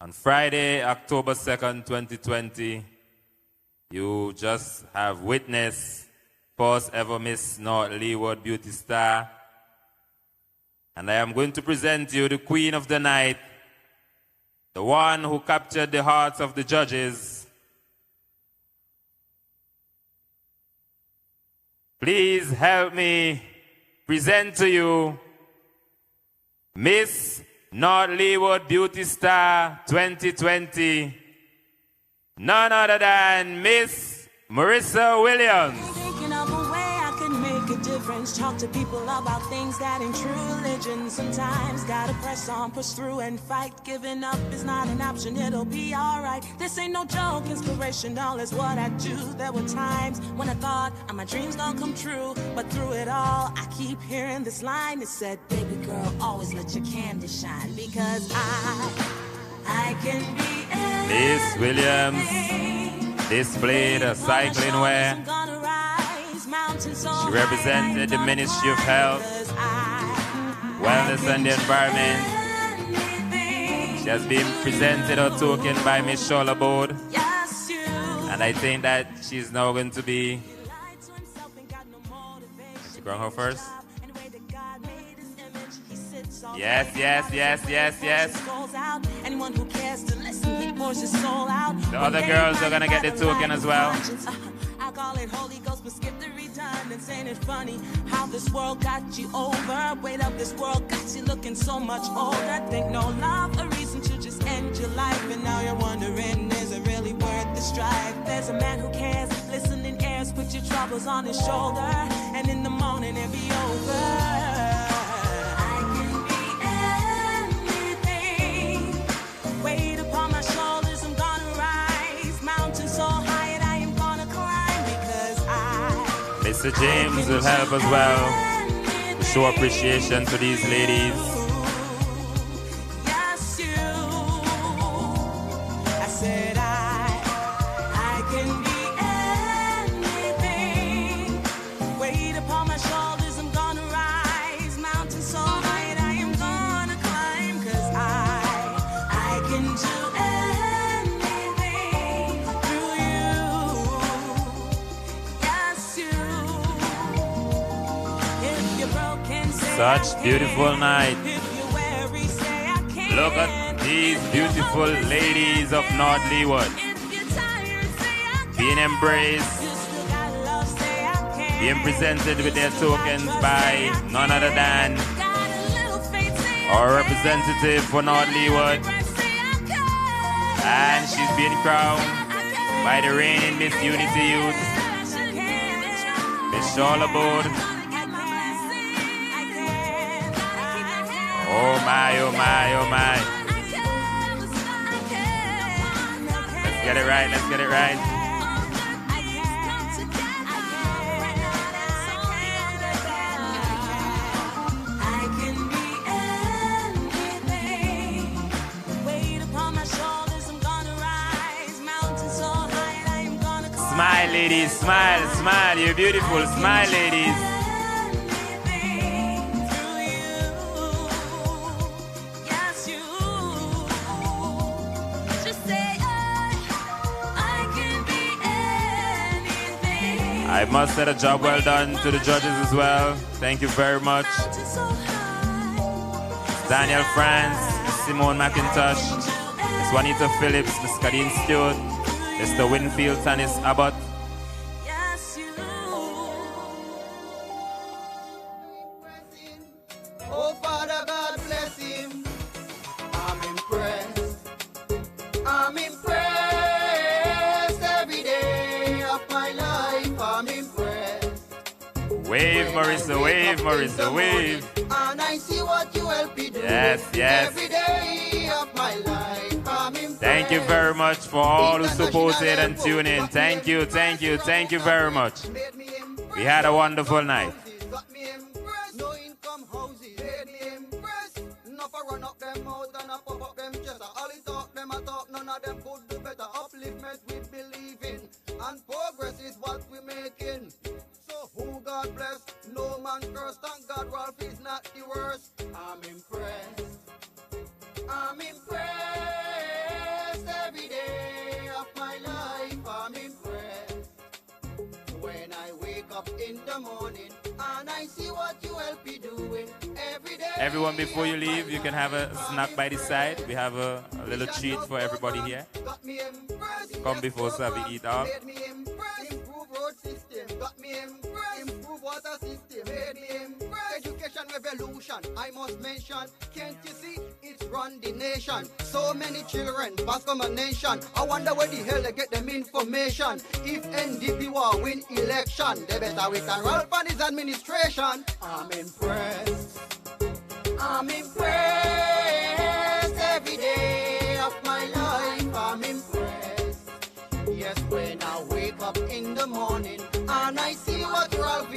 On Friday, October 2nd, 2020, you just have witnessed first ever Miss North Leeward Beauty Star. And I am going to present you the queen of the night, the one who captured the hearts of the judges. Please help me present to you Miss North Leeward Beauty Star 2020, none other than Miss Marissa Williams. Talk to people about things that ain't true religion. Sometimes gotta press on, push through and fight. Giving up is not an option, it'll be alright. This ain't no joke, inspirational is what I do. There were times when I thought my dreams gonna come true, but through it all, I keep hearing this line that said, baby girl, always let your candy shine, because I Miss Williams displayed a cycling wear. She represented the Ministry of Health, Wellness and the Environment. She has been presented a token by Miss Shola Board. And I think that she's now going to be... She going her first? Yes. The other girls are gonna get the token as well. I call it Holy Ghost, but skip the redundance. Ain't it funny how this world got you over? Weight of this world got you looking so much older. Think no love, a reason to just end your life. And now you're wondering, is it really worth the strife? There's a man who cares, listening ears, put your troubles on his shoulder. And in the morning it'll be over. Weight upon my shoulders, I'm gonna rise. Mountains so high and I am gonna climb because Mr. James will help as well to show appreciation to these ladies. Yes, you. I said I can be anything. Weight upon my shoulders, I'm gonna rise. Mountains so high and I am gonna climb because I can do anything through you. Yes, you. If you're broken, say Such beautiful night. Look at these beautiful ladies of North Leeward being embraced, being presented with their tokens by none other than our representative for North Leeward. And she's being crowned by the reigning Miss Unity Youth, Miss Shola Board. Oh my, oh my, oh my. Let's get it right, let's get it right. Smile, ladies, smile, smile. You're beautiful. Smile, ladies. I must say a job well done to the judges as well. Thank you very much. Daniel France, Miss Simone McIntosh, Miss Juanita Phillips, Miss Kadeen Stewart, Mr. Winfield Tanis Abbott. Oh, Father God bless him. I'm impressed. I'm impressed every day of my life. I'm impressed. Wave, Marissa, wave, Marissa, wave. And I see what you help me do. Yes, yes. Every day of my life. I'm impressed. Thank you very much for all who supported and tuned in. Thank you, thank you, thank you very much. We had a wonderful night. No income houses. Made me impressed. Enough I run up them mouth and I pop up them chest. All it talk them I talk, none of them could do better. Upliftment we believe in, and progress is what we making. So who God bless, no man curse. Thank God Ralph is not the worst. I'm impressed. I'm impressed every day of my life. I'm impressed. When I wake up in the morning and I see what you help me doing every day. Everyone, before you leave, you can have a snack by the side. We have a little treat for everybody here. Come before Savi eat up. Improve road system, got me impressed. Improve water system, made me impressed. Education revolution, I must mention. Can't you see it's run the nation? So many children pass from a nation. I wonder where the hell they get them information. If NDP war win election, they better we can Ralph and his administration. I'm impressed. I'm impressed every day of my life. I'm impressed. Yes, when I wake up in the morning and I see what Ralph